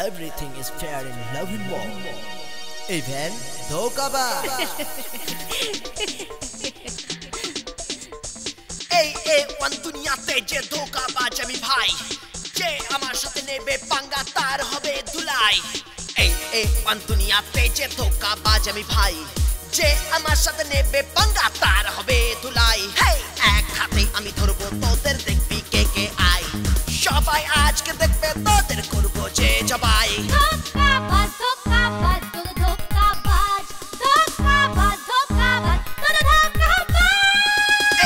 everything is fair in love and war. Even ধোঁকাবাজ। এই one দুনিয়াতে যে ধোঁকাবাজ আমি ভাই, যে আমার সাথে নেবে পাঙ্গা তার হবে ধুলাই। এই ওয়ান দুনিয়াতে যে ধোঁকাবাজ আমি ভাই, যে আমার সাথে নেবে পাঙ্গা তার হবে ধুলাই। এক হাতে আমি ধরবো তোদের, দেখবি কে কে আই। সবাই আজকে দেখবে তোদের করবো যে জবাই। ধোঁকাবাজ ধোঁকাবাজ তোর ধোঁকাবাজ, ধোঁকাবাজ ধোঁকাবাজ তোর ধোঁকাবাজ।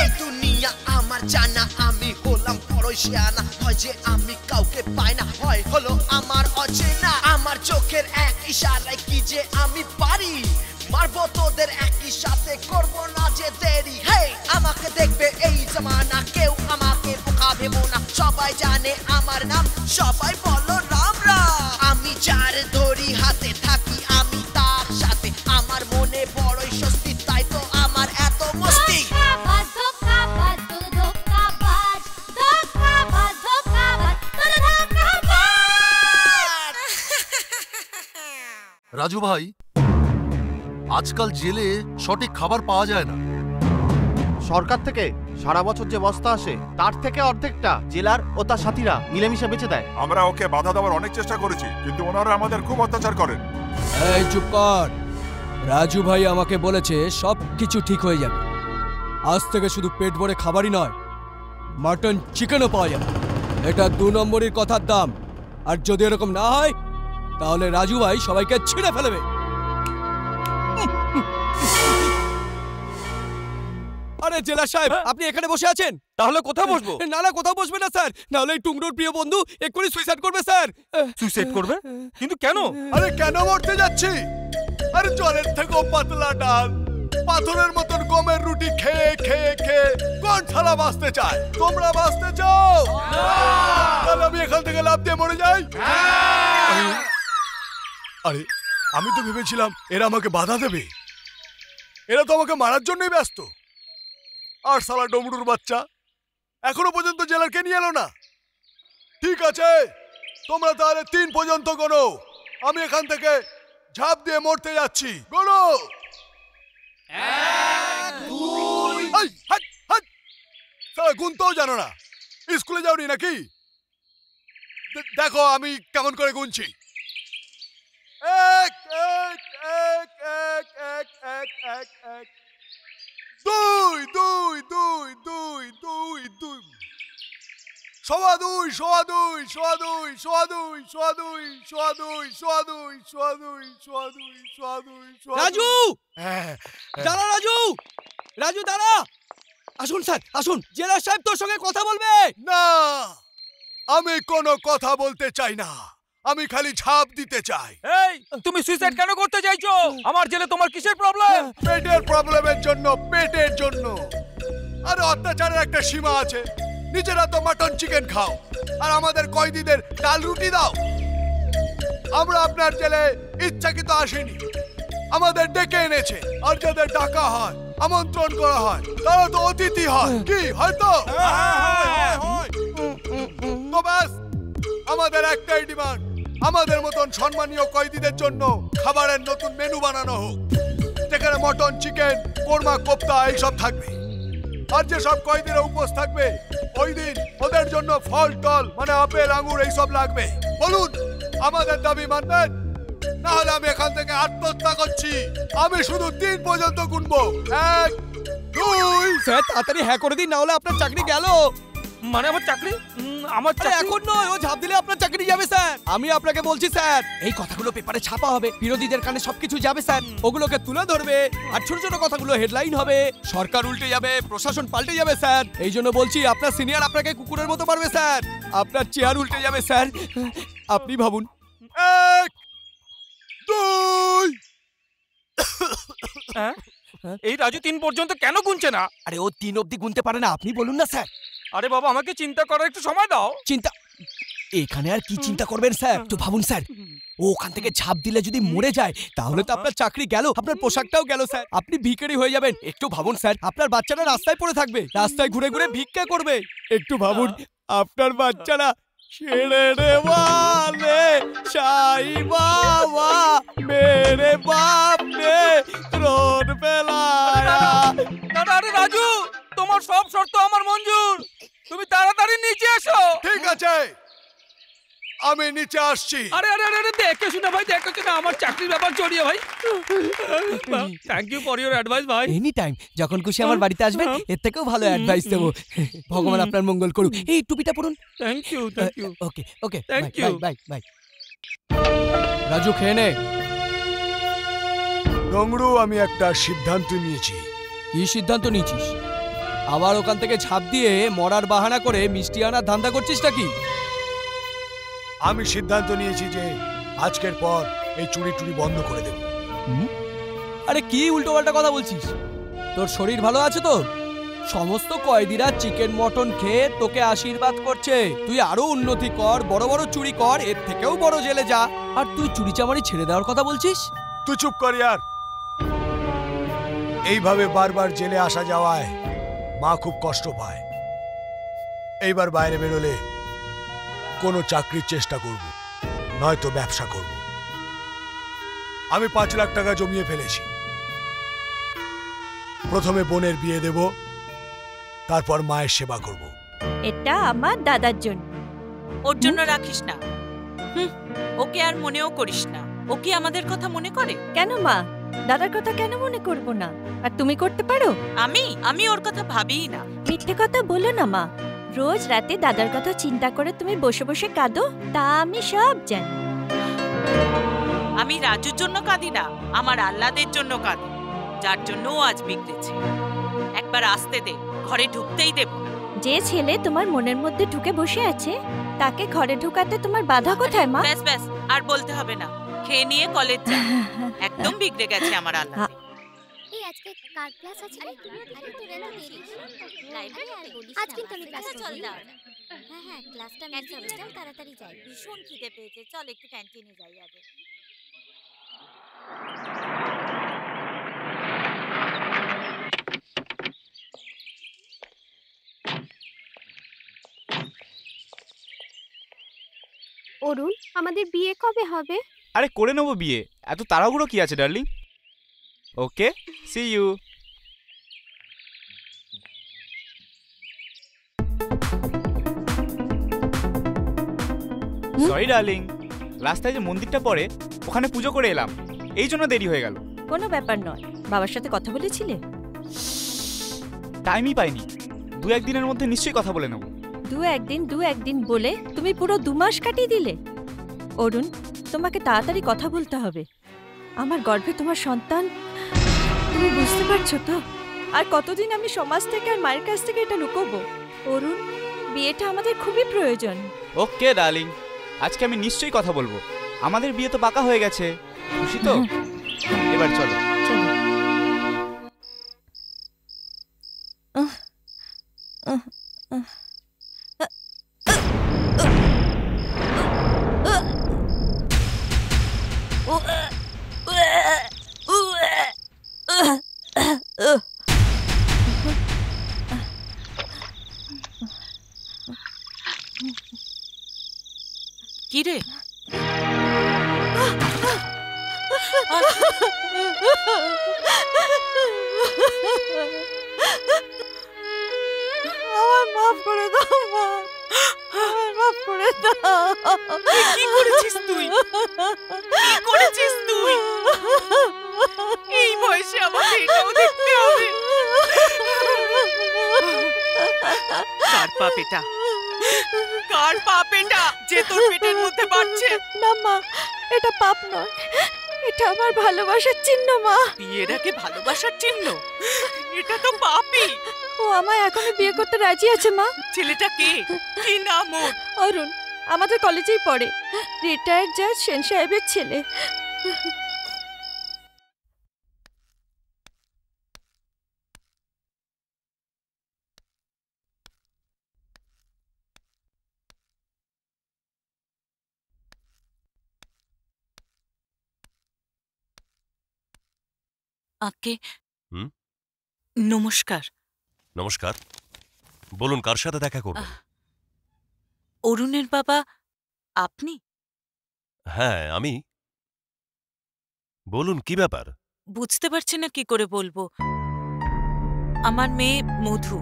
এই দুনিয়া আমার জানা, আমি হলাম বড় শিয়ানা। হয় যে আমি কাউকে পাই না, হয় হলো আমার অচেনা। আমার চোখের এক ইশারায় কি যে আমি পারি, মারবো তোদের একই সাথে, করবো না যে দেরি। আমাকে দেখবে এই জামানা, কেউ আমাকে বোকা ভেবো না। সবাই জানে আমার নাম, সবাই বলো রাম রাম। আমি যার ধরি হাতে থাকি আমি তার সাথে, আমার মনে বড়ই স্বস্তি, তাই তো আমার এত মস্তি। ধোঁকাবাজ ধোঁকাবাজ তোর ধোঁকাবাজ, ধোঁকাবাজ ধোঁকাবাজ তোর ধোঁকাবাজ। রাজু ভাই, আজকাল জেলে সঠিক খাবার পাওয়া যায় না। সরকার থেকে সারা বছর যে বস্তা আসে তার থেকে অর্ধেকটা জেলার ও তার সাথীরা মিলেমিশে বেঁচে দেয়। আমরা ওকে বাধা দেওয়ার অনেক চেষ্টা করেছি, কিন্তু ওনারা আমাদের খুব অত্যাচার করেন। এই চুপ কর। রাজু ভাই আমাকে বলেছে সব কিছু ঠিক হয়ে যাবে। আজ থেকে শুধু পেট ভরে খাবারই নয়, মাটন চিকেনও পাওয়া যাবে। এটা 2 নম্বরের কথার দাম। আর যদি এরকম না হয় তাহলে রাজু ভাই সবাইকে ছিঁড়ে ফেলবে। আরে জেলা সাহেব, আপনি এখানে বসে আছেন, তাহলে কোথায় বসবো? না কোথাও বসবে না স্যার, নাহলে এই টুংরোর প্রিয় বন্ধু এক্ষুনি সুইসাইড করবে স্যার। সুইসাইড করবে? কিন্তু কেন? আরে কেন মরতে যাচ্ছি? আরে জলের থেকেও পাতলা ডাল, পাথরের মতন গমের রুটি খেয়ে খেয়ে খেয়ে কোন শালা বাঁচতে চায়? তোমরা বাঁচতে চাও? তাহলে আমি এখান থেকে লাফ দিয়ে মরে যাই? আরে আমি তো ভেবেছিলাম এরা আমাকে বাধা দেবে, এরা তো আমাকে মারার জন্যই ব্যস্ত। আর শালা ডমরুর বাচ্চা এখনো পর্যন্ত জেলার কে নিয়ে এলো না। ঠিক আছে, তোমরা তাহলে 3 পর্যন্ত গোনো, আমি এখান থেকে ঝাঁপ দিয়ে মরতে যাচ্ছি। গোনো। 1 2 শালা গুনতেও জানো না, স্কুলে যাওনি নাকি? দেখো আমি কেমন করে গুনছি। 1 1 1 1 1 1 1 1 2 2 2 2 2 2 সোয়া দুই সোয়া দুই সোয়া দুই সোয়া দুই সোয়া দুই সোয়া দুই সোয়া দুই সোয়া দুই সোয়া দুই সোয়া দুই সোয়া। রাজু, দাঁড়া রাজু, রাজু দাঁড়া। আসুন স্যার, আসুন, জেলা সাহেব তোর সঙ্গে কথা বলবে। না, আমি কোনো কথা বলতে চাই না, আমি খালি ঝাঁপ দিতে চাই। এই তুমি সুইসাইড কেন করতে চাইছো? আমার জেলে তোমার কিসের প্রবলেম? পেটের প্রবলেমের জন্য, পেটের জন্য। আরে অত্যাচারের একটা সীমা আছে। নিজেরা তো মাটন চিকেন খাও, আর আমাদের কয়েদিদের ডাল রুটি দাও। আমরা আপনার জেলে ইচ্ছাকৃত আসিনি, আমাদের ডেকে এনেছে। আর যাদের ডাকা হয়, আমন্ত্রণ করা হয়, তারা তো অতিথি হয়। কি হয়তো? তো ব্যাস, আমাদের একটাই ডিমান্ড, আমাদের মতন সম্মানীয় কয়েদিদের জন্য খাবারের নতুন মেনু বানানো হোক, যেখানে মটন চিকেন কোরমা কোপ্তা এইসব থাকবে। আর যে সব কয়েদিরা উপোস থাকবে ওই দিন ওদের জন্য ফল টল মানে আপেল আঙ্গুর এইসব লাগবে। বলুন আমাদের দাবি মানবেন, না হলে আমি এখান থেকে আত্মহত্যা করছি। আমি শুধু 3 পর্যন্ত গুনবো। 1 2। স্যার তাড়াতাড়ি হ্যাঁ করে দিন, না হলে আপনার চাকরি গেল। মানে আমার চাকরি? আমার চাকরি এখন নয়, ও ঝাঁপ দিলে আপনার চাকরি যাবে স্যার। আমি আপনাকে বলছি স্যার, এই কথাগুলো পেপারে ছাপা হবে, বিরোধীদের কানে সবকিছু যাবে স্যার, ওগুলোকে তুলে ধরবে। আর ছোট ছোট কথাগুলো হেডলাইন হবে, সরকার উল্টে যাবে, প্রশাসন পাল্টে যাবে স্যার। এই জন্য বলছি, আপনার সিনিয়র আপনাকে কুকুরের মতো মারবে স্যার, আপনার চেয়ার উল্টে যাবে স্যার। আপনি ভাবুন। 1 2। এই রাজু 3 পর্যন্ত কেন গুনছে না? আরে ও 3 অবধি গুনতে পারে না, আপনি বলুন না স্যার। আরে বাবা, আমাকে চিন্তা করার একটু সময় দাও। চিন্তা? এখানে আর কি চিন্তা করবেন স্যার? তো ভাবুন স্যার, ও ওখান থেকে ঝাঁপ দিলে যদি মরে যায় তাহলে তো আপনার চাকরি গেল, আপনার পোশাকটাও গেল স্যার, আপনি ভিখারি হয়ে যাবেন। একটু ভাবুন স্যার, আপনার বাচ্চারা রাস্তায় পড়ে থাকবে, রাস্তায় ঘুরে ঘুরে ভিক্ষা করবে। একটু ভাবুন, আপনার বাচ্চারা ছেড়ে वाले साई बाबा मेरे बाप ने रोड पे लाया। দাদা আরে রাজু, তোমার সব শর্ত আমার মঞ্জুর, তুমি তাড়াতাড়ি নিচে এসো। ঠিক আছে, আমি নিচে আসছি। আরে আরে আরে দেখে শুনে ভাই, দেখে শুনে, আমার চাকরির ব্যাপার জড়িয়ে ভাই। Thank you for your advice ভাই। এনি টাইম যখন খুশি আমার বাড়িতে আসবেন, এর থেকেও ভালো অ্যাডভাইস দেবো। ভগবান আপনার মঙ্গল করুক। এই টুপিটা পরুন। Thank you, thank you. Okay okay, Thank you. Bye bye. Raju খেয়ে নে। ডংরু, আমি একটা সিদ্ধান্ত নিয়েছি। কি সিদ্ধান্ত নিয়েছিস? আবার ওখান থেকে ঝাঁপ দিয়ে মরার বাহানা করে মিষ্টি আনার ধান্দা করছিস নাকি? আমি সিদ্ধান্ত নিয়েছি যে আজকের পর এই চুরি টুরি বন্ধ করে দেব। আরে কি উল্টো পাল্টা কথা বলছিস? তোর শরীর ভালো আছে তো? সমস্ত কয়েদিরা চিকেন মটন খেয়ে তোকে আশীর্বাদ করছে। তুই আরো উন্নতি কর, বড় বড় চুরি কর, এর থেকেও বড় জেলে যা। আর তুই চুরি চামারি ছেড়ে দেওয়ার কথা বলছিস? তুই চুপ কর ইয়ার। এইভাবে বারবার জেলে আসা যাওয়ায় মা খুব কষ্ট পায়। এইবার বাইরে বেরোলে কোনো চাকরির চেষ্টা করব, নয়তো ব্যবসা করব। আমি 5 লাখ টাকা জমিয়ে ফেলেছি। প্রথমে বোনের বিয়ে দেব, তারপর মায়ের সেবা করব। এটা আমার দাদার জন্য। ওর জন্য রাখিস না, ওকে আর মনেও করিস না। ও কি আমাদের কথা মনে করে? কেন মা, দাদার কথা কেন মনে করব না? আর তুমি করতে পারো? আমি ওর কথা ভাবিই না। মিথ্যে কথা বলো না মা। রোজ রাতে দাদার কথা চিন্তা করে তুমি বসে বসে কাঁদো, তা আমি সব জানি। আমি রাজুর জন্য কাঁদি না, আমার আহ্লাদের জন্য কাঁদি, যার জন্য ও আজ বিগড়েছে। একবার আসতে দে, ঘরে ঢুকতেই দেব না। যে ছেলে তোমার মনের মধ্যে ঢুকে বসে আছে, তাকে ঘরে ঢুকাতে তোমার বাধা কোথায় মা? ব্যাস ব্যাস, আর বলতে হবে না। খেয়ে নিয়ে কলেজ যা। একদম বিগড়ে গেছে আমার আহ্লাদে। এই আজকে কার ক্লাস আছে? আরে তোরা তো দেরি। লাইব্রেরি আর বলিস না। আজ কিন্তু আমি ক্লাসে চল দাও। হ্যাঁ ক্লাসটা মিস হবে, চল তাড়াতাড়ি যাই। ভীষণ খিদে পেয়েছে, চল একটু ক্যান্টিনে যাই আগে। অরুণ, আমাদের বিয়ে কবে হবে? আরে করে নেবো বিয়ে, এত তাড়াহুড়ো কি আছে darling? Okay, see you. Sorry darling, রাস্তায় যে মন্দিরটা পড়ে ওখানে পুজো করে এলাম, এই জন্য দেরি হয়ে গেল। কোনো ব্যাপার নয়। বাবার সাথে কথা বলেছিলে? টাইমই পাইনি, 2-1 দিনের মধ্যে নিশ্চয়ই কথা বলে নেব। দু একদিন বলে তুমি পুরো 2 মাস কাটিয়ে দিলে। অরুণ, তোমাকে তাড়াতাড়ি কথা বলতে হবে। আমার গর্ভে তোমার সন্তান, তুমি বুঝতে পারছো তো? আর কতদিন আমি সমাজ থেকে আর মায়ের কাছ থেকে এটা লুকোবো? অরুণ, বিয়েটা আমাদের খুবই প্রয়োজন। ওকে ডার্লিং, আজকে আমি নিশ্চয়ই কথা বলবো। আমাদের বিয়ে তো পাকা হয়ে গেছে, খুশি তো? এবার চলো। কি রে? আমার মাফ করে দাও মা, আমার মাফ করে দাও। কি করেছিস তুই? কি করেছিস তুই? এই বয়সে আমাকে এটাও দেখতে হবে? কার পাপ এটা? কার পাপ এটা যে তোর পেটের মধ্যে বাড়ছে? না মা, এটা পাপ নয়, এটা আমার ভালোবাসার চিহ্ন মা। বিয়েটাকে ভালোবাসার চিহ্ন? এটা তো পাপই। ও আমায় এখনো বিয়ে করতে রাজি আছে মা। ছেলেটা কে? কি নাম ওর? অরুণ, আমাদের কলেজেই পড়ে, রিটায়ার্ড জাজ সেন সাহেবের ছেলে। আকে, হুম? নমস্কার। নমস্কার, বলুন কার সাথে দেখা করবেন? অরুণের বাবা আপনি? হ্যাঁ আমি। বলুন কি ব্যাপার? বুঝতে পারছি না কি করে বলবো। আমার মেয়ে মধু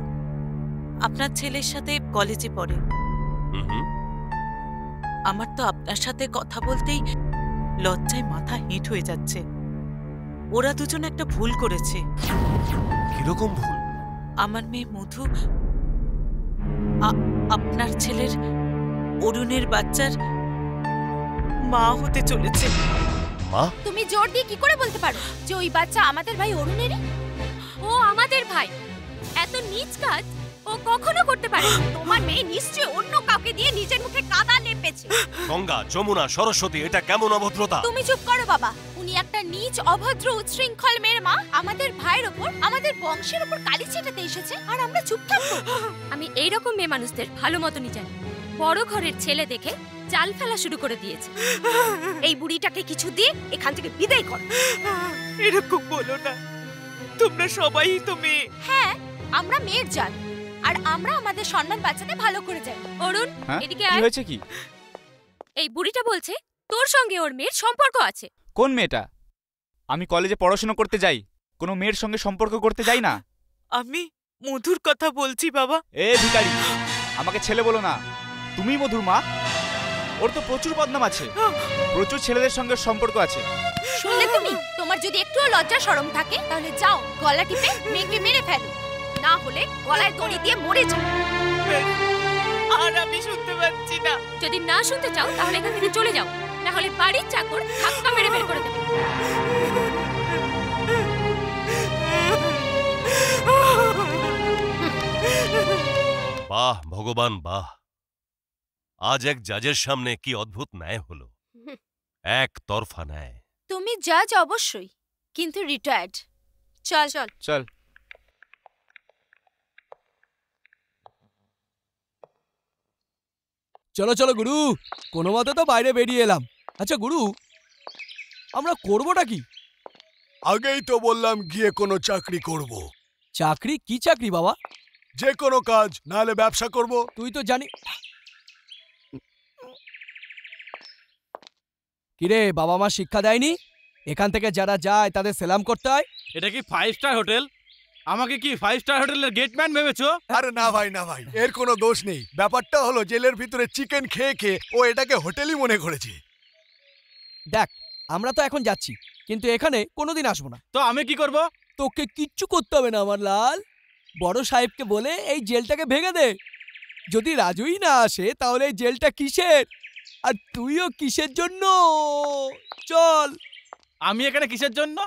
আপনার ছেলের সাথে কলেজে পড়ে। আমার তো আপনার সাথে কথা বলতেই লজ্জায় মাথা হেঁট হয়ে যাচ্ছে। ওরা দুজন একটা ভুল করেছে। কিরকম ভুল? আমার মেয়ে মধু আপনার ছেলের অরুণের বাচ্চার মা হতে চলেছে। মা? তুমি জোর দিয়ে কি করে বলতে পারো যে ওই বাচ্চা আমাদের ভাই অরুণেরই? ও আমাদের ভাই। এত নীচ কাজ ও কখনো করতে পারে না। তোমার মেয়ে নিশ্চয়ই অন্য কাউকে দিয়ে নিজের মুখে কাদা লেপেছে। গঙ্গা, যমুনা, সরস্বতী, এটা কেমন অভদ্রতা? তুমি চুপ করো বাবা। উনি একটা নীচ, অভদ্র, উচ্ছৃঙ্খল মেয়ের মা আমাদের ভাইয়ের ওপর, আমাদের বংশের ওপর কালি ছেটাতে এসেছে, আর আমরা চুপ থাকবো? আমি এইরকম মেয়ে মানুষদের ভালো মতনই জানি। বড় ঘরের ছেলে দেখে চাল ফেলা শুরু করে দিয়েছে। এই বুড়িটাকে কিছু দিয়ে এখান থেকে বিদায় করো। এরকম বলো না, তোমরা সবাই তো মেয়ে। হ্যাঁ, আমরা মেয়ের জাত, আর আমরা আমাদের সম্মান বাঁচাতে ভালো করে যাই। অরুণ, এদিকে আয়। কি হয়েছে কি? এই বুড়িটা বলছে তোর সঙ্গে ওর মেয়ের সম্পর্ক আছে। কোন মেয়েটা? আমি কলেজে পড়াশোনা করতে যাই, কোনো মেয়ের সঙ্গে সম্পর্ক করতে যাই না। আমি মধুর কথা বলছি বাবা। এ ভিখারি, আমাকে ছেলে বলো না। তুমি মধুর মা? ওর তো প্রচুর বদনাম আছে, প্রচুর ছেলেদের সঙ্গে সম্পর্ক আছে। শুনলে তুমি? তোমার যদি একটুও লজ্জা শরম থাকে তাহলে যাও গলা টিপে মেয়েকে মেরে ফেলো, না হলে গলায় দড়ি দিয়ে মরে যাও। আর আমি শুনতে পাচ্ছি না। যদি না শুনতে চাও তাহলে এখান থেকে চলে যাও, না হলে বাড়ির চাকর ধাক্কা মেরে বের করে দেবে। বাহ ভগবান বাহ! আজ এক জাজের সামনে কি অদ্ভুত ন্যায় হলো। এক তরফা ন্যায়। তুমি জাজ অবশ্যই, কিন্তু রিটায়ার্ড। চল চল চল। চলো চলো গুরু, কোনো মতে তো বাইরে বেরিয়ে এলাম। আচ্ছা গুরু, আমরা করবোটা কি? আগেই তো বললাম গিয়ে কোনো চাকরি করব। চাকরি? কি চাকরি বাবা? যে কোনো কাজ, নাহলে ব্যবসা করব। তুই তো জানি। কিরে, বাবা মা শিক্ষা দেয়নি এখান থেকে যারা যায় তাদের সেলাম করতে হয়? এটা কি 5 স্টার হোটেল? আমাকে কি 5 স্টার হোটেলের গেটম্যান ভেবেছো? আরে না ভাই, না ভাই, এর কোনো দোষ নেই। ব্যাপারটা হলো জেলের ভিতরে চিকেন খেয়ে খেয়ে ও এটাকে হোটেলই মনে করেছে। দেখ, আমরা তো এখন যাচ্ছি, কিন্তু এখানে কোনোদিন আসবো না। তো আমি কি করব? তোকে কিচ্ছু করতে হবে না আমার লাল। বড় সাহেবকে বলে এই জেলটাকে ভেঙে দে। যদি রাজুই না আসে তাহলে এই জেলটা কিসের? আর তুইও কিসের জন্য? চল। আমি এখানে কিসের জন্য?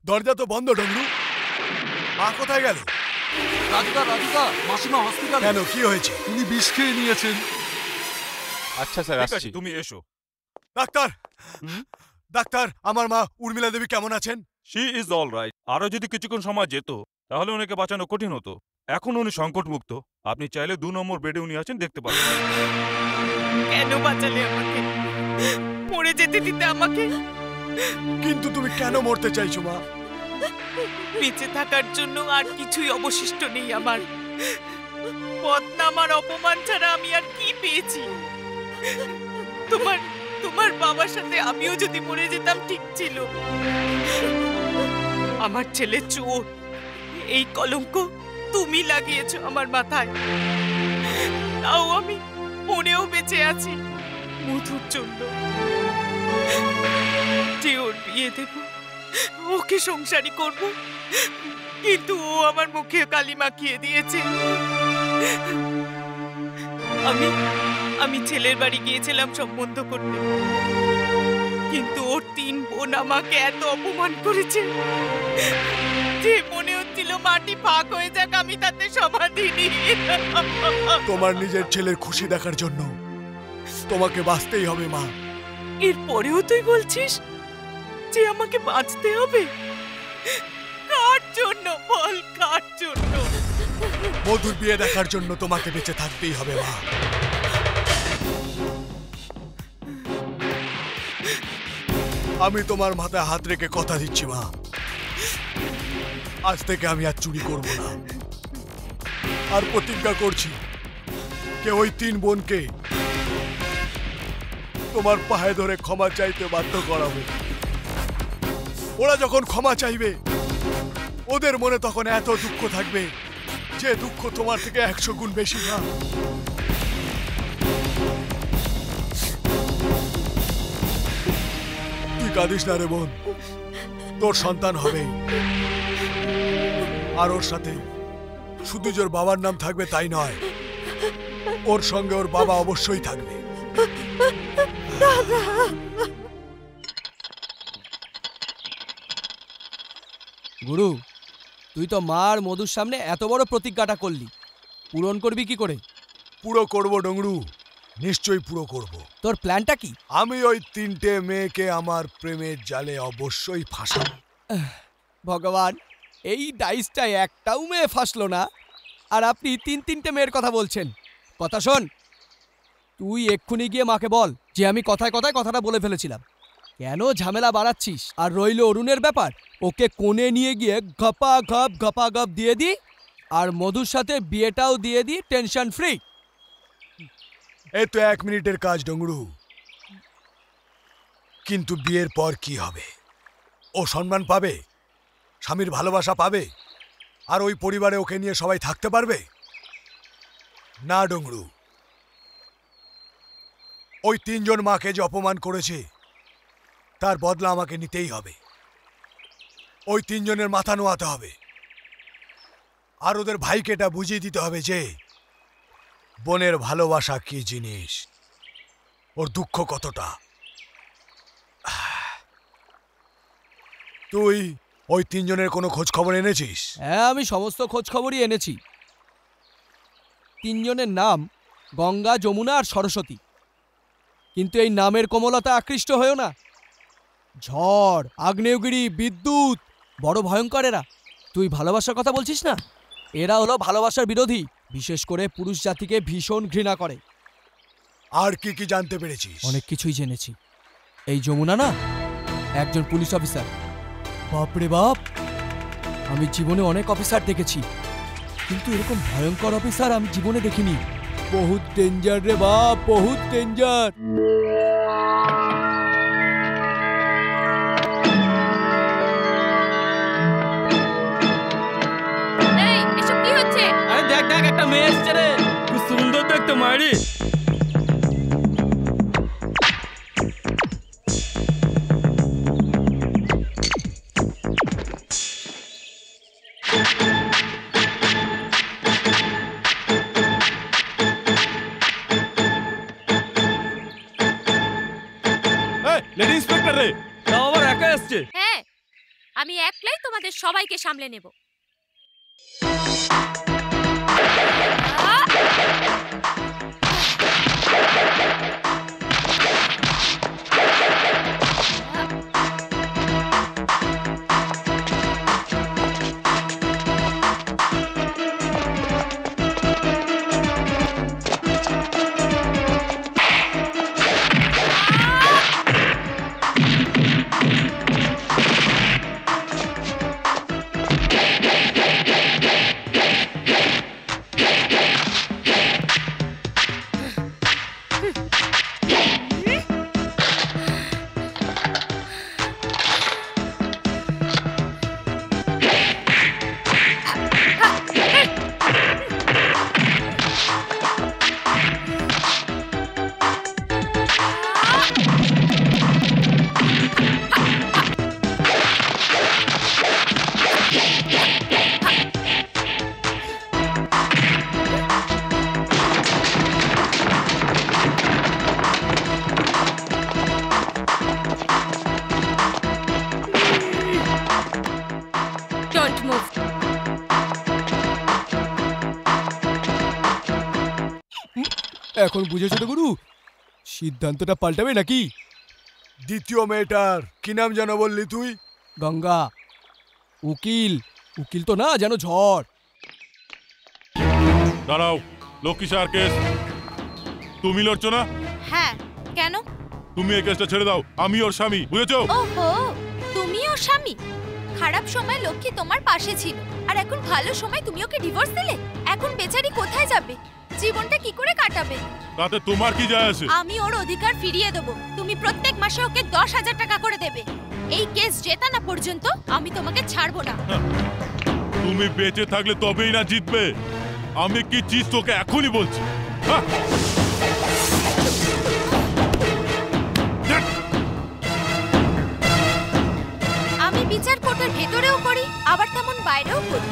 দরজা তো বন্ধ। ডমরু, মা কোথায় গেল? রাধিকা, রাধিকা, মাসিমা হসপিটাল। কেন, কি হয়েছে? উনি বিষ খেয়ে নিয়েছেন। আচ্ছা স্যার, আসছি। তুমি এসো। ডাক্তার, ডাক্তার, আমার মা উর্মিলা দেবী কেমন আছেন? She is all right. আরো যদি কিছুক্ষণ সময় যেত তাহলে ওনাকে বাঁচানো কঠিন হতো। এখন উনি সংকট মুক্ত। আপনি চাইলে 2 নম্বর বেডে উনি আছেন, দেখতে পারেন। কেন বাঁচালে আমাকে? মরে যেতে দিতে আমাকে। কিন্তু তুমি কেন মরতে চাইছো মা? বেঁচে থাকার জন্য আর কিছুই অবশিষ্ট নেই আমার। বদনাম আর অপমান ছাড়া আমি আর কি পেয়েছি? তোমার বাবার সাথে আমিও যদি মরে যেতাম ঠিক ছিল। আমার ছেলে চোর, এই কলঙ্ক তুমি লাগিয়েছো আমার মাথায়। তাও আমি মনেও বেঁচে আছি মধুর জন্য। যে ওর বিয়ে দেব, ওকে সংসারী করব, কিন্তু ও আমার মুখে কালি মাখিয়ে দিয়েছে। আমি ছেলের বাড়ি গিয়েছিলাম সম্বন্ধ করতে, কিন্তু ওর 3 বোন আমাকে এত অপমান করেছে যে মনে হচ্ছিল মাটি ফাঁক হয়ে যাক, আমি তাতে সমাধি নিই। তোমার নিজের ছেলের খুশি দেখার জন্য তোমাকে বাঁচতেই হবে মা। এরপরেও তুই বলছিস যে আমাকে বাঁচতে হবে? কার জন্য বল, কার জন্য? মধুর বিয়ে দেখার জন্য তোমাকে বেঁচে থাকতেই হবে মা। আমি তোমার মাথায় হাত রেখে কথা দিচ্ছি মা, আজ থেকে আমি আর চুরি করব না। আর প্রতিজ্ঞা করছি কে ওই 3 বোনকে তোমার পায়ে ধরে ক্ষমা চাইতে বাধ্য করাবো। ওরা যখন ক্ষমা চাইবে ওদের মনে তখন এত দুঃখ থাকবে যে দুঃখ তোমার থেকে 100 গুণ বেশি না। তুই কাঁদিস না রে বোন, তোর সন্তান হবে। আর ওর সাথে শুধু যে ওর বাবার নাম থাকবে তাই নয়, ওর সঙ্গে ওর বাবা অবশ্যই থাকবে। গুরু, তুই তো মার মধুর সামনে এত বড় প্রতিজ্ঞাটা করলি, পূরণ করবি কি করে? পুরো করব ডংরু, নিশ্চয়ই পুরো করব। তোর প্ল্যানটা কি? আমি ওই 3টে মেয়েকে আমার প্রেমের জালে অবশ্যই ফাঁসাবো। ভগবান, এই ডাইসটা একটাও মেয়ে ফাঁসলো না, আর আপনি 3-3টে মেয়ের কথা বলছেন। কথা শোন, তুই এক্ষুনি গিয়ে মাকে বল যে আমি কথায় কথায় কথাটা বলে ফেলেছিলাম। কেন ঝামেলা বাড়াচ্ছিস? আর রইল অরুণের ব্যাপার, ওকে কোণে নিয়ে গিয়ে ঘপা দিয়ে দি, আর মধুর সাথে বিয়েটাও দিয়ে দি, টেনশন ফ্রি। এই তো 1 মিনিটের কাজ ডংরু, কিন্তু বিয়ের পর কি হবে? ও সম্মান পাবে, স্বামীর ভালোবাসা পাবে, আর ওই পরিবারে ওকে নিয়ে সবাই থাকতে পারবে না ডংরু। ওই 3 জন মাকে যে অপমান করেছে তার বদলা আমাকে নিতেই হবে। ওই 3 জনের মাথা নোয়াতে হবে, আর ওদের ভাইকে এটা বুঝিয়ে দিতে হবে যে বোনের ভালোবাসা কি জিনিস, ওর দুঃখ কতটা। তুই ওই 3 জনের কোনো খোঁজ খবর এনেছিস? হ্যাঁ, আমি সমস্ত খোঁজ খবরই এনেছি। 3 জনের নাম গঙ্গা, যমুনা আর সরস্বতী। কিন্তু এই নামের কোমলতা আকৃষ্ট হয়েও না। ঝড়, আগ্নেয়গিরি, বিদ্যুৎ, বড় ভয়ঙ্কর এরা। তুই ভালোবাসার কথা বলছিস না? এরা হলো ভালোবাসার বিরোধী, বিশেষ করে পুরুষ জাতিকে ভীষণ ঘৃণা করে। আর কি কি জানতে পেরেছিস? অনেক কিছুই জেনেছি। এই যমুনা না একজন পুলিশ অফিসার। বাপরে বাপ, আমি জীবনে অনেক অফিসার দেখেছি, কিন্তু এরকম ভয়ঙ্কর অফিসার আমি জীবনে দেখিনি। বহুত ডেঞ্জার রে বাপ, বহুত ডেঞ্জার। এই এসব কি হচ্ছে? আরে দেখ দেখ, একটা মেয়ে এসছে রে, খুব সুন্দর দেখতে মারি। লেডি ইন্সপেক্টর রে, তাও আবার একা এসছে। হ্যাঁ, আমি একলাই তোমাদের সবাইকে সামলে নেব। এখন বুঝেছো তো গুরু, সিদ্ধান্তটা পাল্টাবে নাকি? দ্বিতীয় মেয়েটার কি নাম যেন বললি তুই? গঙ্গা। উকিল, উকিল তো না, যেন ঝড়। দাঁড়াও, লক্ষ্মী স্যার কেস তুমি লড়ছো না? হ্যাঁ, কেন? তুমি এই কেসটা ছেড়ে দাও, আমি ওর স্বামী, বুঝেছো? ওহো, তুমি ওর স্বামী? খারাপ সময় লক্ষ্মী তোমার পাশে ছিল, আর এখন ভালো সময় তুমি ওকে ডিভোর্স দিলে। এখন বেচারি কোথায় যাবে, জীবনটা কি করে কাটাবে? তাতে তোমার কি যায় আসে? আমি ওর অধিকার ফিরিয়ে দেব। তুমি প্রত্যেক মাসে ওকে 10,000 টাকা করে দেবে। এই কেস জেতা না পর্যন্ত আমি তোমাকে ছাড়বো না। তুমি বেঁচে থাকলে তবেই না জিতবে। আমি কি চিজ তোকে এখনই বলছি। আমি বিচার কোর্টের ভেতরেও করি, আবার তেমন বাইরেও করি।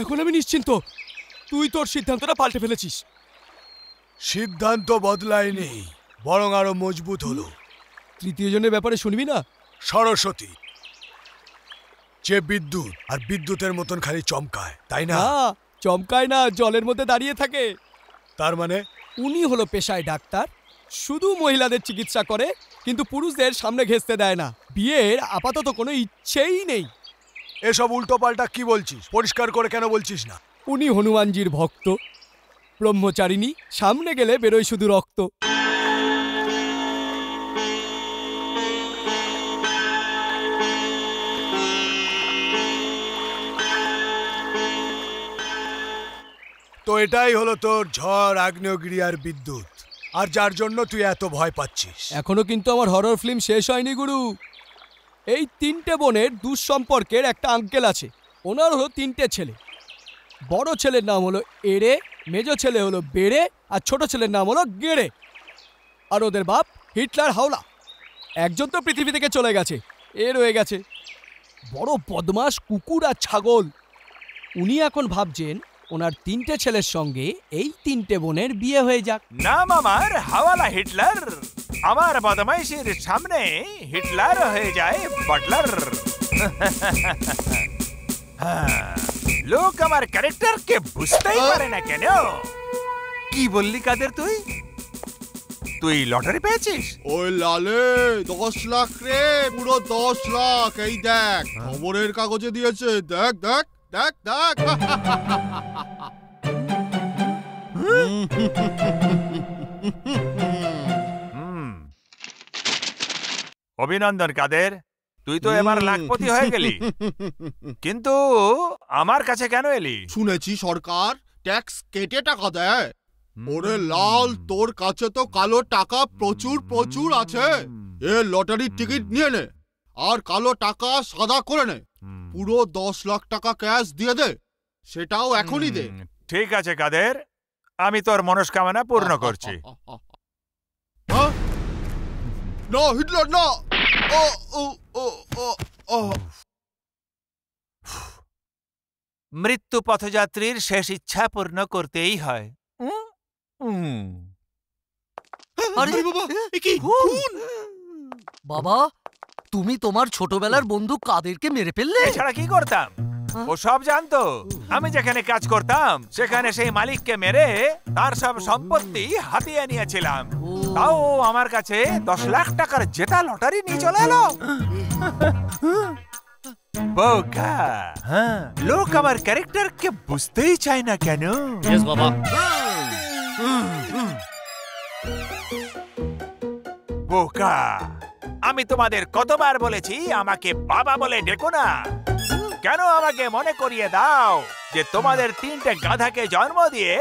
এখন আমি নিশ্চিন্ত, তুই তোর সিদ্ধান্তটা পাল্টে ফেলেছিস। সিদ্ধান্ত বদলায়নি, বরং আরো মজবুত হলো। তৃতীয় জনের ব্যাপারে শুনবি না? সরস্বতী, যে বিদ্যুৎ আর বিদ্যুতের মতন খালি চমকায়, তাই না? চমকায় না, জলের মধ্যে দাঁড়িয়ে থাকে। তার মানে উনি হলো পেশায় ডাক্তার, শুধু মহিলাদের চিকিৎসা করে, কিন্তু পুরুষদের সামনে ঘেঁচতে দেয় না। বিয়ের আপাতত কোনো ইচ্ছেই নেই। এসব উল্টোপাল্টা কি বলছিস? পরিষ্কার করে কেন বলছিস না? উনি হনুমানজির ভক্ত, ব্রহ্মচারিণী, সামনে গেলে বেরোয় শুধু রক্ত। তো এটাই হলো তোর ঝড়, আগ্নেয়গিরি আর বিদ্যুৎ, আর যার জন্য তুই এত ভয় পাচ্ছিস। এখনো কিন্তু আমার হরর ফিল্ম শেষ হয়নি গুরু। এই 3টে বোনের দুঃসম্পর্কের একটা আঙ্কেল আছে। ওনার হলো 3টে ছেলে। বড় ছেলের নাম হলো এড়ে, মেজো ছেলে হলো বেড়ে, আর ছোট ছেলের নাম হলো গেড়ে। আর ওদের বাপ হিটলার হাওলা। একজন তো পৃথিবী থেকে চলে গেছে, এ রয়ে গেছে বড় বদমাস কুকুর আর ছাগল। উনি এখন ভাবছেন ওনার 3টে ছেলের সঙ্গে এই 3টে বোনের বিয়ে হয়ে যাক। নাম আমার হাওয়ালা হিটলার, আমার বদমাইশির সামনে হিটলার হয়ে যায় বাটলার। লোক আমার ক্যারেক্টারকে বুঝতেই পারে না কেন। কি বললি কাদের তুই? তুই লটারি পেয়েছিস? ওই লালে 10 লাখ রে, পুরো 10 লাখ। এই দেখ, খবরের কাগজে দিয়েছে। দেখ দেখ দেখ দেখ। অভিনন্দন কাদের, তুই তো এবার লাখপতি হয়ে গেলি। কিন্তু আমার কাছে কেন এলি? শুনেছি সরকার ট্যাক্স কেটে টাকা দেয়। ওরে লাল, তোর কাছে তো কালো টাকা প্রচুর প্রচুর আছে। এ লটারির টিকিট নিয়ে নে, আর কালো টাকা সাদা করে নে। পুরো 10 লাখ টাকা ক্যাশ দিয়ে দে, সেটাও এখনই দে। ঠিক আছে কাদের, আমি তোর মনস্কামনা পূর্ণ করছি। না হিটলার না। মৃত্যু পথযাত্রীর শেষ ইচ্ছা পূর্ণ করতেই হয়। বাবা, তুমি তোমার ছোটবেলার বন্ধু কাদেরকে মেরে ফেললে? এছাড়া কি করতাম? ও সব জানতো। আমি যেখানে কাজ করতাম সেখানে সেই মালিককে মেরে তার সব সম্পত্তি হাতিয়ে নিয়েছিলাম। তাও আমার কাছে 10 লাখ টাকার জেতা লটারি নিয়ে চলে এলো। বোকা, লোক আমার ক্যারেক্টারকে বুঝতেই চায় না কেন? বাবা, বোকা, আমি তোমাদের কতবার বলেছি আমাকে বাবা বলে ডেকো না। কেন আমাকে মনে করিয়ে দাও যে তোমাদের 3টে গাধাকে জন্ম দিয়ে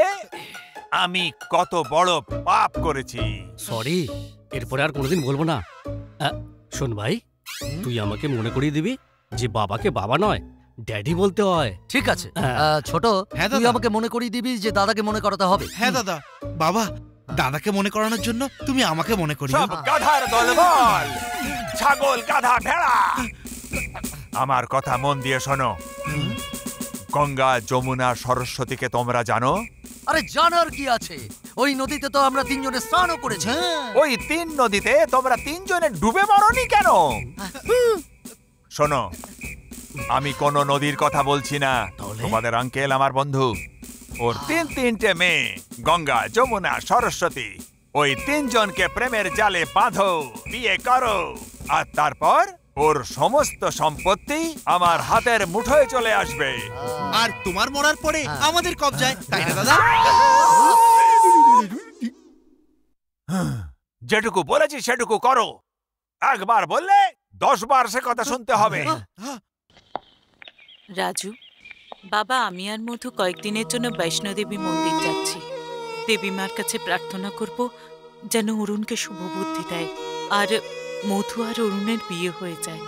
আমি কত বড় পাপ করেছি। সরি, এরপরে আর কোনোদিন বলবো না। শোন ভাই, তুই আমাকে মনে করিয়ে দিবি যে বাবাকে বাবা নয়, ড্যাডি বলতে হয়। ঠিক আছে ছোট, তুই আমাকে মনে করিয়ে দিবি যে দাদাকে মনে করাতে হবে। হ্যাঁ দাদা। বাবা, দাদাকে মনে করানোর জন্য তুমি আমাকে মনে করিও। সব গাধার দলবল, ছাগল, গাধা, ভেড়া, আমার কথা মন দিয়ে শোনো। গঙ্গা, যমুনা, সরস্বতীকে তোমরা জানো? আরে জানার কি আছে, ওই নদীতে তো আমরা 3 জনে স্নানও করেছি। ওই 3 নদীতে তোমরা 3 জনে ডুবে মরনি কেন? শোনো, আমি কোন নদীর কথা বলছি না। তোমাদের আঙ্কেল আমার বন্ধু, ওর তিনটে মেয়ে গঙ্গা, যমুনা, সরস্বতী, ওই তিনজনকে প্রেমের জালে বাঁধো, বিয়ে করো, আর তারপর ওর সমস্ত সম্পত্তি আমার হাতের মুঠোয় চলে আসবে। আর তোমার মরার পরে আমাদের কবজায়, তাই না দাদা? যেটুকু বলেছি সেটুকু করো। একবার বললে 10 বার সে কথা শুনতে হবে। রাজু, বাবা আমি আর মধু কয়েকদিনের জন্য বৈষ্ণোদেবী মন্দির যাচ্ছি। দেবী মার কাছে প্রার্থনা করব যেন অরুণকে শুভ বুদ্ধি দেয়, আর মধু আর অরুণের বিয়ে হয়ে যায়।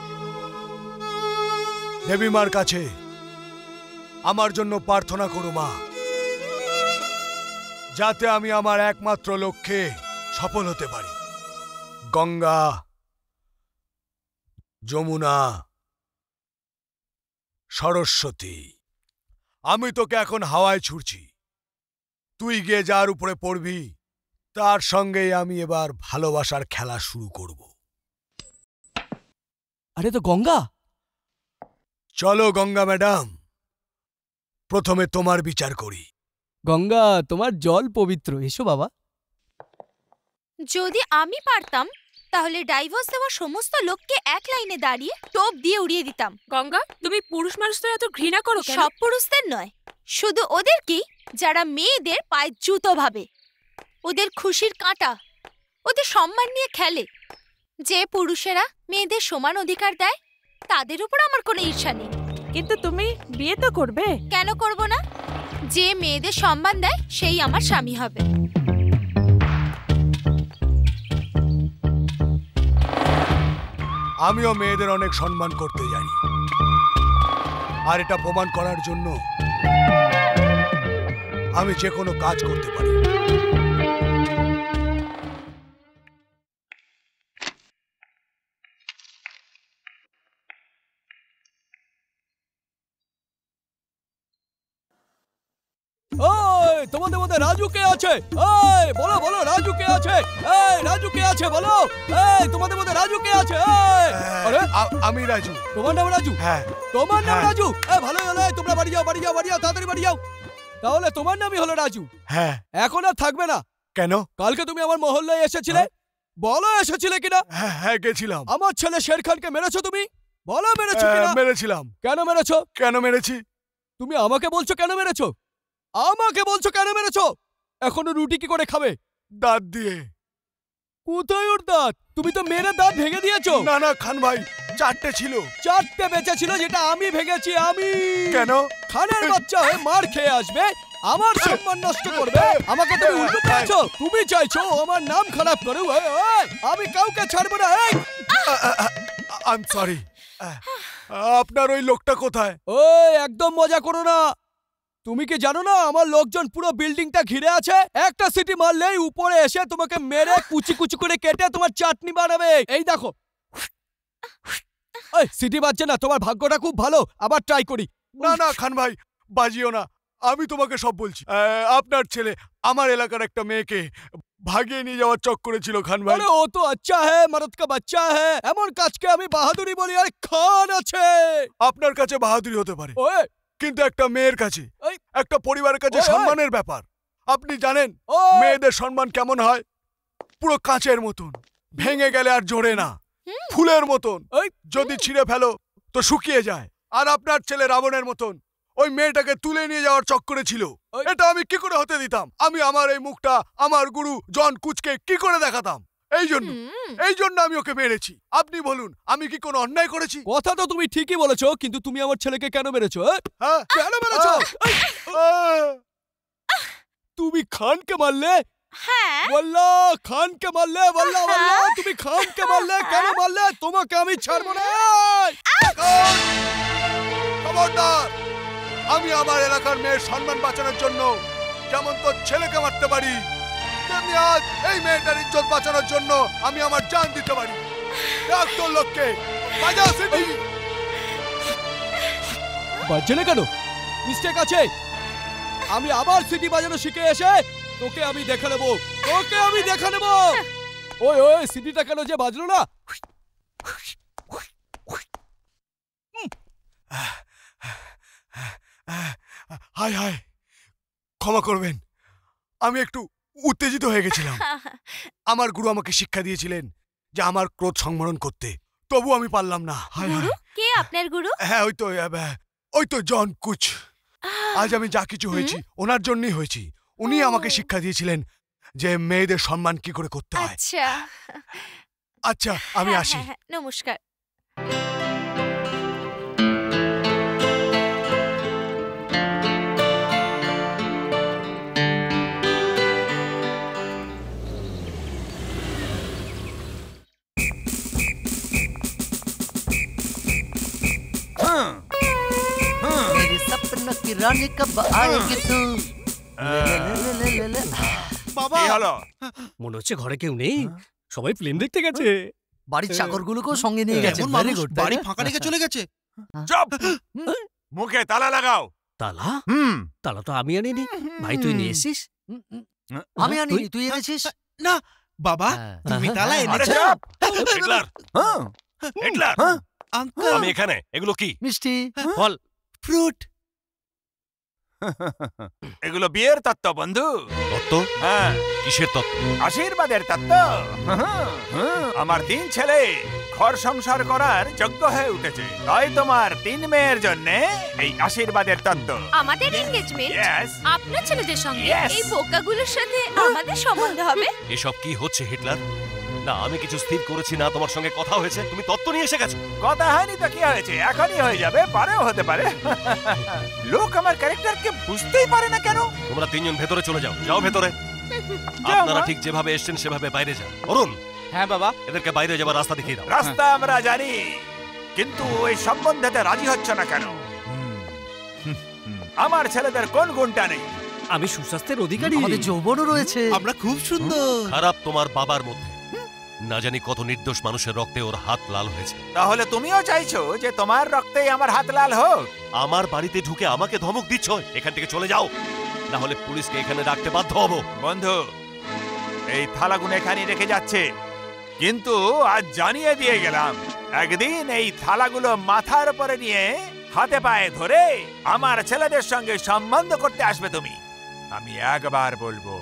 দেবী মার কাছে আমার জন্য প্রার্থনা করো মা, যাতে আমি আমার একমাত্র লক্ষ্যে সফল হতে পারি। গঙ্গা, যমুনা, সরস্বতী, আমি তোকে এখন হাওয়ায় ছুড়ছি, তুই গিয়ে যার উপরে পড়বি তার সঙ্গেই আমি এবার ভালোবাসার খেলা শুরু করব। আরে তো গঙ্গা। চলো গঙ্গা ম্যাডাম, প্রথমে তোমার বিচার করি। গঙ্গা, তোমার জল পবিত্র, এসো বাবা। যদি আমি পারতাম তাহলে ডাইভোর্স দেওয়া সমস্ত লোককে এক লাইনে দাঁড়িয়ে টোপ দিয়ে উড়িয়ে দিতাম। গঙ্গা, তুমি পুরুষ মানুষদের এত ঘৃণা করো কেন? সব পুরুষদের নয়, শুধু ওদেরকেই যারা মেয়েদের পায়ে জুতো ভাবে, ওদের খুশির কাঁটা, ওদের সম্মান নিয়ে খেলে। যে পুরুষেরা মেয়েদের সমান অধিকার দেয় তাদের উপর আমার কোনো ঈর্ষা নেই। কিন্তু তুমি বিয়ে তো করবে। কেন করব না? যে মেয়েদের সম্মান দেয় সেই আমার স্বামী হবে। আমিও মেয়েদের অনেক সম্মান করতে জানি, আর এটা প্রমাণ করার জন্য আমি যে কোনো কাজ করতে পারি। তোমাদের মধ্যে রাজু কে আছে? বলো বলো, রাজু কে আছে? রাজু কে আছে বলো? তোমাদের মধ্যে রাজু কে আছে? আরে আমি রাজু। তোমার নাম রাজু? হ্যাঁ। তোমার নাম রাজু? ভালো হলো, তোমরা বাড়ি যাও, বাড়ি যাও, বাড়ি যাও, তাড়াতাড়ি বাড়ি যাও। তাহলে তোমার নামই হলো রাজু? হ্যাঁ। এখন আর থাকবে না। কেন? কালকে তুমি আমার মহল্লায় এসেছিলে, বলো এসেছিলে কিনা? হ্যাঁ গেছিলাম। আমার ছেলে শের খানকে মেরেছো তুমি? বলো মেরেছো কিনা? মেরেছিলাম। কেন মেরেছো? কেন মেরেছি? তুমি আমাকে বলছো কেন মেরেছো? আমাকে বলছো কেন মেরেছো? এখনো রুটি কি করে খাবে? দাঁত দিয়ে। কোথায় ওর দাঁত? তুমি তো মেরে দাঁত ভেঙে দিয়েছো। না না খান ভাই, 4টে ছিল। 4টে বেঁচে ছিল, যেটা আমি ভেঙেছি। আমি কেন? খানের বাচ্চা হয়ে মার খেয়ে আসবে, আমার সম্মান নষ্ট করবে, আমাকে তুমি উল্টো পেয়েছো। তুমি চাইছো আমার নাম খারাপ করো। আমি কাউকে ছাড়বো না। I am sorry. আপনার ওই লোকটা কোথায়? একদম মজা করো না। তুমি কি জানো না আমার লোকজন পুরো বিল্ডিংটা ঘিরে আছে? একটা সিটি মারলেই উপরে এসে তোমাকে মেরে কুচি কুচি করে কেটে তোমার চাটনি বানাবে। এই দেখো, সিটি বাজছে না। তোমার ভাগ্যটা খুব ভালো, আবার ট্রাই করি। না না খান ভাই, বাজিও না, আমি তোমাকে সব বলছি। আপনার ছেলে আমার এলাকার একটা মেয়েকে ভাগিয়ে নিয়ে যাওয়ার চক্করে ছিল খান ভাই। আরে ও তো আচ্ছা হ্যাঁ, মরদ কা বাচ্চা হ্যাঁ। এমন কাজকে আমি বাহাদুরি বলি। আরে খান আছে। আপনার কাছে বাহাদুরি হতে পারে, কিন্তু একটা মেয়ের কাছে, একটা পরিবারের কাছে সম্মানের ব্যাপার। আপনি জানেন মেয়েদের সম্মান কেমন হয়? পুরো কাঁচের মতন, ভেঙে গেলে আর জোড়ে না, ফুলের মতন, যদি ছিঁড়ে ফেলো তো শুকিয়ে যায়। আর আপনার ছেলে রাবণের মতন ওই মেয়েটাকে তুলে নিয়ে যাওয়ার চক্করে ছিল। এটা আমি কি করে হতে দিতাম? আমি আমার এই মুখটা আমার গুরু জন কুচকে কি করে দেখাতাম? এই জন্য আমি ওকে মেরেছি। আপনি বলুন, আমি কি কোনো অন্যায় করেছি? কথা তো তুমি ঠিকই বলেছো, কিন্তু তুমি আমার ছেলেকে কেন মেরেছো? কেন মেরেছো? তুমি খানকে মারলে? হ্যাঁ। ওয়াল্লাহ খানকে মারলে, ওয়াল্লাহ ওয়াল্লাহ তুমি খানকে মারলে। কেন মারলে? তোমাকে আমি ছাড়বো না। খবরদার! আমি আমার এলাকার মেয়ের সম্মান বাঁচানোর জন্য যেমন তোর ছেলেকে মারতে পারি, তেমনি আজ এই মেয়েটার ইজ্জত বাঁচানোর জন্য আমি আমার জান দিতে পারি। ডাক তোর লোককে, বাজা সিটি। বাজছে না কেন? মিস্টেক আছে। আমি আবার সিটি বাজানো শিখে এসে তোকে আমি দেখে নেবো, তোকে আমি দেখে নেবো। ওই ওই সিটিটা কেন যে বাজলো না? হায় হায়, ক্ষমা করবেন, আমি একটু উত্তেজিত হয়ে গেছিলাম। আমার গুরু আমাকে শিক্ষা দিয়েছিলেন যে আমার ক্রোধ সংবরণ করতে, তবু আমি পারলাম না। গুরু? কে আপনার গুরু? হ্যাঁ, ওই তো জন কুচ। আজ আমি যা কিছু হয়েছি ওনার জন্যই হয়েছি। উনি আমাকে শিক্ষা দিয়েছিলেন যে মেয়েদের সম্মান কি করে করতে হয়। আচ্ছা আচ্ছা, আমি আসি। নমস্কার। मेरे सपनों की रानी कब आएगी तू? বাবা কি হলো? মনে হচ্ছে ঘরে কেউ নেই, সবাই ফিল্ম দেখতে গেছে। বাড়ির চাকরগুলোকেও সঙ্গে নিয়ে গেছে। Very good. বাড়ি ফাঁকা রেখে চলে গেছে। চুপ! মুখে তালা লাগাও। তালা? তালা তো আমি আনিনি। ভাই তুই নিয়ে এসেছিস? আমি আনিনি, তুই এনেছিস? না বাবা, তুমি তালা আরে এনেছো। চুপ! হিটলার, হিটলার, আঙ্কেল, আমি এখানে। এগুলো কি? মিষ্টি, ফল, ফ্রুট। এগুলো বিয়ের তত্ত্ব বন্ধু। তত্ত্ব? হ্যাঁ, কিসের তত্ত্ব? আশীর্বাদের তত্ত্ব। আমার 3 ছেলে ঘর সংসার করার যোগ্য হয়ে উঠেছে, তাই তোমার 3 মেয়ের জন্য এই আশীর্বাদের তত্ত্ব। আমাদের এনগেজমেন্ট Yes. আপনার ছেলেদের সঙ্গে? Yes. এই বোকাগুলোর সাথে আমাদের সম্বন্ধ হবে? এসব কি হচ্ছে হিটলার? না, আমি কিছু স্থির করেছি না তোমার সঙ্গে কথা হয়েছে, তুমি তত্ত্ব নিয়ে এসে গেছো। কথা হয়নি তো কি হয়েছে, এখনই হয়ে যাবে, পারেও হতে পারে। লোক আমার ক্যারেক্টারকে বুঝতেই পারে না কেন। তোমরা 3 জন ভেতরে চলে যাও। যাও ভেতরে। আপনারা ঠিক যেভাবে এসেছেন সেভাবে বাইরে যান। অরুণ। হ্যাঁ বাবা। এদেরকে বাইরে যাবার রাস্তা দেখিয়ে দাও। রাস্তা আমরা জানি, কিন্তু এই সম্বন্ধেতে রাজি হচ্ছে না কেন? আমার ছেলেদের কোন গুণটা নেই? আমি সুস্বাস্থ্যের অধিকারী। আমাদের যৌবনও রয়েছে। আমরা খুব সুন্দর। খারাপ তোমার বাবার মধ্যে না জানি কত নির্দোষ মানুষের রক্তে ওর হাত লাল হয়েছে। তাহলে তুমিও চাইছো যে তোমার রক্তেই আমার হাত লাল হোক? আমার বাড়িতে ঢুকে আমাকে ধমক দিচ্ছ। এখান থেকে চলে যাও, না হলে পুলিশকে এখানে ডাকতে বাধ্য হব। বন্ধু, এই থালাগুলো এখানে রেখে যাচ্ছে, কিন্তু আজ জানিয়ে দিয়ে গেলাম, একদিন এই থালাগুলো মাথার উপরে নিয়ে হাতে পায়ে ধরে আমার ছেলেদের সঙ্গে সম্বন্ধ করতে আসবে তুমি। আমি একবার বলবো,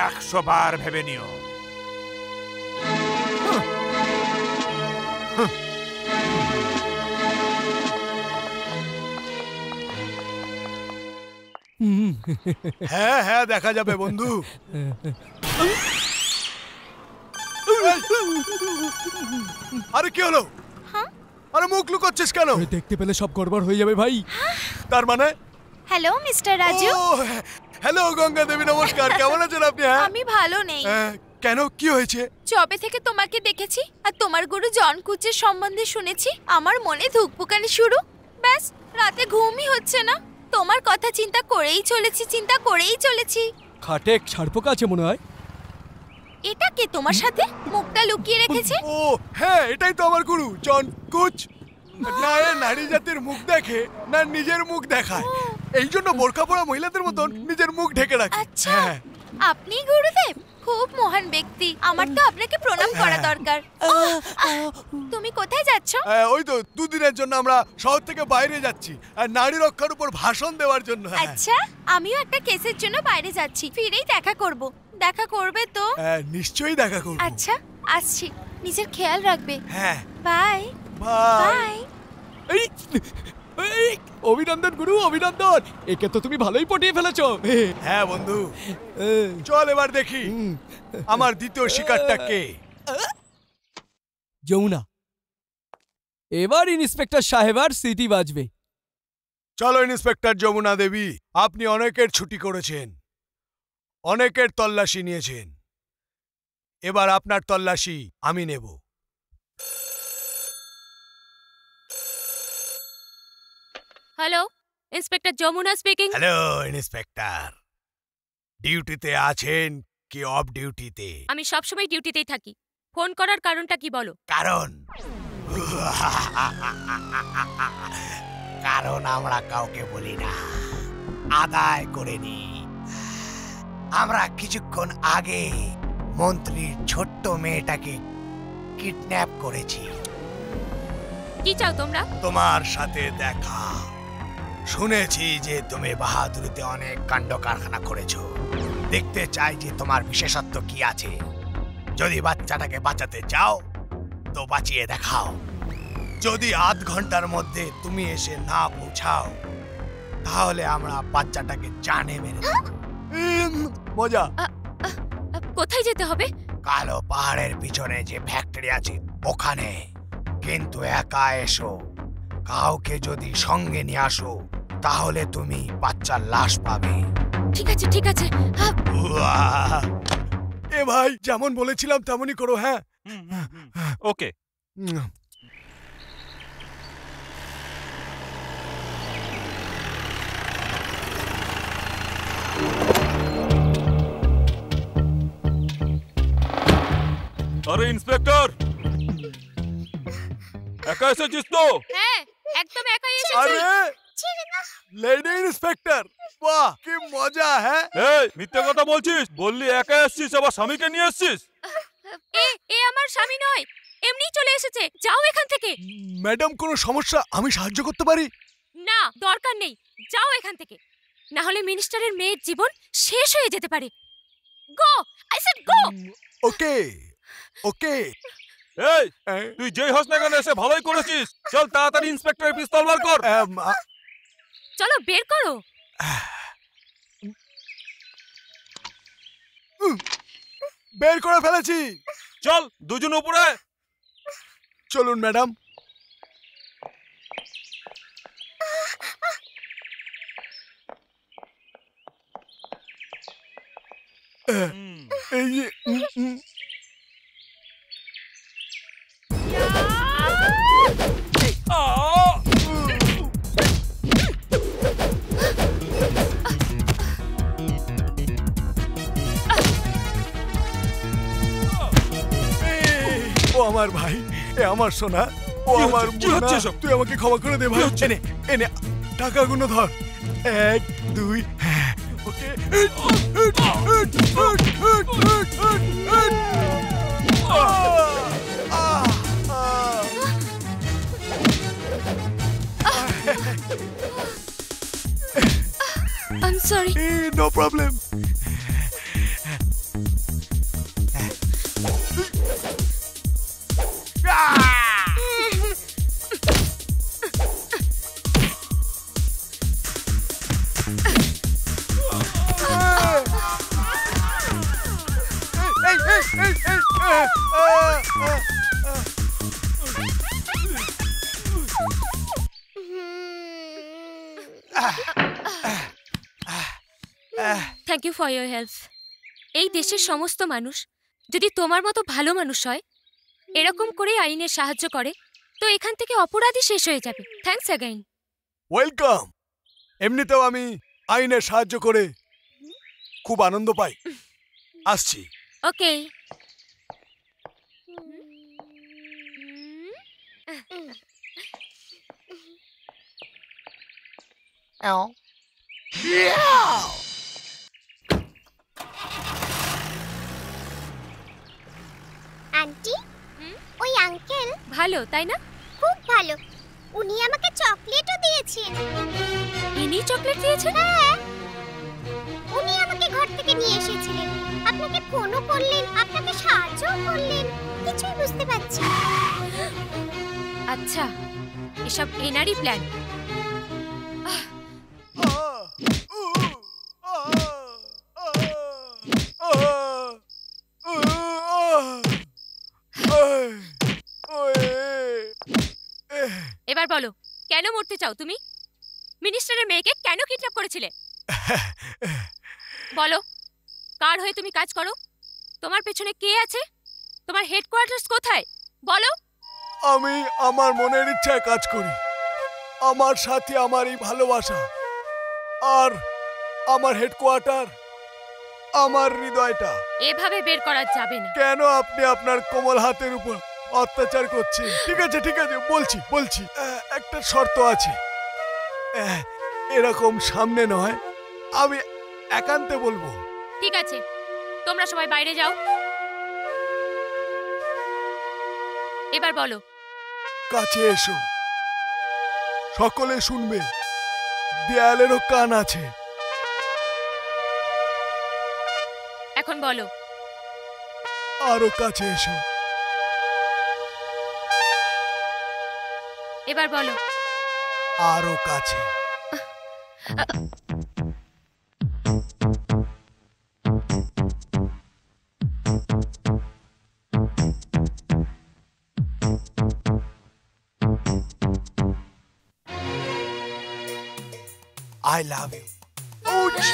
100 বার ভেবে নিও। হ্যাঁ হ্যাঁ, দেখা যাবে বন্ধু। আরে কি হলো? আরে মুখ লুকোচ্ছিস কেন? দেখতে পেলে সব গড়বড় হয়ে যাবে ভাই। তার মানে? Hello mister Raju. Hello Ganga Devi, নমস্কার। কেমন আছেন আপনি? আমি ভালো নেই। কেন, কি হয়েছে? যবে থেকে তোমাকে দেখেছি আর তোমার গুরু জন কুচের সম্বন্ধে শুনেছি, আমার মনে ধুকপুকানি শুরু। ব্যাস, রাতে ঘুমই হচ্ছে না। তোমার কথা চিন্তা করেই চলেছি। খাটে ছাড়পোকা আছে মনে হয়। এটা কে তোমার সাথে মুখটা লুকিয়ে রেখেছে? ও হ্যাঁ, এটাই তো আমার গুরু জন কুচ। না এ নারী জাতির মুখ দেখে, না নিজের মুখ দেখায়। এই জন্য বোরকা পরা মহিলাদের মতন নিজের মুখ ঢেকে রাখে। আচ্ছা, আপনি গুরুদেব? খুব মহান ব্যক্তি, আমার তো আপনাকে প্রণাম করা দরকার। তুমি কোথায় যাচ্ছ? ওই তো 2 দিনের জন্য আমরা শহর থেকে বাইরে যাচ্ছি, আর নারী রক্ষার উপর ভাষণ দেওয়ার জন্য। আচ্ছা, আমিও একটা কেসের জন্য বাইরে যাচ্ছি, ফিরেই দেখা করব। দেখা করবে তো? নিশ্চয়ই দেখা করব। আচ্ছা, আসছি। নিজের খেয়াল রাখবে। হ্যাঁ, বাই বাই। অভিনন্দন গুরু, অভিনন্দন। একে তো তুমি ভালোই পটিয়ে ফেলেছো। হ্যাঁ বন্ধু, চল এবার দেখি আমার দ্বিতীয় শিকারটা কে। যমুনা। এবার ইন্সপেক্টর সাহেবার সিটি বাজবে। চলো ইন্সপেক্টর যমুনা দেবী, আপনি অনেকের ছুটি করেছেন, অনেকের তল্লাশি নিয়েছেন, এবার আপনার তল্লাশি আমি নেব। Hello, inspector Jamuna speaking. Hello inspector, ডিউটিতে আছেন কি অফ ডিউটিতে? আমি সবসময় ডিউটিতেই থাকি। ফোন করার কারণটা কি বলো? কারণ আমরা কাউকে বলি না, আদায় করে নি। আমরা কিছুক্ষণ আগে মন্ত্রীর ছোট্ট মেয়েটাকে কিডন্যাপ করেছি। কি চাও তোমরা? তোমার সাথে দেখা, শুনেছি যে তুমি বাহাদুরিতে অনেক কাণ্ড কারখানা করেছো। দেখতে চাই যে তোমার বিশেষত্ব কি আছে। যদি বাচ্চাটাকে বাঁচাতে চাও তো বাঁচিয়ে দেখাও। যদি আধ ঘন্টার মধ্যে তুমি এসে না পৌঁছাও তাহলে আমরা বাচ্চাটাকে জানে মেরে দেব। মজা। কোথায় যেতে হবে? কালো পাহাড়ের পিছনে যে ফ্যাক্টরি আছে ওখানে। কিন্তু একা এসো, কাউকে যদি সঙ্গে নিয়ে আসো তাহলে তুমি বাচ্চার লাশ পাবে। ঠিক আছে ঠিক আছে। এ ভাই যেমন বলেছিলাম তেমনই করো। হ্যাঁ ওকে। আরে ইন্সপেক্টর, একা এসেছিস তো? হ্যাঁ একদম একাই এসেছি। আরে লেডি ইন্সপেক্টর, বাহ কি মজা। হ্যাঁ এই মিথ্যে কথা বলছিস? বললি একা এসেছিস, আবার স্বামীকে নিয়ে এসেছিস। এ আমার স্বামী নয়, এমনি চলে এসেছে। যাও এখান থেকে। ম্যাডাম কোনো সমস্যা? আমি সাহায্য করতে পারি। না দরকার নেই, যাও এখান থেকে, না হলে মিনিস্টারের মেয়ের জীবন শেষ হয়ে যেতে পারে। গো, আই সেড গো। ওকে ওকে। এই তুই যেই হোস না কেন এসে ভালোই করেছিস। চল তাড়াতাড়ি ইন্সপেক্টরের পিস্তল বার কর। চলো বের করো। বের করে ফেলেছি। চল দুজন উপরে। চলুন ম্যাডাম। এই ও আমার ভাই, এ আমার সোনা, ও আমার মুন্না। তুই আমাকে ক্ষমা করে দে ভাই। এনে এনে টাকাগুলো ধর। 1 2 okay. I'm sorry. No problem. Thank you for your help. এই দেশের সমস্ত মানুষ যদি তোমার মতো ভালো মানুষ হয়, এরকম করে আইনের সাহায্য করে, তো এখান থেকে অপরাধী শেষ হয়ে যাবে। Thanks again. ওয়েলকাম। এমনিতেও আমি আইনের সাহায্য করে খুব আনন্দ পাই। আসছি। ওকে। আন্টি, ওই আঙ্কেল ভালো তাই না? খুব ভালো। উনি আমাকে চকলেটও দিয়েছেন। ইনি চকলেট দিয়েছেন? হ্যাঁ, উনি আমাকে ঘর থেকে নিয়ে এসেছিলেন। আপনাকে ফোনও করলেন, আপনাকে সাহায্যও করলেন। কিছুই বুঝতে পারছি না। আচ্ছা, এসব এনারই প্ল্যান। এবার বলো, কেন মরতে চাও তুমি? মিনিস্টারের মেয়েকে কেন কিডন্যাপ করেছিলে? বলো, কার হয়ে তুমি কাজ করো? তোমার পেছনে কে আছে? তোমার হেডকোয়ার্টার্স কোথায়? বলো। আমি আমার মনের ইচ্ছায় কাজ করি। আমার সাথে আমারই ভালোবাসা, আর আমার হেডকোয়ার্টার আমার হৃদয়টা। এভাবে বের করা যাবে না। কেন আপনি আপনার কোমল হাতের উপর অত্যাচার করছেন? ঠিক আছে ঠিক আছে, বলছি। একটা শর্ত আছে। এরকম সামনে নয়, আমি একান্তে বলবো। ঠিক আছে, তোমরা সবাই বাইরে যাও। এবার বলো। কাছে এসো, সকলে শুনবে। দেয়ালেরও কান আছে। এখন বলো। আরো কাছে এসো। এবার বলো। আরো কাছে। I love you. Ouch!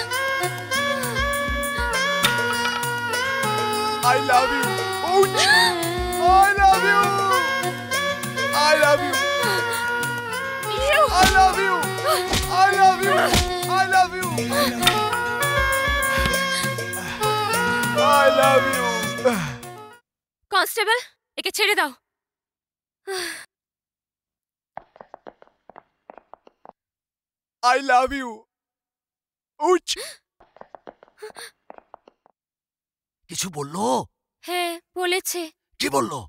I love you. Ouch! I love you. I love you. I love you. I love you. I love you. I love you. Constable, একে ছেড়ে দাও। I love you. Ouch! কিছু বললো? হ্যাঁ বলেছে। কি বললো?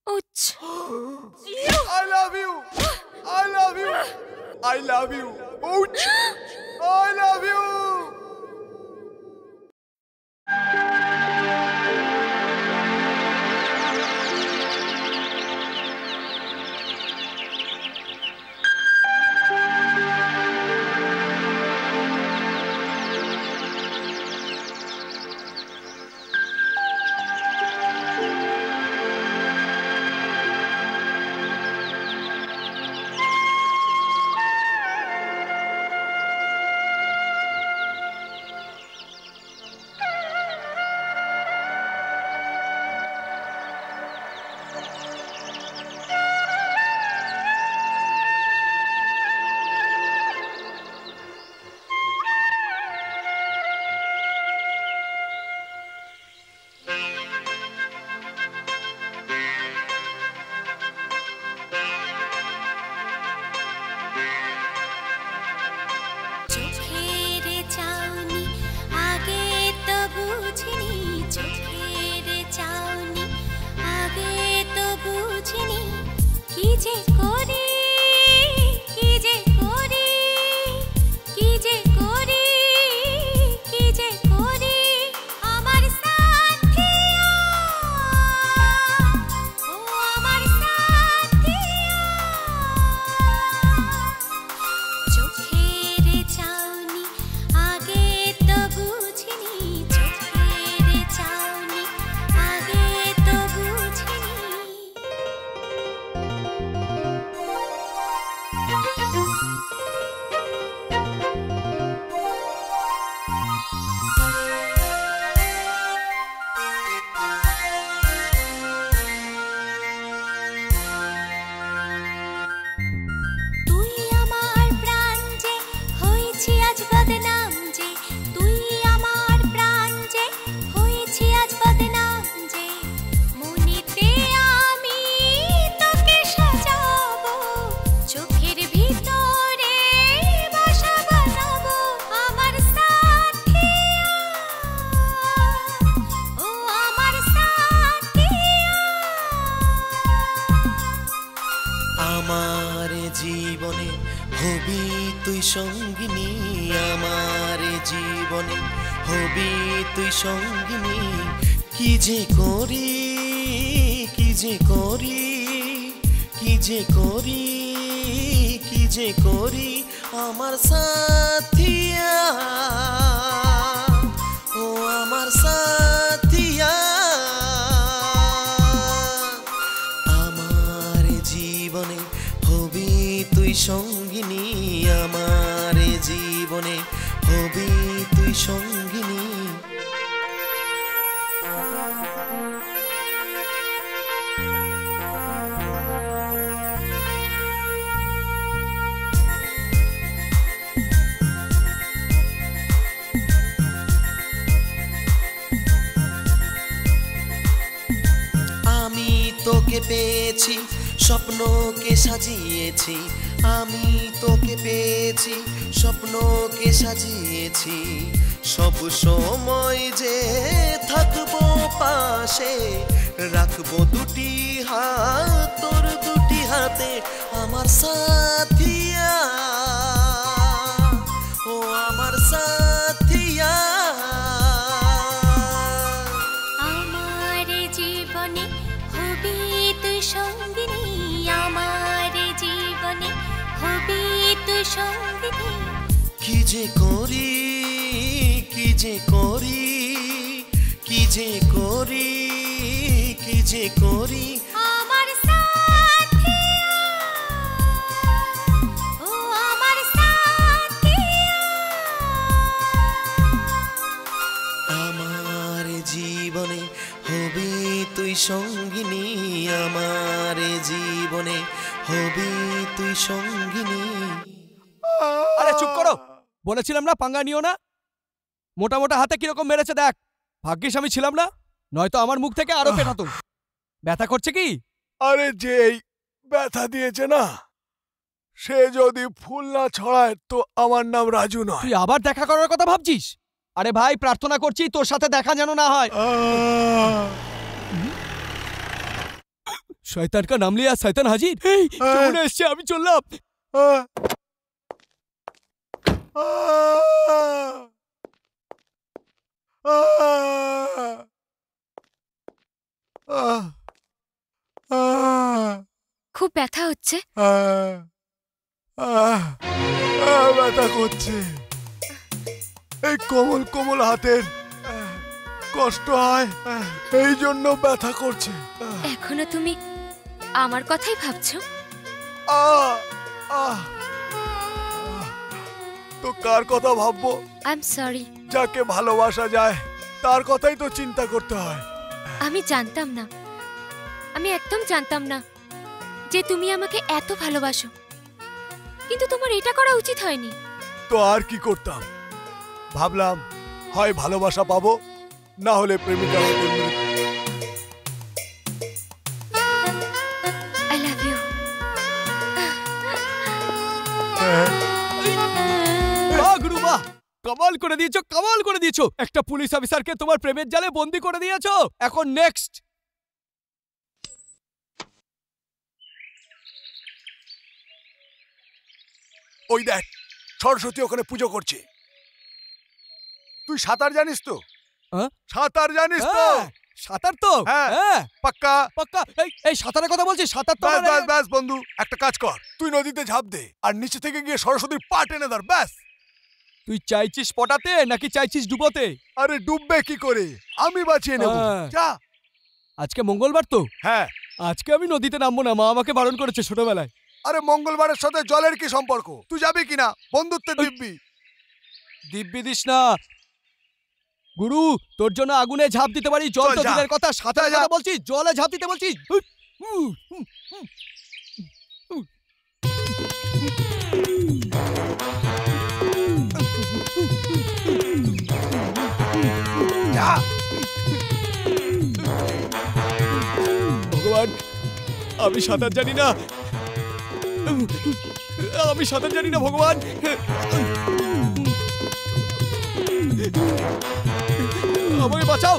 উচ। I love you. I love you. I love you. Ouch! I love you. আমার জীবনে হবি তুই সঙ্গিনী, আমার জীবনে হবি তুই সঙ্গিনী। কি যে করি, কি যে করি, কি যে করি, কি যে করি আমার সাথিয়া, ও আমার সাথিয়া। আমার জীবনে হবি তুই সঙ্গিনী, আমার জীবনে হবি তুই সঙ্গিনী। তোকে পেয়েছি, স্বপ্নকে সাজিয়েছি, আমি তোকে পেয়েছি, স্বপ্নকে সাজিয়েছি। সব সময় যে থাকবো পাশে, রাখবো দুটি হাত তোর দুটি হাতে আমার সাথিয়া। সঙ্গিনী। কি যে করি, কি যে করি, কি যে করি, কি যে করি। আমার সাথিয়া, ও আমার সাথিয়া। আমার জীবনে হবি তুই সঙ্গিনী, আমার জীবনে হবি তুই সঙ্গিনী। আরে চুপ করো, বলেছিলাম না পাঙ্গা নিও না। মোটা মোটা হাতে কিরকম মেরেছে দেখ। ভাগ্যিস আমি ছিলাম না, নয়তো আমার মুখ থেকে আরো পেটাতো। ব্যথা করছে কি? আরে যেই ব্যথা দিয়েছে না, সে যদি ফুল না ছড়ায় তো আমার নাম রাজু নয়। তুই আবার দেখা করার কথা ভাবছিস? আরে ভাই, প্রার্থনা করছি তোর সাথে দেখা যেন না হয়। শয়তান কা নাম লিয়া শয়তান হাজির। এই কেমন এসছে, আমি চললাম। খুব ব্যথা হচ্ছে। ব্যথা করছে, এই কোমল কোমল হাতের কষ্ট হয়, এই জন্য ব্যথা করছে। এখনো তুমি আমার কথাই ভাবছো? তো কার কথা ভাববো? I am sorry. যাকে ভালোবাসা যায় তার কথাই তো চিন্তা করতে হয়। আমি জানতাম না, আমি একদম জানতাম না যে তুমি আমাকে এত ভালোবাসো। কিন্তু তোমার এটা করা উচিত হয়নি। তো আর কি করতাম? ভাবলাম হয় ভালোবাসা পাবো, না হলে প্রেমিকা। I love you. গুরু বাহ, কামাল করে দিয়েছো, কামাল করে দিয়েছো। একটা পুলিশ অফিসারকে তোমার প্রেমের জালে বন্দি করে দিয়েছো। এখন নেক্সট। ওই দেখ, সরস্বতী ওখানে পুজো করছে। তুই সাঁতার জানিস তো? সাঁতার জানিস তো? সাঁতার তো হ্যাঁ, পাক্কা পাক্কা। এই সাঁতারের কথা বলছিস? সাঁতার তো ব্যাস ব্যাস বন্ধু, একটা কাজ কর, তুই নদীতে ঝাঁপ দে আর নিচে থেকে গিয়ে সরস্বতীর পা টেনে ধর, ব্যাস। তুই চাইছিস পটাতে নাকি চাইছিস ডুবোতে? আরে ডুববে কি করে, আমি বাঁচিয়ে নেব। যা। আজকে মঙ্গলবার তো? হ্যাঁ। আজকে আমি নদীতে নামবো না, মা আমাকে বারণ করেছে ছোটবেলায়। আরে মঙ্গলবারের সাথে জলের কি সম্পর্ক? তুই যাবি কিনা? বন্ধুত্বের দিব্যি। দিব্যি দিস না গুরু, তোর জন্য আগুনে ঝাঁপ দিতে পারি, জল তো দূরের কথা, সাঁতারের কথা বলছিস, জলে ঝাঁপ দিতে বলছিস। ভগবান, আমি সাঁতার জানি না, আমি সাঁতার জানি না ভগবান। আমাকে বাঁচাও।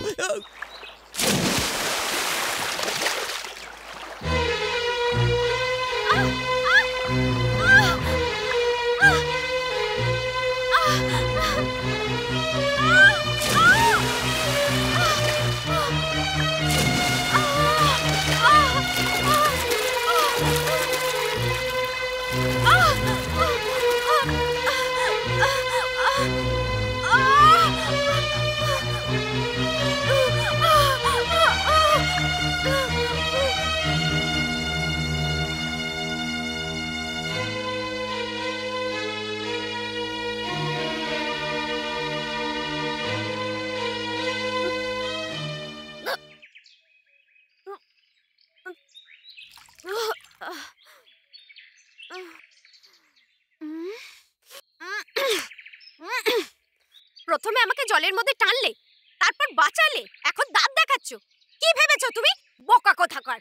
প্রথমে আমাকে জলের মধ্যে টানলে, তারপর বাঁচালে, এখন দাঁত দেখাচ্ছ। কি ভেবেছো তুমি? বোকা কোথাকার।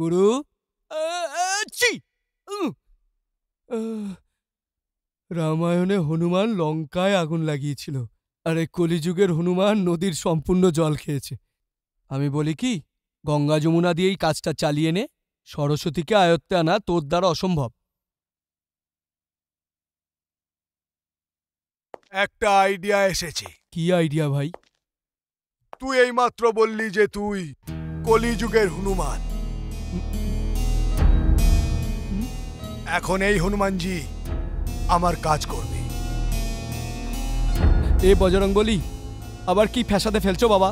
গুরু, রামায়ণে হনুমান লঙ্কায় আগুন লাগিয়েছিল, আর এই কলিযুগের হনুমান নদীর সম্পূর্ণ জল খেয়েছে। আমি বলি কি, গঙ্গা যমুনা দিয়েই কাজটা চালিয়ে নে, সরস্বতীকে আয়ত্তে আনা তোর দ্বারা অসম্ভব। একটা আইডিয়া এসেছে। কি আইডিয়া ভাই? তুই এইমাত্র বললি যে তুই কলিযুগের হনুমান। এখন এই হনুমানজি আমার কাজ করবে। এ বজরং বলি, আবার কি ফ্যাসাদে ফেলছো বাবা?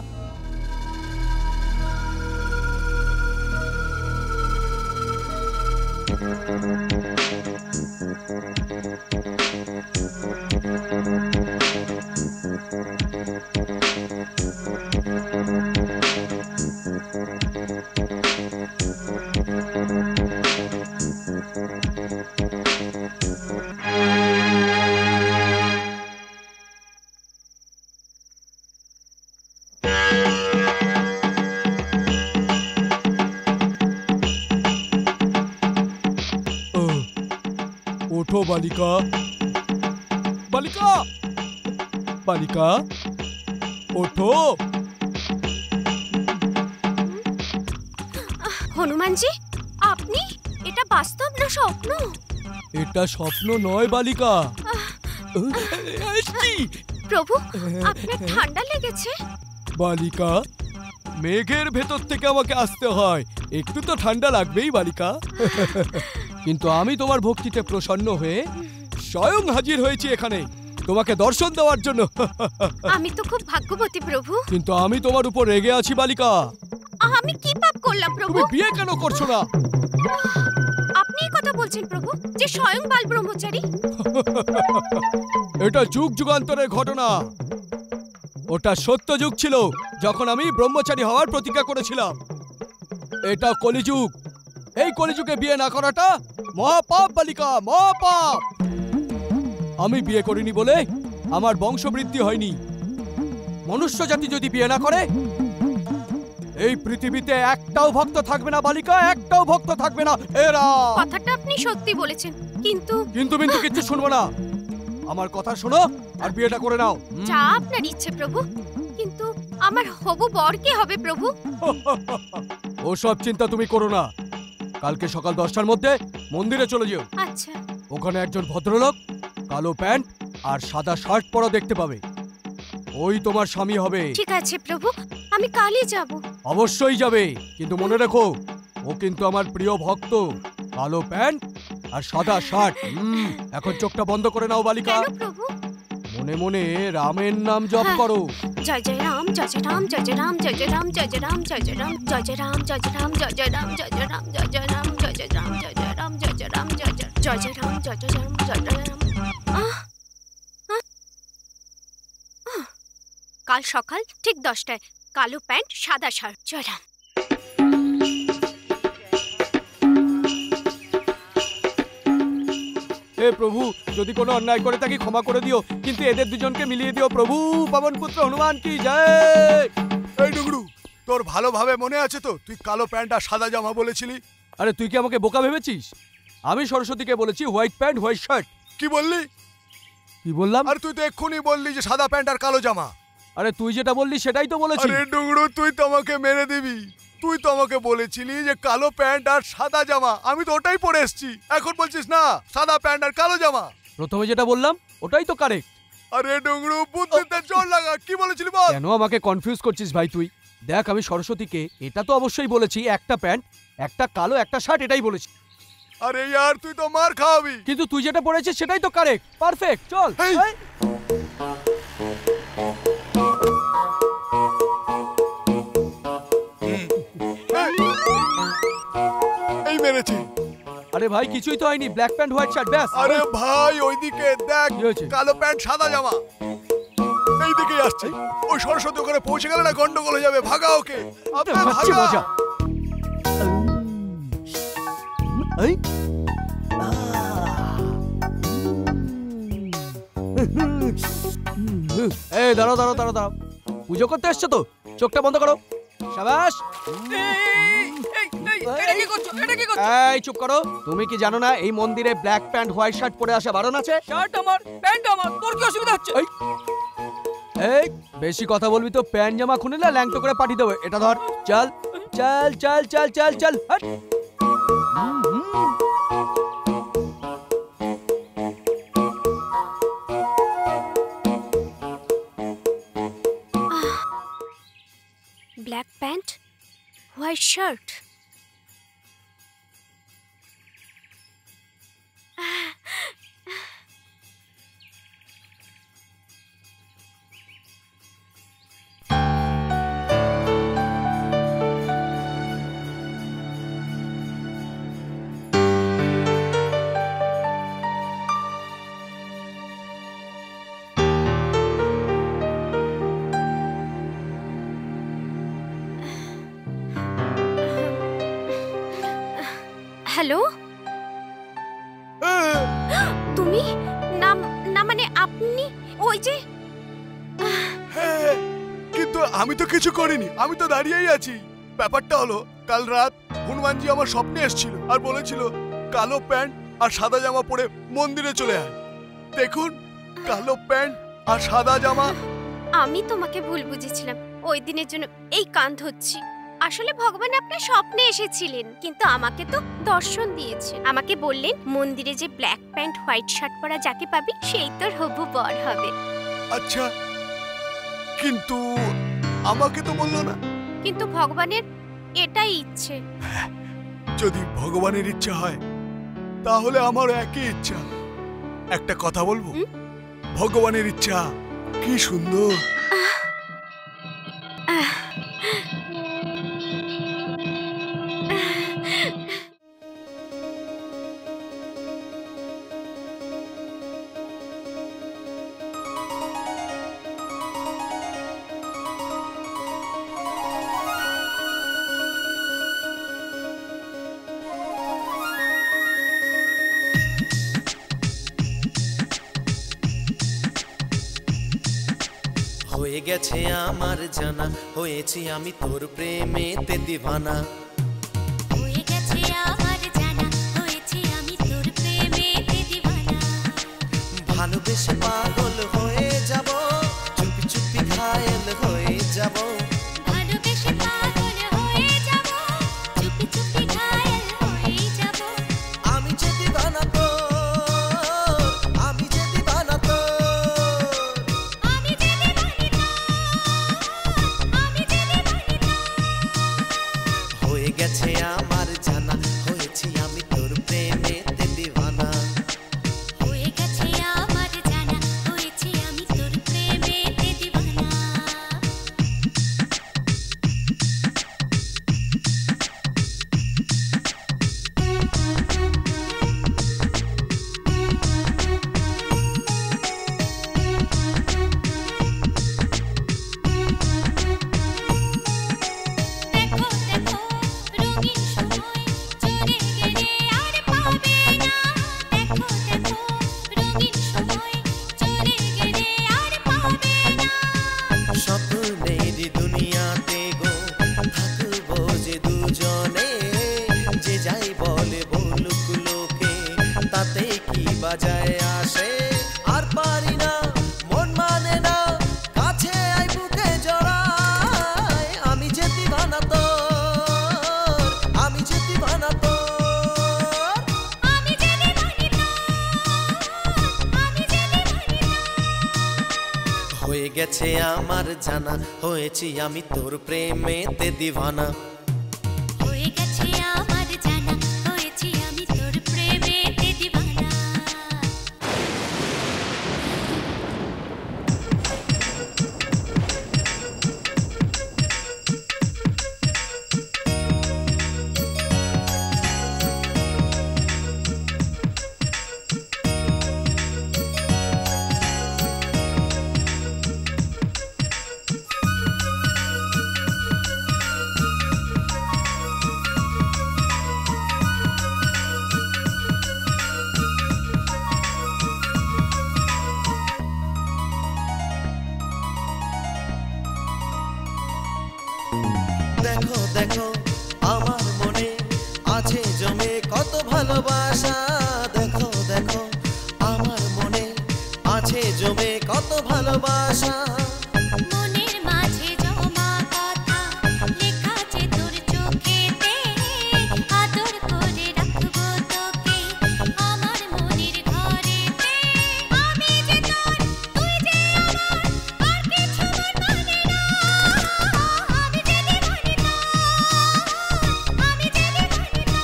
ওঠো বালিকা, বালিকা, বালিকা, ওঠো। হনুমানজি, আপনি? এটা বাস্তব না স্বপ্ন? এটা স্বপ্ন নয় বালিকা। প্রভু, আপনার ঠান্ডা লেগেছে? বালিকা, মেঘের ভেতর থেকে আমাকে আসতে হয়, একটু তো ঠান্ডা লাগবেই বালিকা। কিন্তু আমি তোমার ভক্তিতে প্রসন্ন হয়ে স্বয়ং হাজির হয়েছি এখানে তোমাকে দর্শন দেওয়ার জন্য। আমি তো খুব ভাগ্যবতী প্রভু। কিন্তু আমি তোমার উপর রেগে আছি বালিকা। আমি কি পাপ করলাম প্রভু? তুমি বিয়ে কেন করছো না? আপনি এই কথা বলছেন প্রভু, যে স্বয়ং বাল ব্রহ্মচারী? এটা যুগ যুগান্তরের ঘটনা। ওটা সত্য যুগ ছিল, যখন আমি ব্রহ্মচারী হওয়ার প্রতিজ্ঞা করেছিলাম। এটা কলিযুগ। এই কলিযুগে বিয়ে না করাটা মহাপাপ বালিকা, মহাপাপ। আমি বিয়ে করিনি বলে আমার বংশবৃদ্ধি হয়নি। মনুষ্য জাতি যদি বিয়ে না করে, এই পৃথিবীতে একটাও ভক্ত থাকবে না বালিকা, একটাও ভক্ত থাকবে না। এরা কথাটা আপনি সত্যি বলেছেন, কিন্তু কিন্তু কিন্তু কিচ্ছু শুনবো না। আমার কথা শোনো আর বিয়েটা করে নাও। যা আপনার ইচ্ছে প্রভু, কিন্তু আমার হবু বর কে হবে প্রভু? ওসব চিন্তা তুমি করো না। কালকে সকাল 10টার মধ্যে মন্দিরে চলে যেও। আচ্ছা। ওখানে একজন ভদ্রলোক কালো প্যান্ট আর সাদা শার্ট পরা দেখতে পাবে, ওই তোমার স্বামী হবে। ঠিক আছে প্রভু, আমি কালই যাব। অবশ্যই যাবে, কিন্তু মনে রেখো, ও কিন্তু আমার প্রিয় ভক্ত। কালো প্যান্ট আর সাদা শার্ট। এখন চোখটা বন্ধ করে নাও বালিকা। কেন প্রভু? মনে মনে রামের নাম জপ করো। জয় জয় রাম, জয় জয় রাম, জয় জয় রাম, জয় জয় রাম, জয় জয় রাম, জয় জয় রাম, জয় জয় রাম, জয় জয় রাম, জয় জয় রাম, জয় জয় রাম, জয় জয় রাম, জয় জয় রাম, জয় জয় রাম, জয় জয় রাম, জয় জয় জয় জয় রাম, জয় জয় রাম, জয় জয় রাম। কাল সকাল ঠিক 10টায়, কালো প্যান্ট সাদা শার্ট। জয় রাম। হে প্রভু, যদি কোনো অন্যায় করে থাকি ক্ষমা করে দিও, কিন্তু এদের দুজনকে মিলিয়ে দিও প্রভু। পবন পুত্র হনুমান কি জয়। এই ডুগরু, তোর ভালোভাবে মনে আছে তো তুই কালো প্যান্ট আর সাদা জামা বলেছিলি? আরে তুই কি আমাকে বোকা ভেবেছিস? আমি সরস্বতীকে বলেছি হোয়াইট প্যান্ট হোয়াইট শার্ট। কি বললি? কি বললাম? আর তুই তো এক্ষুনি বললি যে সাদা প্যান্ট আর কালো জামা। আরে তুই যেটা বললি সেটাই তো বলেছি। আরে ডুগরু, তুই তো আমাকে মেরে দিবি। তুই তো আমাকে বলেছিলি যে কালো প্যান্ট আর সাদা জামা, আমি তো ওটাই পরে এসেছি। এখন বলছিস না সাদা প্যান্ট আর কালো জামা। প্রথমে যেটা বললাম ওটাই তো কারেক্ট। আরে ডুগরু, বুদ্ধিতে জোর লাগা। কি বলেছিলি বল? কেন আমাকে কনফিউজ করছিস ভাই তুই? দেখ, আমি সরস্বতীকে এটা তো অবশ্যই বলেছি, একটা প্যান্ট একটা কালো একটা শার্ট, এটাই বলেছি। আরে यार, তুই তো মার খাওয়াবি। কিন্তু তুই যেটা পড়েছিস সেটাই তো কারেক্ট, পারফেক্ট। চল। এই মেরেছি। আরে ভাই কিছুই তো হয়নি, ব্ল্যাক প্যান্ট হোয়াইট শার্ট ব্যাস। আরে ভাই ওইদিকে দেখ, কালো প্যান্ট সাদা জামা। এইদিকেই আসছে। ওই সরস্বতী ওখানে পৌঁছে গেলে না গন্ডগোল হয়ে যাবে। ভাগা ওকে। আপনার ভাগা। এই দাঁড়াও দাঁড়াও দাঁড়াও দাঁড়াও, পুজো করতে এসছো তো, চোখটা বন্ধ করো। শাবাশ। এটা কি করছো? এই চুপ করো। তুমি কি জানো না এই মন্দিরে ব্ল্যাক প্যান্ট হোয়াইট শার্ট পরে আসা বারণ আছে? শার্ট আমার, প্যান্ট আমার, তোর কি অসুবিধা হচ্ছে? এই বেশি কথা বলবি তো প্যান্ট জামা খুলে না ল্যাংটো করে পাঠিয়ে দেবো। এটা ধর, চল চল চল চল চল চল hot. Black pant white shirt, hello তুমি না না মানে আপনি ওই যে কিন্তু আমি তো কিছু করিনি, আমি তো দাঁড়িয়েই আছি। ব্যাপারটা হলো কাল রাত হনুমানজি আমার স্বপ্নে এসেছিল আর বলেছিল কালো প্যান্ট আর সাদা জামা পরে মন্দিরে চলে আয়। দেখুন কালো প্যান্ট আর সাদা জামা। আমি তোমাকে ভুল বুঝেছিলাম, ওই দিনের জন্য এই কাঁধ হচ্ছি। আসলে ভগবান আপনার স্বপ্নে এসেছিলেন, কিন্তু আমাকে তো দর্শন দিয়েছেন। আমাকে বললেন মন্দিরে যে ব্ল্যাক প্যান্ট হোয়াইট শার্ট পরা যাকে পাবি সেই তোর হবু বর হবে। আচ্ছা, কিন্তু আমাকে তো বললো না। কিন্তু ভগবানের এটাই ইচ্ছে। যদি ভগবানের ইচ্ছা হয় তাহলে আমার একই ইচ্ছা। একটা কথা বলবো, ভগবানের ইচ্ছা কি সুন্দর। হয়ে গেছে আমার জানা, হয়েছি আমি তোর প্রেমেতে দিওয়ানা। হয়ে গেছে আমার জানা, হয়েছি আমি তোর প্রেমেতে দিওয়ানা। ভালোবেসে পাগল হয়ে যাব, চুপি চুপি ঘায়েল হয়ে যাব। ভালোবেসে পাগল হয়ে যাব, চুপি চুপি ঘায়েল হয়ে যাব। আমি যে দিওয়ানা তোর, আমি যে দিওয়ানা তোর, আমি যে দিওয়ানা তোর, আমি যে দিওয়ানা তোর। হয়ে গেছে আমার জানা, হয়েছি আমি তোর প্রেমেতে দিওয়ানা। হয়ে গেছে আমার জানা, হয়েছি আমি তোর প্রেমেতে দিওয়ানা। দেখো দেখো রঙিন সময় চলে গেলে আর পাবে না। দেখো দেখো রঙিন সময় চলে গেলে আর পাবে না। স্বপ্নের দুনিয়াতে গো থাকবো যে দুজনে, যে যাই বলে বলুক লোকে তাতে কি বাজায় আসে। আর পারি না, মন মানে না, কাছে আই বুকে জড়ায়। আমি যে দিওয়ানা তোর, আমি যে দিওয়ানা তোর, আমি যে দিওয়ানা তোর, আমি যে দিওয়ানা তোর। হয়ে গেছে আমার জানা, হয়েছি আমি তোর প্রেমেতে দিওয়ানা। হয়ে গেছে আমার জানা, হয়েছি আমি তোর প্রেমেতে দিওয়ানা। জুড়ে কত ভালোবাসা, দেখো দেখো আমার মনে আছে জমে কত ভালোবাসা। মনের মাঝে জমা কথা লেখা আছে তোর চোখেতে, আদর করে রাখবো তোকে আমার মনের ঘরেতে। আমি যে তোর, তুই যে আমার, আর কিছু মন মানে না। আমি যে দিবানা, আমি যে দিবানা,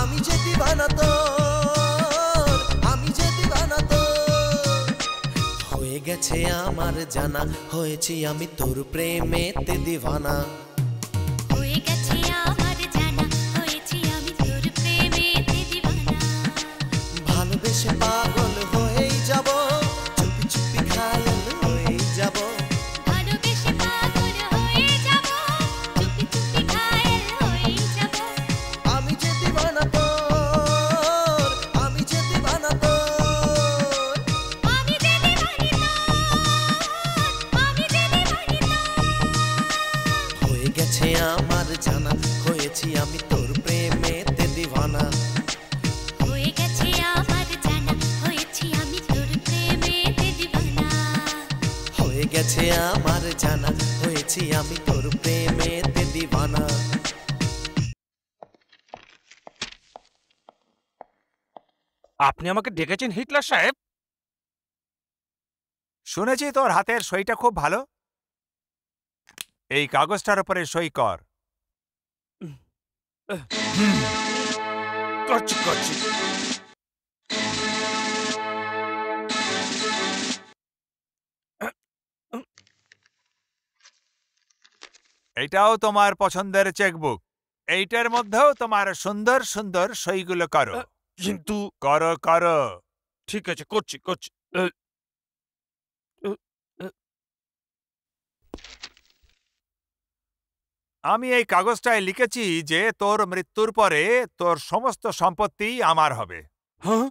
আমি যে দিবানা তোর, আমি যে দিবানা তোর। হয়ে গেছে আমার জানা, হয়েছি আমি তোর প্রেমেতে দিবানা। হয়ে গেছে আমার জানা, হয়েছি আমি তোর প্রেমেতে দিবানা। ভালোবেসে পাগল হয়েই যাব, চুপি চুপি ঘায়ল হয়েই যাব। ভালোবেসে পাগল হয়ে যাব, চুপি চুপি ঘায়েল হয়ে যাব। আমি যে দিবানা তোর, আমি যে দিবানা তোর। আমি যে দিবানা, আমি যে দিবানা। হয়ে গেছে আমার জানা, হয়েছি আমি তোর প্রেমেতে দিবানা। হয়ে গেছে আমার জানা, হয়েছি আমি তোর প্রেমেতে দিবানা। হয়ে গেছে আমার জানা, হয়েছি আমি তোর প্রেমেতে দিবানা। আপনি আমাকে ডেকেছেন হিটলার সাহেব? শুনেছি তোর হাতের সইটা খুব ভালো। এই কাগজটার উপরে সই কর। করছি করছি। এটাও তোমার পছন্দের চেকবুক। এইটার মধ্যেও তোমার সুন্দর সুন্দর সইগুলো করো। কিন্তু করো করো। ঠিক আছে, করছি করছি। আমি এই কাগজটায় লিখেছি যে তোর মৃত্যুর পরে তোর সমস্ত সম্পত্তি আমার হবে। হ্যাঁ?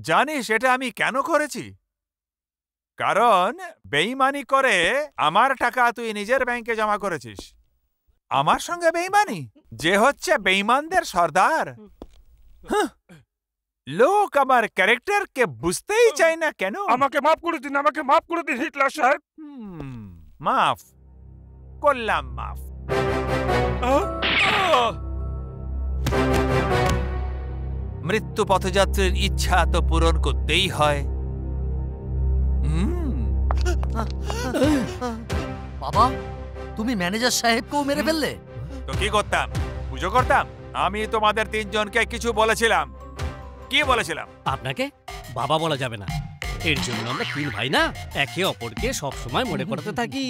জানিস এটা আমি কেন করেছি? কারণ বেইমানি করে আমার টাকা তুই নিজের ব্যাংকে জমা করেছিস। আমার সঙ্গে বেইমানি, যে হচ্ছে বেইমানদের সর্দার। হাহ, লোক আমার ক্যারেক্টারকে বুঝতেই চায় না কেন। আমাকে মাফ করে দিন, আমাকে মাফ করে দিন হিটলার সাহেব। মাফ করলাম, মাফ। মৃত্যু পথযাত্রীর ইচ্ছা তো পূরণ করতেই হয়। বাবা, তুমি ম্যানেজার সাহেবকেও মেরে ফেললে? তো কি করতাম? পুজো করতাম? আমি তোমাদের তিনজনকে কিছু বলেছিলাম। কি বলেছিলাম? আপনাকে বাবা বলা যাবে না। এর জন্য আমরা তিন ভাই না, একে অপরকে সব সময় মনে করতে থাকি।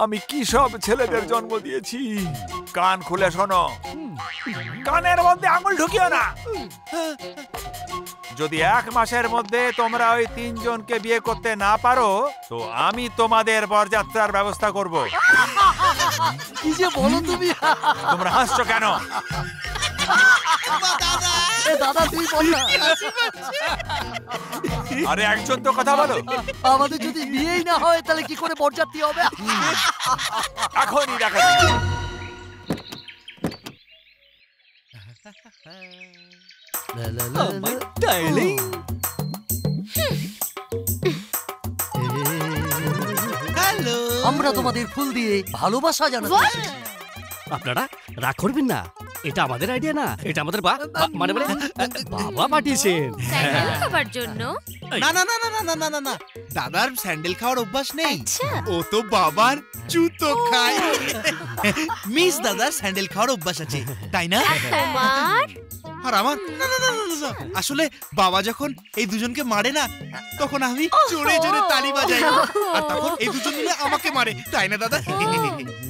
আমি কি সব ছেলেদের জন্ম দিয়েছি। কান খুলে শোনো, কানের মধ্যে আঙুল ঢুকিও না। যদি 1 মাসের মধ্যে তোমরা ওই তিনজনকে বিয়ে করতে না পারো, তো আমি তোমাদের বরযাত্রার ব্যবস্থা করব। কি যে বলো তুমি? তোমরা হাসছো কেন? দাদা তুই বল না। আরে একজন তো কথা বলো। আমাদের যদি বিয়েই না হয় তাহলে কি করে বরযাত্রী হবে? এখনই দেখা যাচ্ছে। আমরা তোমাদের ফুল দিয়ে ভালোবাসা জানাচ্ছি। আপনারা রাগ করবেন না, এটা আমাদের আইডিয়া না, এটা আমাদের মানে বাবা পাঠিয়েছেন স্যান্ডেল খাবার জন্য। না না না না না না না না, দাদার স্যান্ডেল খাওয়ার অভ্যাস নেই। ও তো বাবার জুতো খায়। মিস দাদার স্যান্ডেল খাওয়ার অভ্যাস আছে, তাই না? তোমার আর আমার না না না না না, আসলে বাবা যখন এই দুজনকে মারে না, তখন আমি জোরে জোরে তালি বাজাই, আর তখন এই দুজন মিলে আমাকে মারে, তাই না দাদা?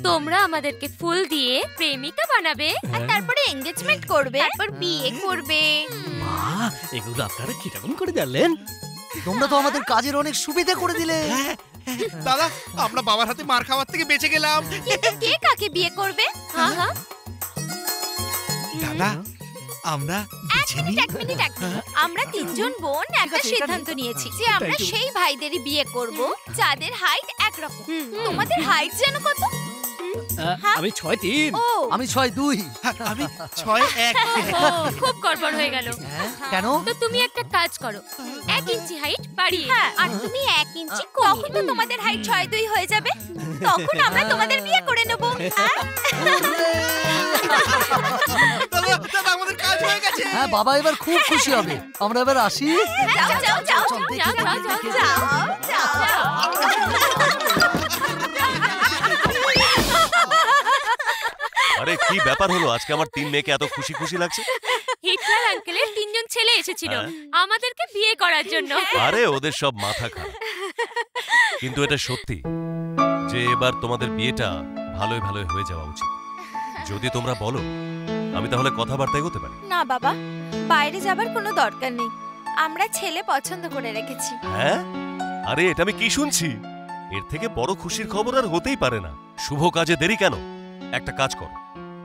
তোমরা আমাদেরকে ফুল দিয়ে প্রেমিকা বানাবে আর তারপরে এনগেজমেন্ট করবে, তারপর বিয়ে করবে। এগুলো আপনারা কিরকম করে জানলেন? তোমরা তো আমাদের কাজের অনেক সুবিধা করে দিলে। দাদা, আমরা বাবার হাতে মার খাওয়ার থেকে বেঁচে গেলাম। কিন্তু কে কাকে বিয়ে করবে? হ্যাঁ হ্যাঁ দাদা, আমরা এক মিনিট আমরা তিনজন বোন একটা সিদ্ধান্ত নিয়েছি যে আমরা সেই ভাইদেরই বিয়ে করব যাদের হাইট একরকম। তোমাদের হাইট যেন কত? আমি 6'3। আমি 6'2। আমি 6'1। খুব গড়বড় হয়ে গেল। কেন? তো তুমি একটা কাজ করো, 1 ইঞ্চি হাইট বাড়িয়ে আর তুমি 1 ইঞ্চি কমিয়ে। তখন তো তোমাদের হাইট 6'2 হয়ে যাবে। তখন আমরা তোমাদের বিয়ে করে নেব। আমাদের কাজ হয়ে গেছে। হ্যাঁ, বাবা এবার খুব খুশি হবে। আমরা এবার আসি। আরে কি ব্যাপার হলো আজকে আমার 3 মেয়েকে এত খুশি খুশি লাগছে? হিটলার আঙ্কেলের 3 জন ছেলে এসেছিল আমাদেরকে বিয়ে করার জন্য। আরে ওদের সব মাথা খারাপ। কিন্তু এটা সত্যি যে এবার তোমাদের বিয়েটা ভালোই ভালোই হয়ে যাওয়া উচিত। যদি তোমরা বলো আমি তাহলে কথাবার্তা এগোতে পারি। না বাবা, বাইরে যাবার কোনো দরকার নেই। আমরা ছেলে পছন্দ করে রেখেছি। হ্যাঁ? আরে এটা আমি কি শুনছি? এর থেকে বড় খুশির খবর আর হতেই পারে না। শুভ কাজে দেরি কেন? একটা কাজ কর,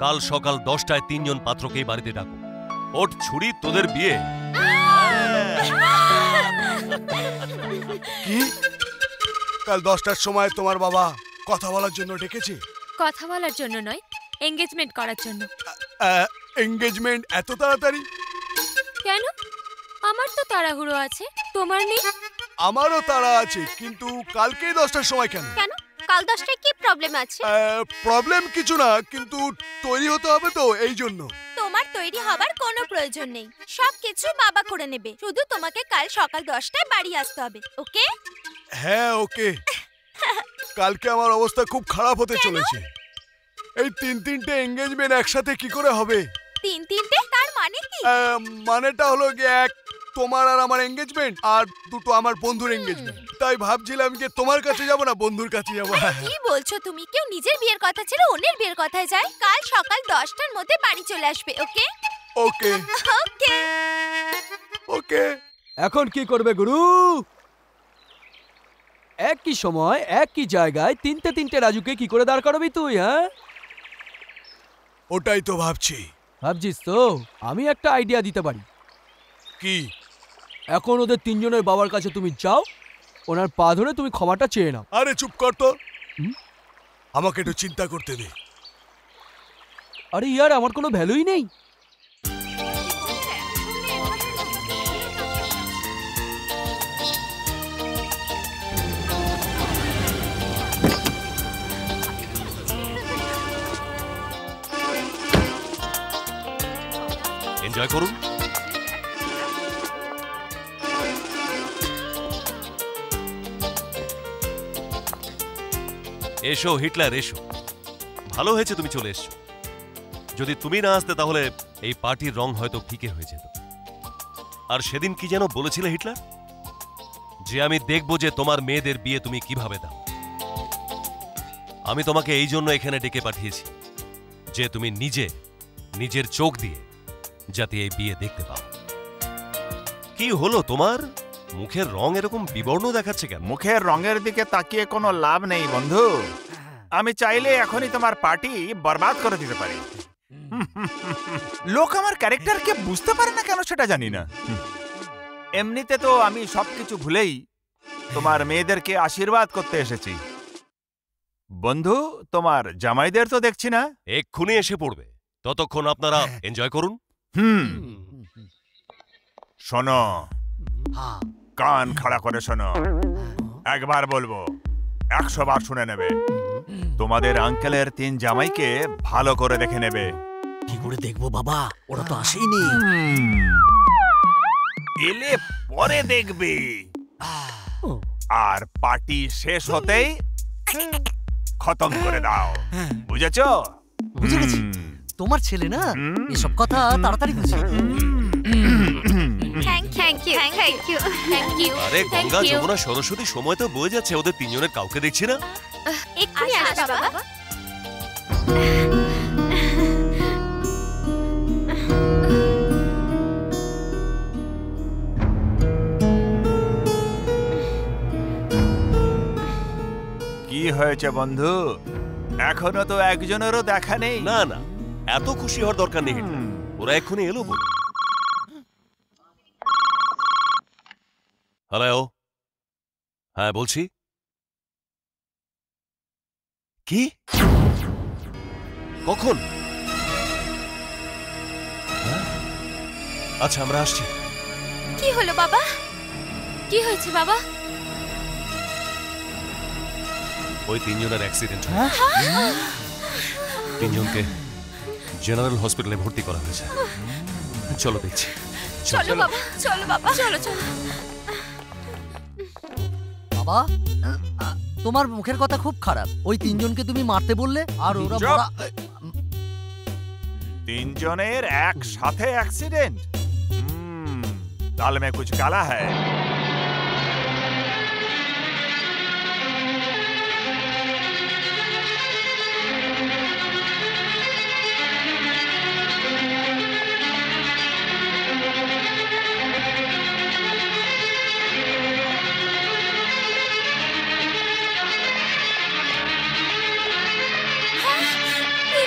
কাল সকাল 10টায় 3 জন পাত্রকেই বাড়িতে ডাকো। ওঠ ছুরি, তোদের বিয়ে। কি কাল 10টার সময় তোমার বাবা কথা বলার জন্য ডেকেছে? কথা বলার জন্য নয়, এনগেজমেন্ট করার জন্য। এনগেজমেন্ট এত তাড়াতাড়ি? কেন? আমার তো তাড়াহুড়ো আছে, তোমার নেই? আমারও তাড়া আছে, কিন্তু কালকেই 10টার সময় কেন? কেন? কাল 10টায় কি প্রবলেম আছে? প্রবলেম কিছু না, কিন্তু তৈরি হতে হবে তো, এই জন্য। তোমার তৈরি হবার কোনো প্রয়োজন নেই, সবকিছু বাবা করে নেবে। শুধু তোমাকে কাল সকাল 10টায় বাড়ি আসতে হবে, ওকে? হ্যাঁ ওকে। কালকে আমার অবস্থা খুব খারাপ হতে চলেছে। এই 3-3টে এনগেজমেন্ট একসাথে কি করে হবে? 3-3টে? তার মানে কি? মানেটা হলো গিয়ে এক তোমার আর আমার এনগেজমেন্ট, আর 2টো আমার বন্ধুর এনগেজমেন্ট। তাই ভাবছিলাম যে তোমার কাছে যাব না বন্ধুর কাছে যাব। কি বলছো তুমি? কেউ নিজের বিয়ের কথা ছেড়ে অন্যের বিয়ের কথায় যায়? কাল সকাল 10টার মধ্যে বাড়ি চলে আসবে, ওকে? ওকে ওকে ওকে। এখন কি করবে গুরু? একই সময় একই জায়গায় 3টে রাজুকে কি করে দাঁড় করাবি তুই? হ্যাঁ, ওটাই তো ভাবছি। ভাবছিস তো? আমি একটা আইডিয়া দিতে পারি। কি? এখন ওদের 3 জনের বাবার কাছে তুমি যাও, ওনার পা ধরে তুমি ক্ষমাটা চেয়ে নাও। আরে চুপ কর তো, আমাকে একটু চিন্তা করতে দে। আরে ইয়ার, আমার কোনো ভ্যালুই নেই। এনজয় করুন। এসো হিটলার, এসো। ভালো হয়েছে তুমি চলে এসছো। যদি তুমি না আসতে তাহলে এই পার্টির রং হয়তো ফিকে হয়ে যেত। আর সেদিন কি যেন বলেছিলে হিটলার? যে আমি দেখব যে তোমার মেয়েদের বিয়ে তুমি কিভাবে দাও। আমি তোমাকে এই জন্য এখানে ডেকে পাঠিয়েছি যে তুমি নিজের চোখ দিয়ে যাতে এই বিয়ে দেখতে পাও। কি হলো তোমার? মুখের রং এরকম বিবর্ণ দেখাচ্ছে কেন? মুখের রঙের দিকে তাকিয়ে কোনো লাভ নেই বন্ধু। আমি চাইলে এখনই তোমার পার্টি বরবাদ করে দিতে পারি। লোক আমার ক্যারেক্টারকে বুঝতে পারে না কেন সেটা জানি না। এমনিতে তো আমি সবকিছু ভুলেই তোমার মেয়েদেরকে আশীর্বাদ করতে এসেছি। বন্ধু, তোমার জামাইদের তো দেখছি না। এক্ষুনি এসে পড়বে, ততক্ষণ আপনারা এনজয় করুন। শোনো, কান খাড়া করে শোনো। একবার বলবো, 100 বার শুনে নেবে। তোমাদের আঙ্কেলের 3 জামাইকে ভালো করে দেখে নেবে। কি করে দেখবো বাবা? ওরা তো আসেইনি। এলে পরে দেখবে। আর পার্টি শেষ হতেই খতম করে দাও, বুঝেছো? বুঝে গেছি। তোমার ছেলে না, এসব কথা তাড়াতাড়ি বুঝে। আরে গঙ্গা, যমুনা, সরস্বতী, সময় তো বয়ে যাচ্ছে। ওদের 3 জনের কাউকে দেখছি না। এক্ষুনি আসবে বাবা। কি হয়েছে বন্ধু? এখনো তো একজনেরও দেখা নেই। না না, এত খুশি হওয়ার দরকার নেই। ওরা এক্ষুনি এলো বলে। হ্যালো, হ্যাঁ বলছি। কি? কখন? আচ্ছা আমরা আসছি। কি হলো বাবা? কি হয়েছে বাবা? ওই তিনজনের অ্যাক্সিডেন্ট। তিনজনকে জেনারেল হসপিটালে ভর্তি করা হয়েছে। চলো দেখছি। চলো বাবা, চলো বাবা, চলো চলো। বাবা, তোমার মুখের কথা খুব খারাপ। ওই তিনজনকে তুমি মারতে বললে আর ওরা চুপ! মরা। তিনজনের একসাথে অ্যাক্সিডেন্ট? दाल में कुछ काला है।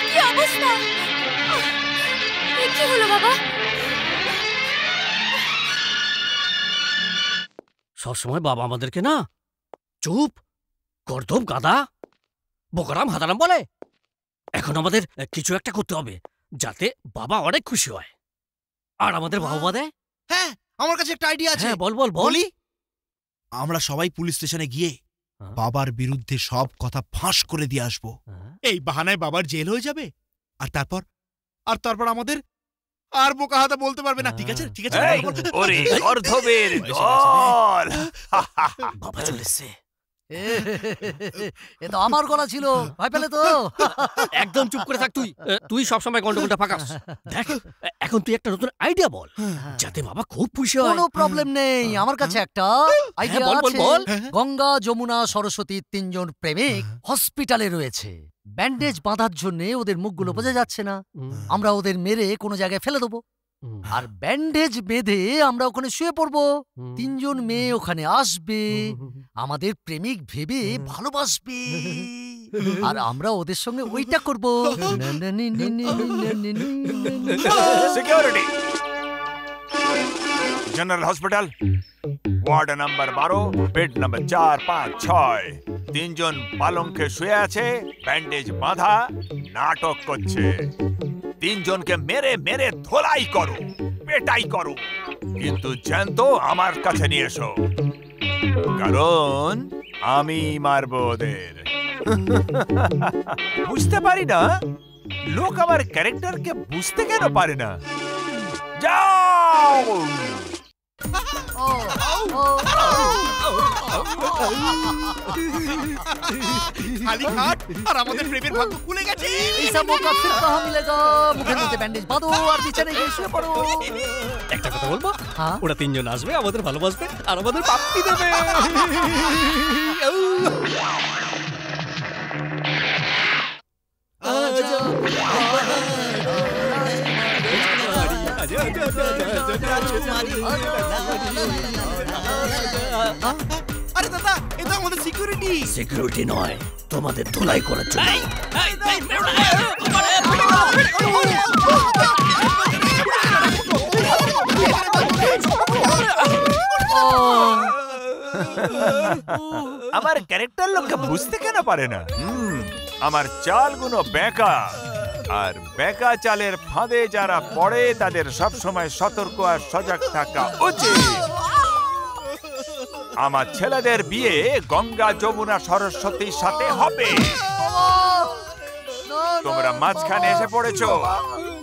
কি অবস্থা? কি হলো বাবা? সবসময় বাবা আমাদেরকে না চুপ গর্দভ গাদা বোকারাম হাদারাম বলে। এখন আমাদের কিছু একটা করতে হবে যাতে বাবা অনেক খুশি হয় আর আমাদের বাবা দেয়। হ্যাঁ, আমার কাছে একটা আইডিয়া আছে। হ্যাঁ, বল বল বলি। আমরা সবাই পুলিশ স্টেশনে গিয়ে বাবার বিরুদ্ধে সব কথা ফাঁস করে দিয়ে আসবো। এই বাহানায় বাবার জেল হয়ে যাবে আর তারপর আমাদের আর বোকা হাতে বলতে পারবে না। ঠিক আছে, ঠিক আছে। ওরে গর্ধবের দল! বাবা চলে এসছে। এ তো আমার গলা ছিল, ভয় পেলে তো? একদম চুপ করে থাক তুই। তুই সবসময় গন্ডগোলটা ফাঁকাস। দেখ, এখন তুই একটা নতুন আইডিয়া বল যাতে বাবা খুব খুশি হয়। কোনো প্রবলেম নেই, আমার কাছে একটা আইডিয়া আছে। গঙ্গা, যমুনা, সরস্বতী তিনজন প্রেমিক হসপিটালে রয়েছে। ব্যান্ডেজ বাঁধার জন্য ওদের মুখগুলো বোঝা যাচ্ছে না। আমরা ওদের মেরে কোনো জায়গায় ফেলে দেবো আর ব্যান্ডেজ বেঁধে আমরা ওখানে শুয়ে পড়বো। তিনজন মেয়ে ওখানে আসবে, আমাদের প্রেমিক ভেবে ভালোবাসবে আর আমরা ওদের সঙ্গে ওইটা করবো। Security, general hospital, ward number 12, bed number 4, 5, 6। তিনজন পালঙ্কে শুয়ে আছে, ব্যান্ডেজ বাঁধা, নাটক করছে। তিনজনকে মেরে মেরে ধোলাই করো, পেটাই করো, কিন্তু জ্যান্ত আমার কাছে নিয়ে এসো, কারণ আমি মারবো ওদের। বুঝতে পারি না লোক আমার ক্যারেক্টারকে বুঝতে কেন পারে না। যাও! খালি খাট আর আমাদের প্রেমের ভাগ্য খুলে গেছে। এইসব মৌকা ফির কাহা মিলেগা। মুখের মধ্যে ব্যান্ডেজ বাঁধো আর বিছানায় গিয়ে শুয়ে পড়ো। একটা কথা বলবো, ওরা তিনজন আসবে, আমাদের ভালোবাসবে আর আমাদের পাপ্পি দেবে। আরে দাদা, এটা আমাদের সিকিউরিটি। সিকিউরিটি নয়, তোমাদের ধুলাই করার জন্য। আমার ক্যারেক্টার লোককে বুঝতে কেন পারে না? আমার চালগুলো বেঁকা, আর বেঁকা চালের ফাঁদে যারা পড়ে তাদের সব সময় সতর্ক আর সজাগ থাকা উচিত। আমার ছেলেদের বিয়ে গঙ্গা, যমুনা, সরস্বতীর সাথে হবে। তোমরা মাঝখানে এসে পড়েছো,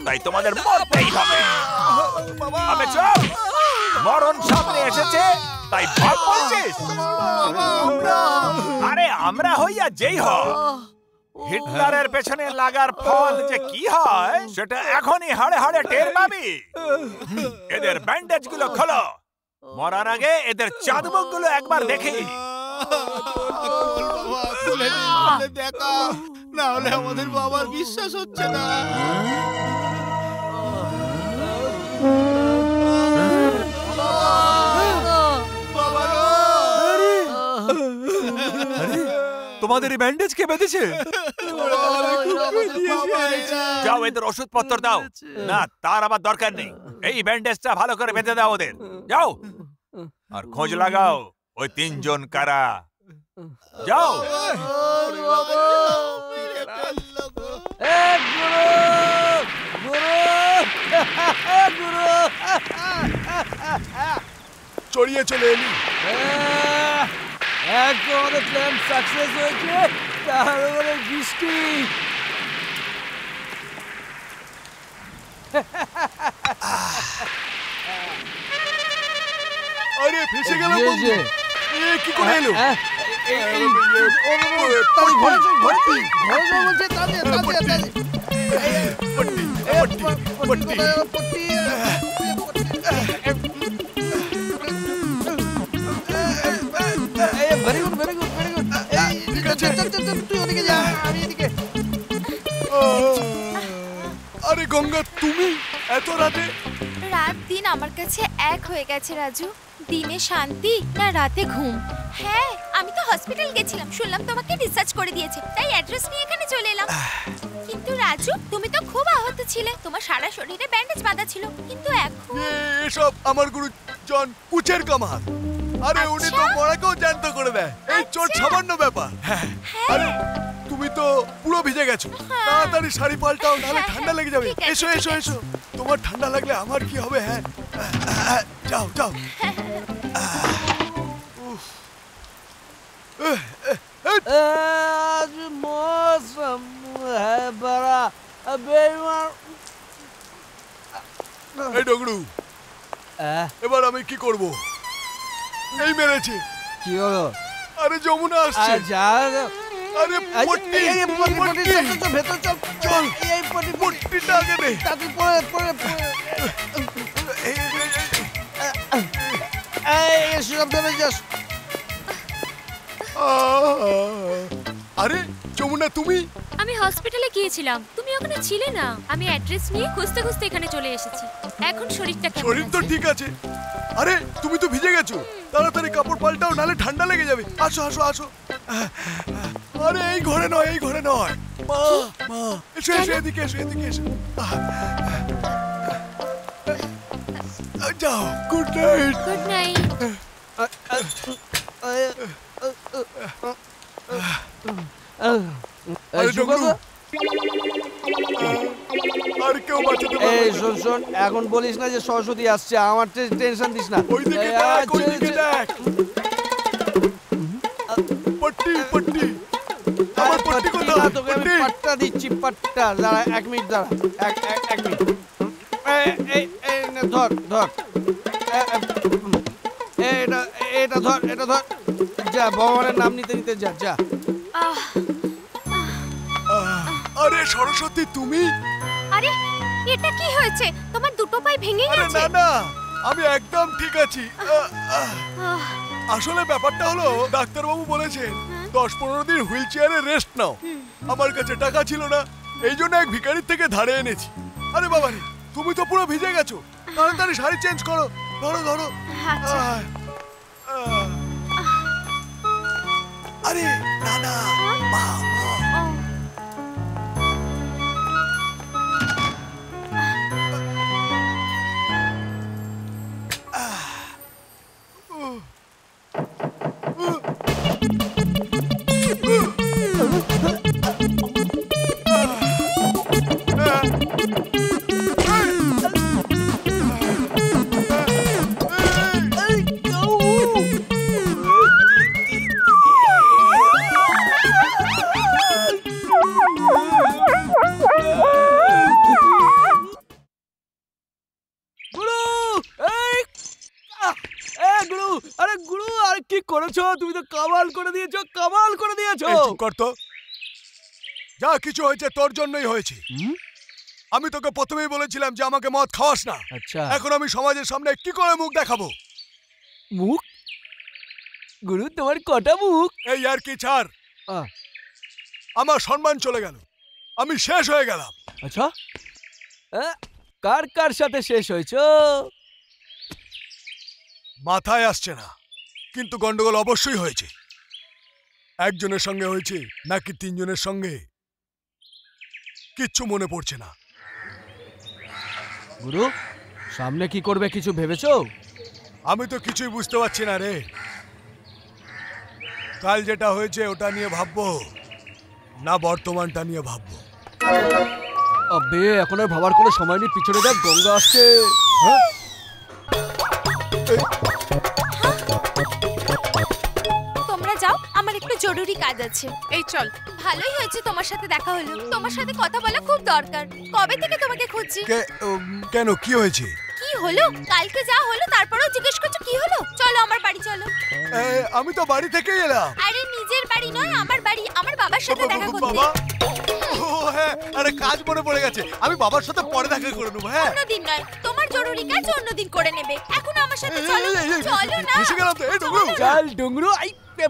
তাই তোমাদের মরতেই হবে। আবে চল, মরণ সামনে এসেছে তাই ভাগ বলছিস? আরে আমরা হইয়া যেই হয়, হিটলারের পেছনে লাগার ফল যে কি হয় সেটা এখনই হাড়ে হাড়ে টের পাবি। এদের ব্যান্ডেজ গুলো খোলো, মরার আগে এদের চাঁদমুখ গুলো একবার দেখি। দেখা না হলে আমাদের বাবার বিশ্বাস হচ্ছে না। তোমাদের এই ব্যান্ডেজ কে বেঁধেছে? যাও এদের ওষুধপত্র দাও। না তার আবার দরকার নেই, এই ব্যান্ডেজটা ভালো করে বেঁধে দাও ওদের। যাও আর খোঁজ লাগাও ওই তিনজন কারা। যাও। চড়িয়ে চলে এলি। একদম আমাদের প্ল্যান সাকসেস হয়েছে, তাহলে বৃষ্টি। আরে ফেসে গেল বন্ধু। কি করে এলো? Very good very good very good. ঠিক আছে তুই ওদিকে যা, আমি এদিকে। আরে গঙ্গা, তুমি এত রাতে? রাত দিন আমার কাছে এক হয়ে গেছে রাজু। দিনে শান্তি না রাতে ঘুম। হ্যাঁ, আমি তো হসপিটাল গেছিলাম, শুনলাম তোমাকে ডিসচার্জ করে দিয়েছে, তাই অ্যাড্রেস নিয়ে এখানে চলে এলাম। কিন্তু রাজু, তুমি তো খুব আহত ছিলে, তোমার সারা শরীরে ব্যান্ডেজ বাঁধা ছিল, কিন্তু এখন এসব আমার গুরুজন কুচের কামাল। আরে উনি তো মরাকেও জ্যান্ত করে দেয়, এই চোট সামান্য ব্যাপার। আরে তুমি তো পুরো ভিজে গেছো, তাড়াতাড়ি শাড়ি পাল্টাও, নাহলে ঠান্ডা লেগে যাবে। এসো এসো এসো, তোমার ঠান্ডা লাগলে আমার কি হবে? হ্যাঁ যাও যাও। आज मौसम है बड़ा बेईमान। এই ডগরু, এবার আমি কি করব? এই মেরেছে। কি হলো? আরে যমুনা আসছে। আরে পট্টি পট্টি চল ভেতর চল চল। এই পট্টি পট্টিটা আগে দে। তাতে পড়ে পড়ে এই সাবধানে যাস। আরে যমুনা, তুমি? আমি হসপিটালে গিয়েছিলাম, তুমি ওখানে ছিলে না। আমি অ্যাড্রেস নিয়ে খুঁজতে খুঁজতে এখানে চলে এসেছি। এখন শরীরটা কেমন? শরীর তো ঠিক আছে। আরে তুমি তো ভিজে গেছো, তাড়াতাড়ি কাপড় পাল্টাও, নালে ঠান্ডা লেগে যাবে। আসো আসো আসো। আরে এই ঘরে নয়, এই ঘরে নয়। মা মা, এসো এসো, এদিকে এসো, এদিকে এসো। যাও, গুড নাইট। Good night. আরে ডগরু, আর কেউ বাঁচাতে পারবে না। এই শোন শোন, এখন বলিস না যে সরস্বতী আসছে, আমার টেনশন দিস না। ওইদিকে দেখ, ওইদিকে দেখ। পট্টি পট্টি, আমার পট্টি কোথায়? তোকে আমি পাট্টা দিচ্ছি, পাট্টা। দাঁড়া, 1 মিনিট দাঁড়া, এক মিনিট। এই নে, ধর ধর। এটা ধর, এটা ধর। যা, ভগবানের নাম নিতে নিতে যা যা। আরে সরস্বতী, তুমি? আরে এটা কি হয়েছে? তোমার দুটো পায়ে ভেঙে আরে গেছে। না না, আমি একদম ঠিক আছি। আসলে ব্যাপারটা হলো, ডাক্তারবাবু বলেছেন 10-15 দিন হুইল চেয়ারে রেস্ট নাও। আমার কাছে টাকা ছিল না, এই জন্য এক ভিখারির থেকে ধারে এনেছি। আরে বাবা রে, তুমি তো পুরো ভিজে গেছো, তাড়াতাড়ি শাড়ি চেঞ্জ করো। ধরো ধরো। আরে না না, মা মা। তুমি তো কামাল করে দিয়েছো, কামাল করে দিয়েছো। চুপ কর তো। যা কিছু হয়েছে তোর জন্যই হয়েছে। আমি তোকে প্রথমেই বলেছিলাম যে আমাকে মদ খাওয়াস না। আচ্ছা, এখন আমি সমাজের সামনে কি করে মুখ দেখাবো? মুখ? গুরু, তোমার কটা মুখ? এই আর কি ছাড়। আমার সম্মান চলে গেল, আমি শেষ হয়ে গেলাম। আচ্ছা, কার কার সাথে শেষ হয়েছো? মাথায় আসছে না, কিন্তু গন্ডগোল অবশ্যই হয়েছে। একজনের সঙ্গে হয়েছে নাকি তিনজনের সঙ্গে কিচ্ছু মনে পড়ছে না। গুরু সামনে কি করবে কিছু ভেবেছো? আমি তো কিছুই বুঝতে পারছি না রে। কাল যেটা হয়েছে ওটা নিয়ে ভাববো না বর্তমানটা নিয়ে ভাববো? আবে এখন আর ভাবার কোনো সময় নেই, পিছনে দেখ গঙ্গা আসছে। হ্যাঁ তোমরা যাও, আমার একটু জরুরি কাজ আছে। এই চল। ভালোই হয়েছে তোমার সাথে দেখা হলো, তোমার সাথে কথা বলা খুব দরকার। কবে থেকে তোমাকে খুঁজছি। কেন কি হয়েছে? কি হলো? কালকে যা হলো তারপরেও জিজ্ঞেস করছো কি হলো? চলো আমার বাড়ি চলো। আমি তো বাড়ি থেকেই এলাম। আরে নিজের বাড়ি নয়, আমার বাড়ি, আমার বাবার সাথে দেখা করতে। বাবা ও হ্যাঁ, আরে কাজ মনে পড়ে গেছে, আমি বাবার সাথে পরে দেখা করে নেবো। হ্যাঁ অন্যদিন নয়, তোমার জরুরি কাজ অন্যদিন করে নেবে। এখন আমার সাথে চলো। চলো না। এসে গেলাম তো। এই ডুংরু, চল ডুংরু। আই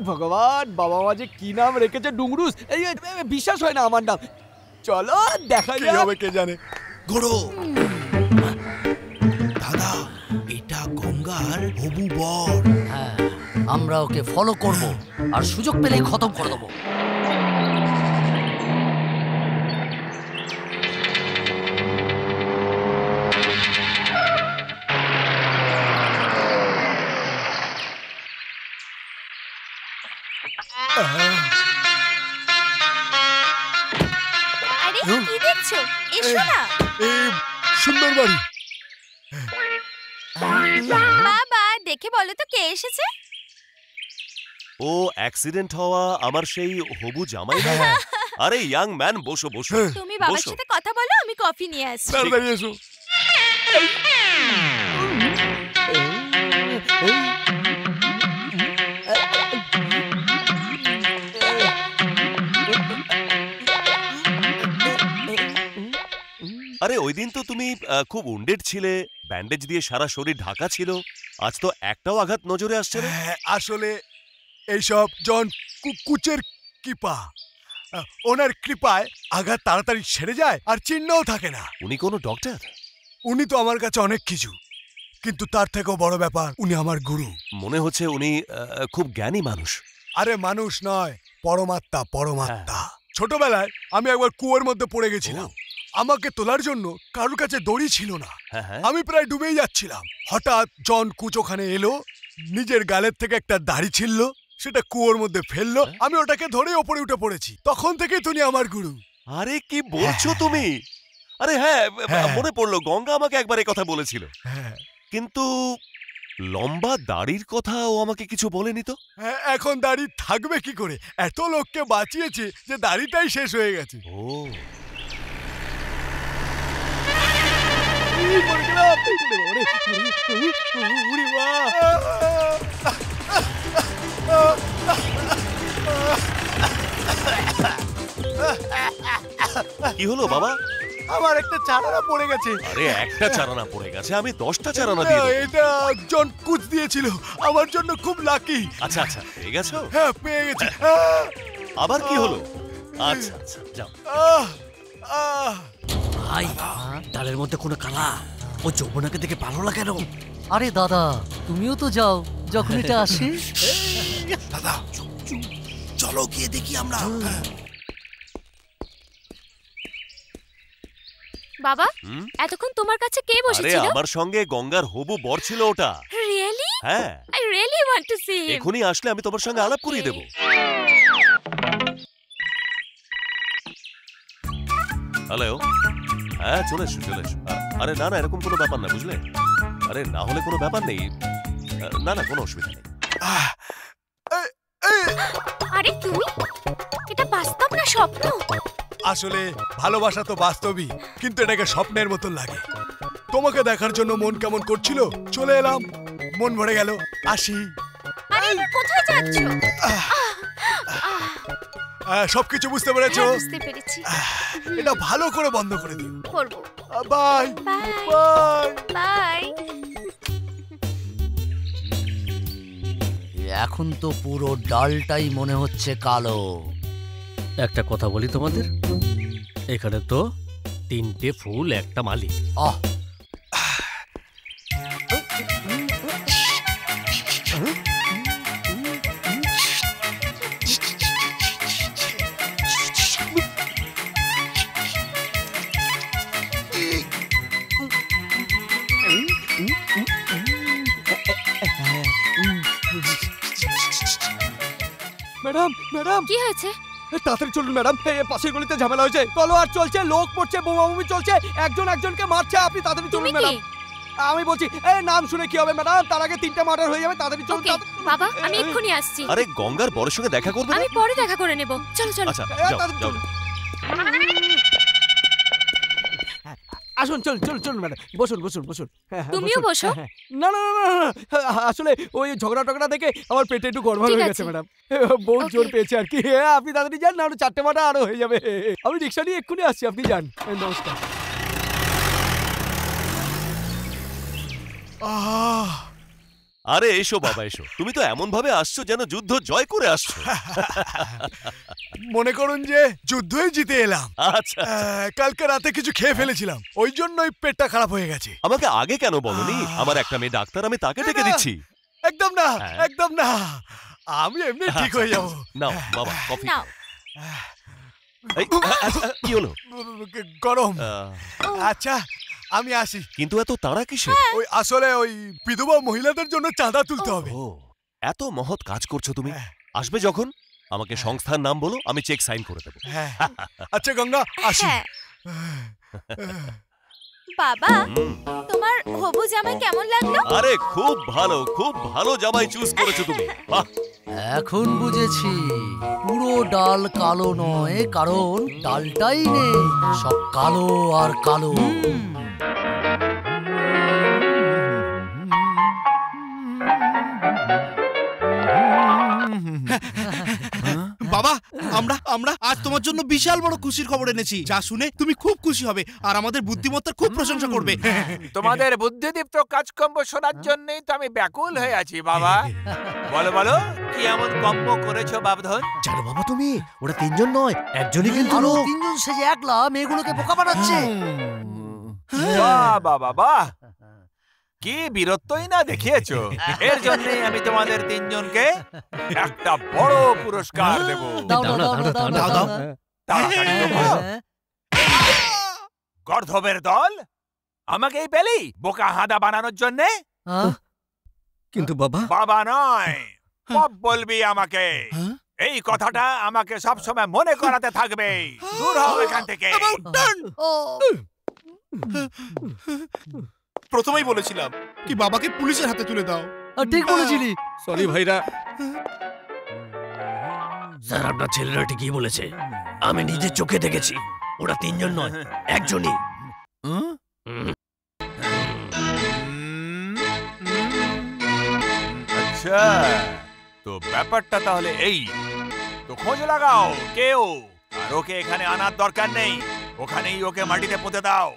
ভগবান, বাবা মা যে কি নাম রেখেছে ডুংরুস। এই বিশ্বাস হয় না আমার নাম। চলো দেখা কি হবে কে জানে। ঘোড়ো দাদা, এটা গঙ্গার হবু বর। হ্যাঁ, আমরা ওকে ফলো করব আর সুযোগ পেলেই খতম করে দেবো। আরে কি দেখছো? এসো না। এই সুন্দর বাড়ি। বাবা দেখে বলো তো কে এসেছে? ও অ্যাক্সিডেন্ট হওয়া আমার সেই হবু জামাই না? আরে ইয়াং ম্যান, বসো বসো। তুমি বাবার সাথে কথা বলো, আমি কফি নিয়ে আসছি। তাড়াতাড়ি এসো। আরে ওই দিন তো তুমি খুব উন্ডেড ছিলে, ব্যান্ডেজ দিয়ে সারা শরীর ঢাকা ছিল। আজ তো একটাও আঘাত নজরে আসছে না। আসলে এইসব জন কুচের কৃপা, ওনার কৃপায় আঘাত তাড়াতাড়ি সেরে যায় আর চিহ্নও থাকে না। উনি কোনো ডক্টর? উনি তো আমার কাছে অনেক কিছু, কিন্তু তার থেকেও বড় ব্যাপার উনি আমার গুরু। মনে হচ্ছে উনি খুব জ্ঞানী মানুষ। আরে মানুষ নয়, পরমাত্মা, পরমাত্মা। ছোটবেলায় আমি একবার কুয়োর মধ্যে পড়ে গেছিলাম। আমাকে তোলার জন্য কারোর কাছে দড়ি ছিল না। আমি প্রায় ডুবেই যাচ্ছিলাম। হঠাৎ জন কুচ ওখানে এলো, নিজের গালের থেকে একটা দাড়ি ছিললো, সেটা কুয়োর মধ্যে ফেললো। আমি ওটাকে ধরে ওপরে উঠে পড়েছি। তখন থেকেই তুমি আমার গুরু। আরে কি বলছো তুমি? আরে হ্যাঁ, মনে পড়লো, গঙ্গা আমাকে একবার এই কথা বলেছিল। কিন্তু লম্বা দাড়ির কথা ও আমাকে কিছু বলেনি তো। এখন দাড়ি থাকবে কি করে? এত লোককে বাঁচিয়েছে যে দাড়িটাই শেষ হয়ে গেছে। ও কি হলো বাবা? আমার একটা চারানা পড়ে গেছে। আরে একটা চারানা পড়ে গেছে, আমি 10টা চারানা দিয়ে দেব। এটা জন কুচ দিয়েছিল, আমার জন্য খুব লাকি। আচ্ছা আচ্ছা, পেয়ে গেছো? হ্যাঁ পেয়ে গেছি। আবার কি হলো? আচ্ছা আচ্ছা, যাও। ভাই, ডালের মধ্যে কোনো কালা, ও যৌবনাকে দেখে ভালো লাগে কেন? আরে দাদা, তুমিও তো যাও যখন এটা আসে। দাদা চলো গিয়ে দেখি আমরা। বাবা, এতক্ষণ তোমার কাছে কে আরে বসেছিল? আমার সঙ্গে গঙ্গার হবু বর ছিল ওটা। রিয়েলি? হ্যাঁ, I really want to see him. এখনই আসলে আমি তোমার সঙ্গে আলাপ করিয়ে দেব। হ্যালো, হ্যাঁ চলে এসো চলে এসো। আরে না না, এরকম কোনো ব্যাপার না, বুঝলে? আরে না হলে কোনো ব্যাপার নেই। না না, কোনো অসুবিধা নেই। আরে তুমি, এটা বাস্তব না স্বপ্ন? আসলে ভালোবাসা তো বাস্তবই, কিন্তু এটাকে স্বপ্নের মতন লাগে। তোমাকে দেখার জন্য মন কেমন করছিল, চলে এলাম, মন ভরে গেল, আসি। আরে কোথায় যাচ্ছো? সবকিছু বুঝতে পেরেছো? বুঝতে পেরেছি। এটা ভালো করে বন্ধ করে দিও। করব। Bye bye bye. এখন তো পুরো ডালটাই মনে হচ্ছে কালো। একটা কথা বলি তোমাদের, এখানে তো 3টে ফুল একটা মালি। ম্যাডাম ম্যাডাম কি হয়েছে? তাড়াতাড়ি চলুন ম্যাডাম, এই পাশের গলিতে ঝামেলা হয়েছে, তলোয়ার চলছে, লোক পড়ছে, বোমাবুমি চলছে, একজন একজনকে মারছে, আপনি তাড়াতাড়ি চলুন ম্যাডাম। আমি বলছি এই নাম শুনে কি হবে ম্যাডাম, তার আগে 3টা মার্ডার হয়ে যাবে, তাড়াতাড়ি চলুন। বাবা আমি এক্ষুনি আসছি। আরে গঙ্গার বরের সঙ্গে দেখা করবে না? আমি পরে দেখা করে নেব, চলো চলো। আচ্ছা যাও যাও। আসুন চলুন চলুন চলুন ম্যাডাম, বসুন বসুন বসুন। তুমিও বসো। না না না না, আসলে ওই ঝগড়া টগড়া দেখে আমার পেটে একটু গড়বড় হয়ে গেছে ম্যাডাম, বহুত জোর পেয়েছে আর কি। আপনি তাড়াতাড়ি যান না, আরো 4টে মার্ডার আরো হয়ে যাবে। আমি রিক্সা নিয়ে এক্ষুনি আসছি, আপনি যান। নমস্কার। আরে এসো বাবা এসো, তুমি তো এমন ভাবে আসছো যেন যুদ্ধ জয় করে আসছো। মনে করুন যে যুদ্ধই জিতে এলাম। আচ্ছা কালকে রাতে কিছু খেয়ে ফেলেছিলাম, ওই জন্যই পেটটা খারাপ হয়ে গেছে। আমাকে আগে কেন বলনি? আমার একটা মেয়ে ডাক্তার, আমি তাকে ডেকে দিচ্ছি। একদম না একদম না, আমি এমনি ঠিক হয়ে যাবো। নাও বাবা কফি। কি হলো? গরম। আচ্ছা আমি আসি। কিন্তু এত তাড়া কিসের? ওই আসলে ওই বিধবা মহিলাদের জন্য চাঁদা তুলতে হবে। এত মহৎ কাজ করছো তুমি, আসবে যখন আমাকে সংস্থার নাম বলো, আমি চেক সাইন করে দেবো। আচ্ছা গঙ্গা আসি। বাবা তোমার হবু জামাই কেমন লাগলো? আরে খুব ভালো জামাই চুজ করেছো তুমি। এখন বুঝেছি পুরো ডাল কালো নয়, কারণ ডালটাই নেই, সব কালো আর কালো। বাবা আমরা আমরা আজ তোমার জন্য বিশাল বড় খুশির খবর এনেছি, যা শুনে তুমি খুব খুশি হবে আর আমাদের বুদ্ধিমত্তার খুব প্রশংসা করবে। তোমাদের বুদ্ধিদীপ্ত কাজকর্ম শোনার জন্যই তো আমি ব্যাকুল হয়ে আছি বাবা। বলো বলো কি এমন কর্ম করেছো বাবধন? জানো বাবা তুমি, ওরা 3জন নয়, একজনই কিন্তু লোক। 3জন সেজে একলা মেয়েগুলোকে বোকা বানাচ্ছে। বাহ বাহ বাহ বাহ, কি বীরত্বই না দেখিয়েছো। এর জন্য আমি তোমাদের 3জনকে একটা বড় পুরস্কার দেব। তাড়াতাড়ি দেবো। গর্ধবের দল আমাকেই পেলি বোকা হাঁদা বানানোর জন্য? কিন্তু বাবা বাবা নয়, সব বলবি আমাকে। এই কথাটা আমাকে সবসময় মনে করাতে থাকবে। দূর হও এখান থেকে। প্রথমেই বলেছিলাম কি বাবাকে পুলিশের হাতে তুলে দাও। ঠিক বলেছিলি। সরি ভাইরা। স্যার আপনার ছেলেরা ঠিকই বলেছে, আমি নিজের চোখে দেখেছি, ওরা 3জন নয়, একজনই। আচ্ছা তো ব্যাপারটা তাহলে এই, তো খোঁজ লাগাও কেউ, আর ওকে এখানে আনার দরকার নেই, ওখানেই ওকে মাটিতে পুঁতে দাও।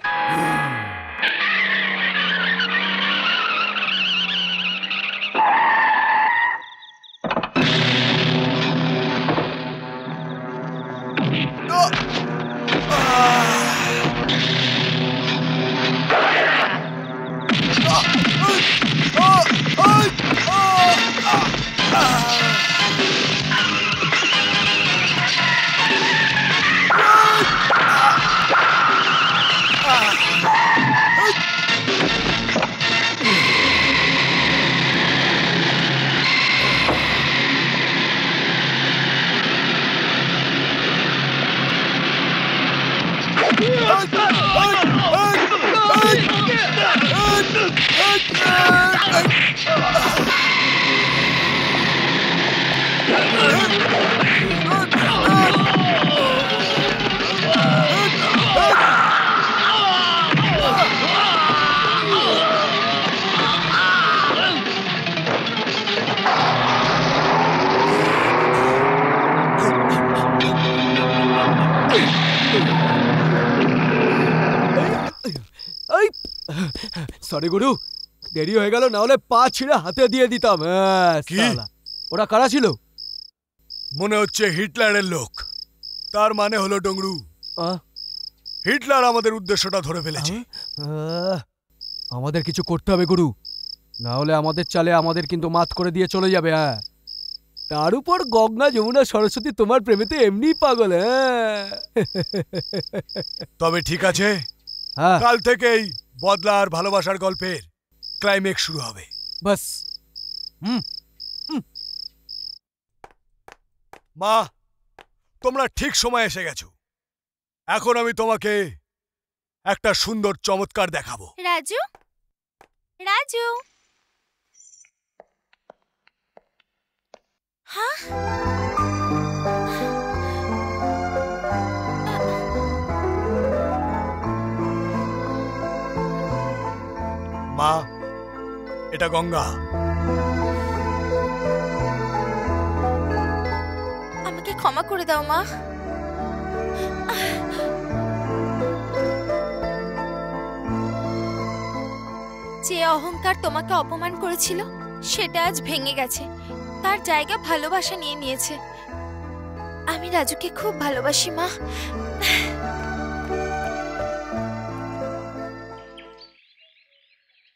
সরি গুরু, দেরি হয়ে গেল, না হলে পা ছিঁড়ে হাতে দিয়ে দিতাম। কি? ওরা কারা ছিল? মনে হচ্ছে হিটলারের লোক। তার মানে হলো ডংরু, হিটলার আমাদের উদ্দেশ্যটা ধরে ফেলেছে। আমাদের কিছু করতে হবে গুরু, না হলে আমাদের চালে আমাদের কিন্তু মাত করে দিয়ে চলে যাবে। হ্যাঁ, তার উপর গঙ্গা যমুনা সরস্বতী তোমার প্রেমেতে এমনি পাগল। তবে ঠিক আছে, কাল থেকেই বদলা আর ভালোবাসার গল্পের ক্লাইম্যাক্স শুরু হবে। বাস। মা, তোমরা ঠিক সময় এসে গেছো। এখন আমি তোমাকে একটা সুন্দর চমৎকার দেখাবো। রাজু, রাজু, হ্যাঁ, মা, এটা গঙ্গা। আমাকে ক্ষমা করে দাও মা। যে অহংকার তোমাকে অপমান করেছিল সেটা আজ ভেঙে গেছে, তার জায়গা ভালোবাসা নিয়ে নিয়েছে। আমি রাজুকে খুব ভালোবাসি মা।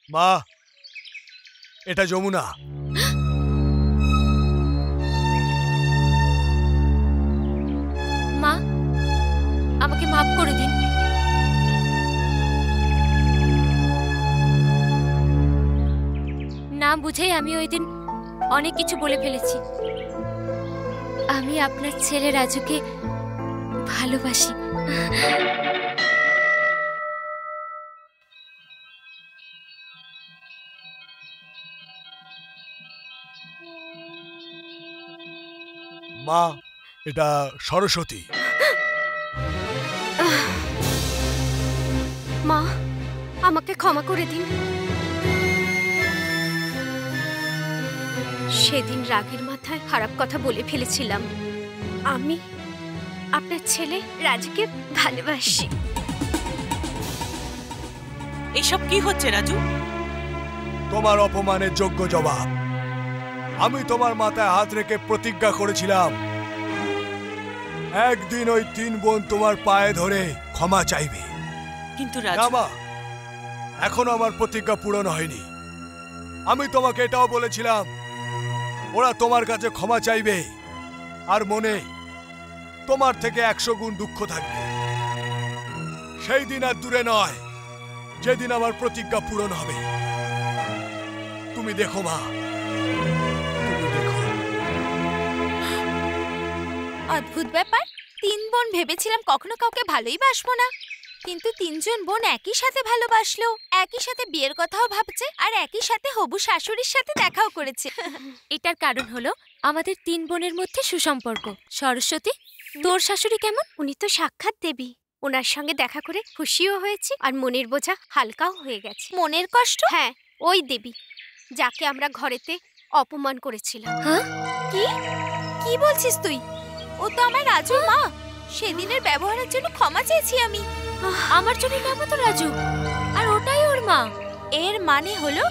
মা, এটা যমুনা। মা, আমাকে মাফ করে দিন। না বুঝেই আমি ওই দিন অনেক কিছু বলে ফেলেছি। আমি আপনার ছেলে রাজুকে ভালোবাসি। মা, এটা সরস্বতী। মা, আমাকে ক্ষমা করে দিন। সেদিন রাগের মাথায় খারাপ কথা বলে ফেলেছিলাম। আমি আপনার ছেলে রাজুকে ভালোবাসি। এসব কি হচ্ছে রাজু? তোমার অপমানের যোগ্য জবাব। আমি তোমার মাথায় হাত রেখে প্রতিজ্ঞা করেছিলাম একদিন ওই 3 বোন তোমার পায়ে ধরে ক্ষমা চাইবে। কিন্তু না মা, এখনো আমার প্রতিজ্ঞা পূরণ হয়নি। আমি তোমাকে এটাও বলেছিলাম ওরা তোমার কাছে ক্ষমা চাইবে আর মনে তোমার থেকে 100 গুণ দুঃখ থাকবে। সেই দিন আর দূরে নয় যেদিন আমার প্রতিজ্ঞা পূরণ হবে। তুমি দেখো মা, তুমি দেখো। অদ্ভুত ব্যাপার, 3 বোন ভেবেছিলাম কখনো কাউকে ভালোই বাসবো না, কিন্তু 3 জন বোন একই সাথে ভালোবাসলো, একই সাথে বিয়ের কথাও ভাবছে, আর একই সাথে হবু শাশুড়ির সাথে দেখাও করেছে। এটার কারণ হলো আমাদের 3 বোনের মধ্যে সুসম্পর্ক। সরস্বতী, তোর শাশুড়ি কেমন? উনি তো সাক্ষাৎ দেবী। ওনার সঙ্গে দেখা করে খুশিও হয়েছি আর মনের বোঝা হালকাও হয়ে গেছে। মনের কষ্ট? হ্যাঁ, ওই দেবী যাকে আমরা ঘরেতে অপমান করেছিলাম। হ্যাঁ? কি কি বলছিস তুই? ও তো আমার রাজুর মা। সেদিনের ব্যবহারের জন্য ক্ষমা চেয়েছি আমি। আমার জন্য নাম তো রাজু, আর ওটাই ওর মা। এর মানে হলো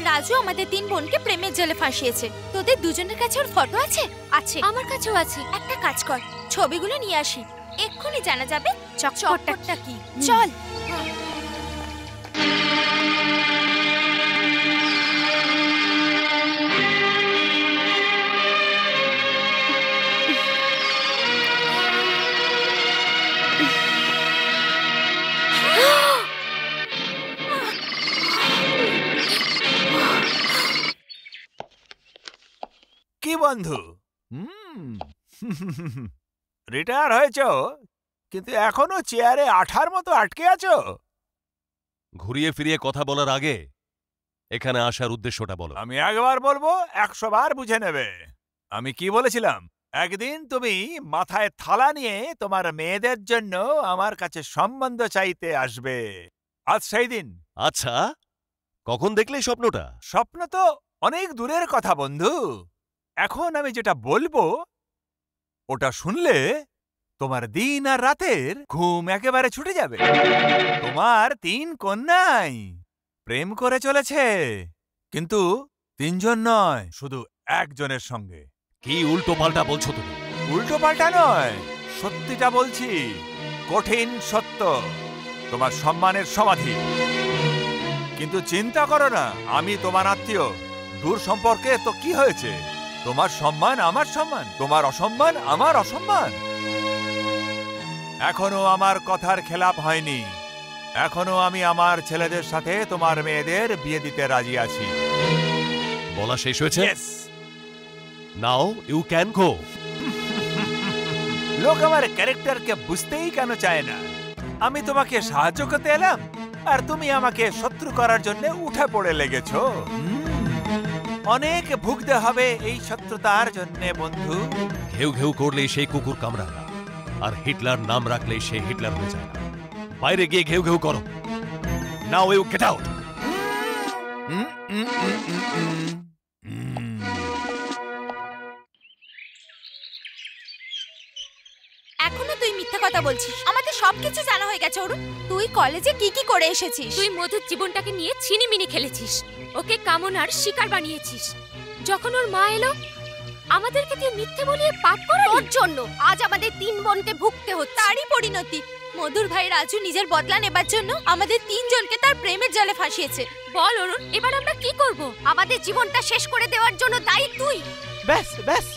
রাজু আমাদের 3 বোনকে প্রেমের জালে ফাঁসিয়েছে। তোদের দুজনের কাছে ওর ফটো আছে? আছে। আমার কাছেও আছে। একটা কাজ কর, ছবিগুলো নিয়ে আসি, এক্ষুনি জানা যাবে চকচকটা কি। চল। কি বন্ধু, রিটায়ার হয়েছ কিন্তু এখনো চেয়ারে আঠার মতো আটকে আছো? ঘুরিয়ে ফিরিয়ে কথা বলার আগে এখানে আসার উদ্দেশ্যটা বলো। আমি একবার বলবো 100 বার বুঝে নেবে। আমি কি বলেছিলাম? একদিন তুমি মাথায় থালা নিয়ে তোমার মেয়েদের জন্য আমার কাছে সম্বন্ধ চাইতে আসবে। আজ সেই দিন। আচ্ছা, কখন দেখলে স্বপ্নটা? স্বপ্ন তো অনেক দূরের কথা বন্ধু। এখন আমি যেটা বলবো ওটা শুনলে তোমার দিন আর রাতের ঘুম একেবারে ছুটে যাবে। তোমার 3 কন্যাই প্রেম করে চলেছে, কিন্তু 3 জন নয়, শুধু একজনের সঙ্গে। কি উল্টো পাল্টা বলছো তুমি? উল্টো পাল্টা নয়, সত্যিটা বলছি, কঠিন সত্য। তোমার সম্মানের সমাধি। কিন্তু চিন্তা করো না, আমি তোমার আত্মীয়। দূর সম্পর্কে তো কি হয়েছে? তোমার সম্মান আমার সম্মান, তোমার অসম্মান আমার অসম্মান। এখনো আমার কথার খেলাপ হয়নি। এখনো আমি আমার ছেলেদের সাথে তোমার মেয়েদের বিয়ে দিতে রাজি আছি। বলা শেষ হয়েছে? Now you can go. লোক আমার ক্যারেক্টারকে বুঝতেই কেন চায় না? আমি তোমাকে সাহায্য করতে এলাম আর তুমি আমাকে শত্রু করার জন্য উঠে পড়ে লেগেছো। অনেক ভুগতে হবে এই শত্রুতার জন্য বন্ধু। ঘেউ ঘেউ করলেই সেই কুকুর কামড়ায় না, আর হিটলার নাম রাখলেই সে হিটলার হয়ে যায় না। বাইরে গিয়ে ঘেউ ঘেউ করো। Now you get out. এখনো তুই মিথ্যা কথা বলছিস। আমাদের সবকিছু জানা হয়ে গেছে অরুণ। তুই কলেজে কি কি করে এসেছিস? তুই মধুর জীবনটাকে নিয়ে ছিনিমিনি খেলেছিস, ওকে কামনার শিকার বানিয়েছিস। যখন ওর মা এলো, আমাদেরকে তুই মিথ্যে বলিয়ে পাপ করালি। তোর জন্য আজ আমাদের 3 বোনকে ভুগতে হচ্ছে। তারই পরিণতি মধুর ভাই রাজু নিজের বদলা নেবার জন্য আমাদের 3 জনকে তার প্রেমের জালে ফাঁসিয়েছে। বল অরুণ, এবার আমরা কি করব? আমাদের জীবনটা শেষ করে দেওয়ার জন্য দায়ী তুই। ব্যাস ব্যাস,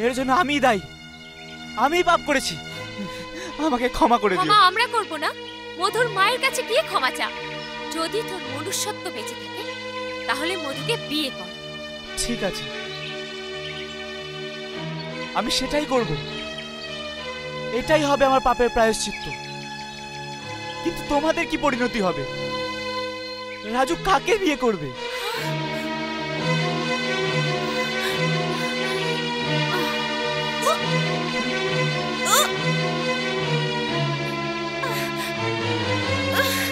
এর জন্য আমি দায়ী। আমি পাপ করেছি, আমাকে ক্ষমা করে দিও। ক্ষমা আমরা করব না, মধুর মায়ের কাছে গিয়ে ক্ষমা চা। যদি তোর মনুষ্যত্ব বেঁচে থাকে তাহলে মধুকে বিয়ে কর। ঠিক আছে, আমি সেটাই করব। এটাই হবে আমার পাপের প্রায়শ্চিত্ত। কিন্তু তোমাদের কি পরিণতি হবে? রাজু কাকে বিয়ে করবে?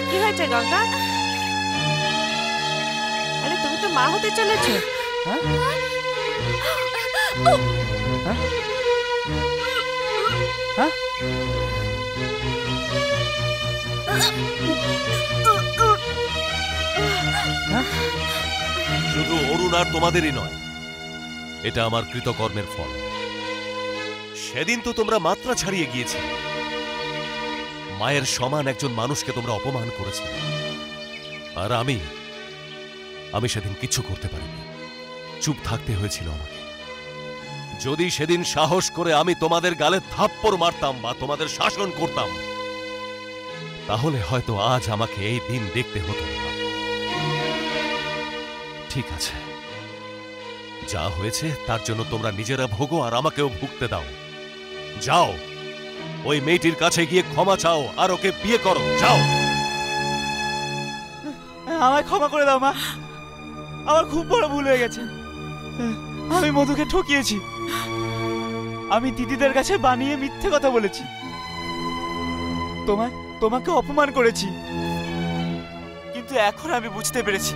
কি হয়েছে গঙ্গা? আরে তুমি তো মা হতে চলেছো। হ্যাঁ? হ্যাঁ? শুধু অরুণ আর তোমাদেরই নয়, এটা আমার কৃতকর্মের ফল। সেদিন তো তোমরা মাত্রা ছাড়িয়ে গিয়েছিলে। মায়ের সমান একজন মানুষকে তোমরা অপমান করেছিলে, আর আমি সেদিন কিছু করতে পারিনি। চুপ থাকতে হয়েছিল আমাকে। যদি সেদিন সাহস করে আমি তোমাদের গালে থাপ্পড় মারতাম বা তোমাদের শাসন করতাম, তাহলে হয়তো আজ আমাকে এই দিন দেখতে হতো না। ঠিক আছে, যা হয়েছে তার জন্য তোমরা নিজেরা ভোগো আর আমাকেও ভুগতে দাও। যাও, ওই মেয়েটির কাছে গিয়ে ক্ষমা চাও আর ওকে বিয়ে করো। যাও। আমায় ক্ষমা করে দাও মা, আমার খুব বড় ভুল হয়ে গেছে। আমি মধুকে ঠকিয়েছি, আমি দিদিদের কাছে বানিয়ে মিথ্যে কথা বলেছি, তোমাকে অপমান করেছি। কিন্তু এখন আমি বুঝতে পেরেছি,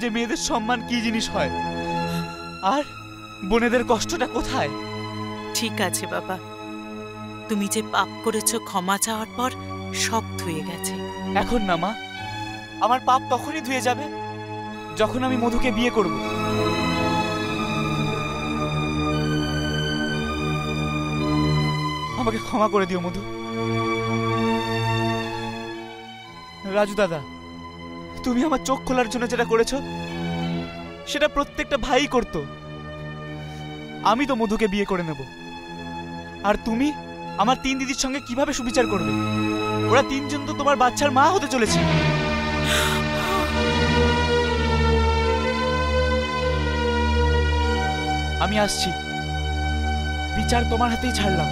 যে মেয়েদের সম্মান কি জিনিস হয় আর বোনেদের কষ্টটা কোথায়। ঠিক আছে বাবা, তুমি যে পাপ করেছো ক্ষমা চাওয়ার পর সব ধুয়ে গেছে। এখন না মা, আমার পাপ তখনই ধুয়ে যাবে যখন আমি মধুকে বিয়ে করব। আমাকে ক্ষমা করে দিও মধু। রাজু দাদা, তুমি আমার চোখ খোলার জন্য যেটা করেছো সেটা প্রত্যেকটা ভাই করত। আমি তো মধুকে বিয়ে করে নেব, আর তুমি আমার 3 দিদির সঙ্গে কিভাবে সুবিচার করবে? ওরা 3 জন তো তোমার বাচ্চার মা হতে চলেছে। আমি আসছি, বিচার তোমার হাতেই ছাড়লাম।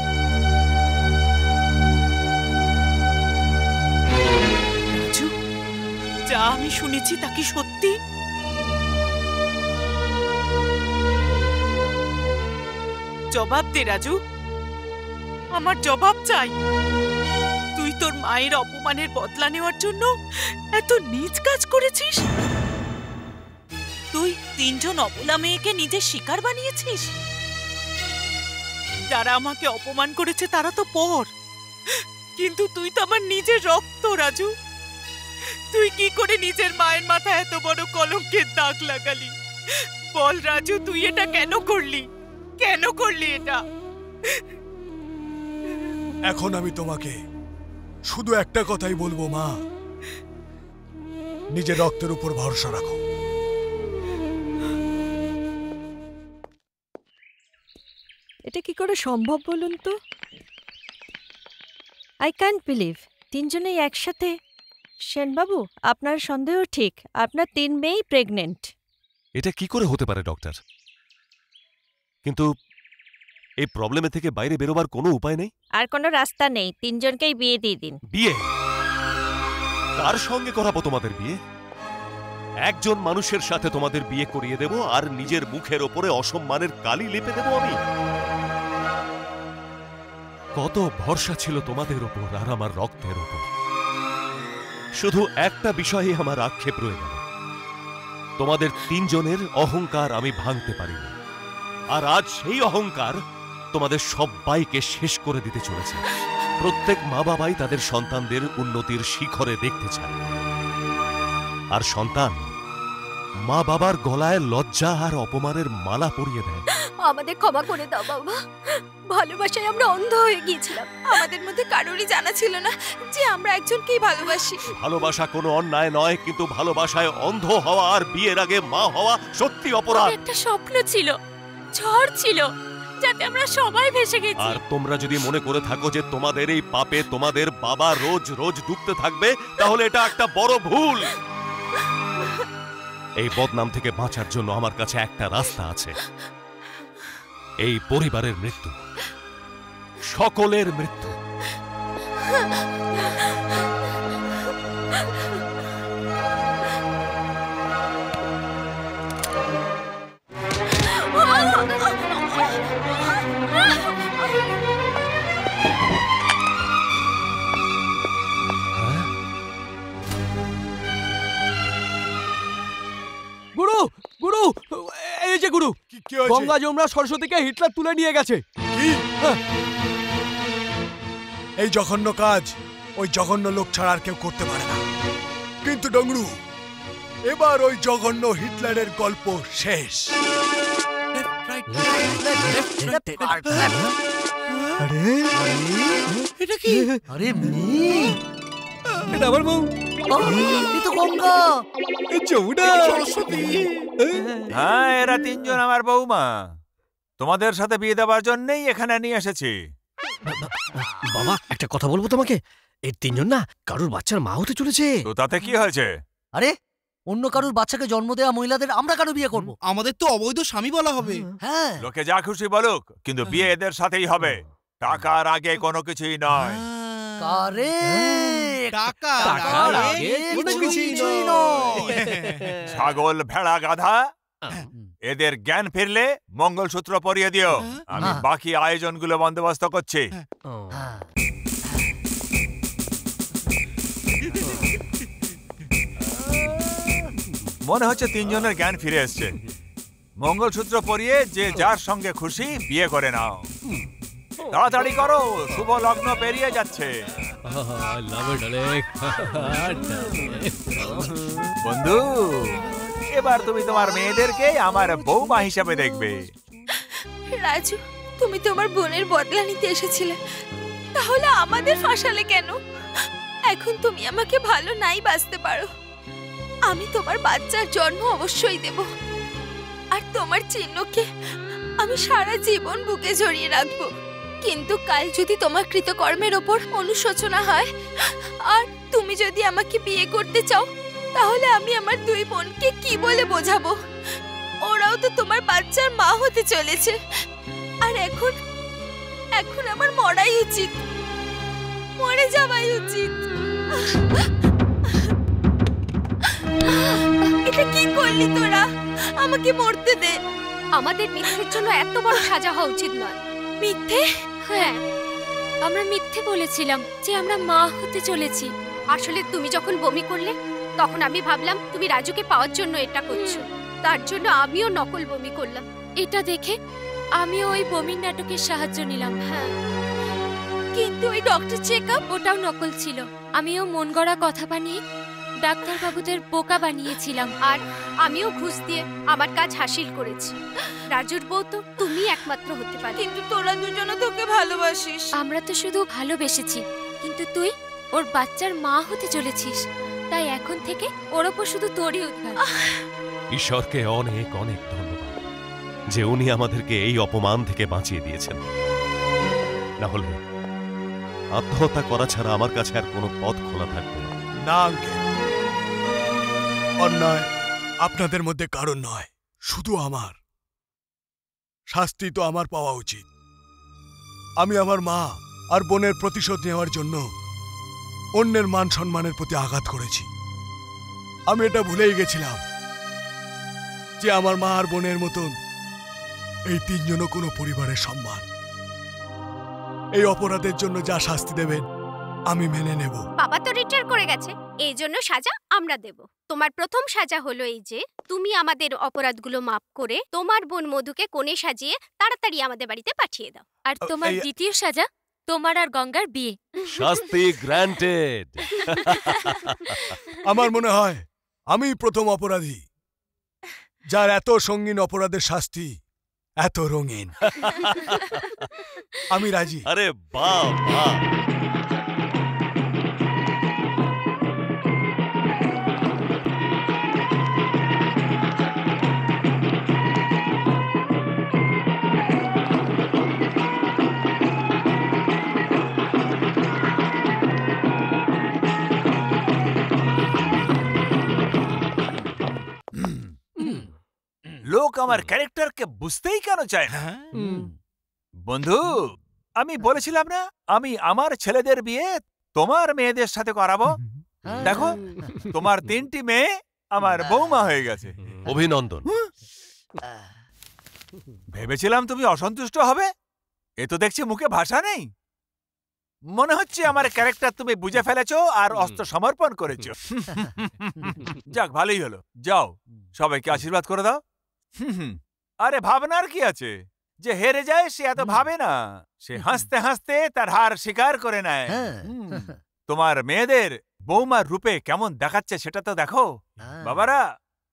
রাজু, যা আমি শুনেছি তা কি সত্যি? জবাব দে রাজু, আমার জবাব চাই। তুই তোর মায়ের অপমানের বদলা নেওয়ার জন্য এত নীচ কাজ করেছিস? তুই 3 জন অবলা মেয়েকে নিজের শিকার বানিয়েছিস? যারা আমাকে অপমান করেছে তারা তো পর, কিন্তু তুই তো আমার নিজের রক্ত। রাজু, তুই কি করে নিজের মায়ের মাথায় এত বড় কলঙ্কের দাগ লাগালি? বল রাজু, তুই এটা কেন করলি? কেন করলি এটা? এখন আমি তোমাকে শুধু একটা কথাই বলবো, মা, নিজের রক্তের উপর ভরসা রাখো। এটা কি করে সম্ভব বলুন তো? আই ক্যান্ট বিলিভ 3 জনেই একসাথে। সেনবাবু, আপনার সন্দেহ ঠিক, আপনার 3 মেয়েই প্রেগনেন্ট। এটা কি করে হতে পারে ডক্টর? কিন্তু এই প্রবলেমে থেকে বাইরে বেরোবার কোনো উপায় নেই। আর কোনো রাস্তা নেই, তিনজনকেই বিয়ে দিয়ে দিন। বিয়ে? কার সঙ্গে করাবো তোমাদের বিয়ে? একজন মানুষের সাথে তোমাদের বিয়ে করিয়ে দেব আর নিজের মুখের ওপরে অসম্মানের কালি লেপে দেব আমি? কত ভরসা ছিল তোমাদের ওপর আর আমার রক্তের ওপর। শুধু একটা বিষয়ে আমার আক্ষেপ রয়ে গেল, তোমাদের তিনজনের অহংকার আমি ভাঙতে পারিনি। আর আজ সেই অহংকার তোমাদের সবাইকে শেষ করে দিতে চলেছে। প্রত্যেক মা বাবাই তাদের সন্তানদের উন্নতির শিখরে দেখতে চায়, আর সন্তান মা বাবার গলায় লজ্জা আর অপমানের মালা পরিয়ে দেয়। আমাদের ক্ষমা করে দাও বাবা, ভালোবাসায় আমরা অন্ধ হয়ে গিয়েছিলাম। আমাদের মধ্যে কারোরই জানা ছিল না যে আমরা একজনকেই ভালোবাসি। ভালোবাসা কোনো অন্যায় নয়, কিন্তু ভালোবাসায় অন্ধ হওয়া আর বিয়ের আগে মা হওয়া সত্যি অপরাধ। একটা স্বপ্ন ছিল, ঝড় ছিল, যাতে আমরা সবাই ভেসে গেছি। আর তোমরা যদি মনে করে থাকো যে তোমাদের এই পাপে তোমাদের বাবা রোজ রোজ ডুবতে থাকবে, তাহলে এটা একটা বড় ভুল। এই বদনাম থেকে বাঁচার জন্য আমার কাছে একটা রাস্তা আছে, এই পরিবারের মৃত্যু, সকলের মৃত্যু। গুরু, গুরু, এই যে গুরু, গঙ্গা যমুনা সরস্বতীকে হিটলার তুলে নিয়ে গেছে। কি? এই জঘন্য কাজ ওই জঘন্য লোক ছাড়া আর কেউ করতে পারে না। কিন্তু ডংরু, এবার ওই জঘন্য হিটলারের গল্প শেষ। আরে এটা কি? আরে এটা আমার বউ। এই তো গঙ্গা, যমুনা, সরস্বতী। হ্যাঁ, এরা তিনজন আমার বৌমা। তোমাদের সাথে বিয়ে দেওয়ার জন্যই এখানে নিয়ে এসেছি। বাবা, একটা কথা বলবো তোমাকে। এই তিনজন না কারুর বাচ্চার মা হতে চলেছে। তো তাতে কি হয়েছে? আরে অন্য কারুর বাচ্চাকে জন্ম দেওয়া মহিলাদের আমরা কেন বিয়ে করব? আমাদের তো অবৈধ স্বামী বলা হবে। হ্যাঁ, লোকে যা খুশি বলুক, কিন্তু বিয়ে এদের সাথেই হবে। টাকার আগে কোনো কিছুই নয়। টাকার আগে কোনো কিছুই নয়। ছাগল, ভেড়া, গাধা, এদের জ্ঞান ফিরলে মঙ্গলসূত্র পরিয়ে দিও। আমি বাকি আয়োজনগুলো বন্দোবস্ত করছি। মনে হচ্ছে তিনজনের জ্ঞান ফিরে এসছে। মঙ্গলসূত্র পরিয়ে যে যার সঙ্গে খুশি বিয়ে করে নাও। তাড়াতাড়ি করো, শুভ লগ্ন পেরিয়ে যাচ্ছে। বন্ধু, এবার তুমি তোমার মেয়েদেরকে আমার বৌমা হিসাবে দেখবে। রাজু, তুমি তোমার বোনের বদলা নিতে এসেছিলে, তাহলে আমাদের ফাঁসালে কেন? এখন তুমি আমাকে ভালো নাই বাসতে পারো, আমি তোমার বাচ্চার জন্ম অবশ্যই দেব। আর তোমার চিহ্নকে আমি সারা জীবন বুকে জড়িয়ে রাখবো। কিন্তু কাল যদি তোমার কৃতকর্মের ওপর অনুশোচনা হয় আর তুমি যদি আমাকে বিয়ে করতে চাও, তাহলে আমি আমার দুই বোনকে কি বলে বোঝাবো? ওরাও তো তোমার বাচ্চার মা হতে চলেছে। আর এখন আমার মরাই উচিত, মরে যাওয়াই উচিত। এটা কি করলি তোরা? আমাকে মরতে দে। আমাদের মিথ্যের জন্য এত বড় সাজা হওয়া উচিত নয়। মিথ্যে? হ্যাঁ, আমরা মিথ্যে বলেছিলাম যে আমরা মা হতে চলেছি। আসলে তুমি যখন বমি করলে তখন আমি ভাবলাম তুমি রাজুকে পাওয়ার জন্য এটা করছো। তার জন্য আমিও নকল বমি করলাম। এটা দেখে আমিও ওই বমির নাটকের সাহায্য নিলাম। হ্যাঁ, কিন্তু ওই ডক্টর চেকআপ ওটাও নকল ছিল। আমিও মন গড়া কথা বানিয়ে ডাক্তারবাবুদের বোকা বানিয়েছিলাম। আর আমিও ঘুষ দিয়ে আমার কাজ হাসিল করেছি। রাজুর বউ তো তুমি একমাত্র হতে পারে। কিন্তু তোরা দুজনে তোকে ভালোবাসিস। আমরা তো শুধু ভালোবেসেছি, কিন্তু তুই ওর বাচ্চার মা হতে চলেছিস। তাই এখন থেকে ওর ওপর শুধু তোরই অধিকার। ঈশ্বরকে অনেক অনেক ধন্যবাদ যে উনি আমাদেরকে এই অপমান থেকে বাঁচিয়ে দিয়েছেন। না হলে আত্মহত্যা করা ছাড়া আমার কাছে আর কোনো পথ খোলা থাকবে না আঙ্কেল, অন্যায় আপনাদের মধ্যে কারণ নয়, শুধু আমার শাস্তি তো আমার পাওয়া উচিত। আমি আমার মা আর বোনের প্রতিশোধ নেওয়ার জন্য অন্যের মান সম্মানের প্রতি আঘাত করেছি। আমি এটা ভুলেই গেছিলাম যে আমার মা আর বোনের মতন এই তিনজনও কোনো পরিবারের সম্মান। এই অপরাধের জন্য যা শাস্তি দেবেন আমি মেনে নেব। বাবা তো রিটায়ার করে গেছে, এই জন্য সাজা আমরা দেব। তোমার প্রথম সাজা হলো এই যে তুমি আমাদের অপরাধগুলো মাপ করে তোমার বোন মধুকে কোণে সাজিয়ে তাড়াতাড়ি আমাদের বাড়িতে পাঠিয়ে দাও। আর তোমার দ্বিতীয় সাজা তোমার আর গঙ্গার বিয়ে। শাস্তি গ্র্যান্টেড। আমার মনে হয় আমি প্রথম অপরাধী যার এত সঙ্গীন অপরাধের শাস্তি এত রঙিন। আমি রাজি। আরে বাহ বাহ। লোক আমার ক্যারেক্টারকে বুঝতেই কেন চায় না? বন্ধু, আমি বলেছিলাম না আমি আমার ছেলেদের বিয়ে তোমার মেয়েদের সাথে করাবো। দেখো তোমার 3টি মেয়ে আমার বৌমা হয়ে গেছে। অভিনন্দন। ভেবেছিলাম তুমি অসন্তুষ্ট হবে, এ তো দেখছি মুখে ভাষা নেই। মনে হচ্ছে আমার ক্যারেক্টার তুমি বুঝে ফেলেছো আর অস্ত্র সমর্পণ করেছো। যাক, ভালোই হলো। যাও, সবাইকে আশীর্বাদ করে দাও। আরে ভাবনার কি আছে? যে হেরে যায় সে এত ভাবে না, সে হাসতে হাসতে তার হার স্বীকার করে নেয়। তোমার মেয়েদের বৌমার রূপে কেমন দেখাচ্ছে সেটা তো দেখো। বাবারা,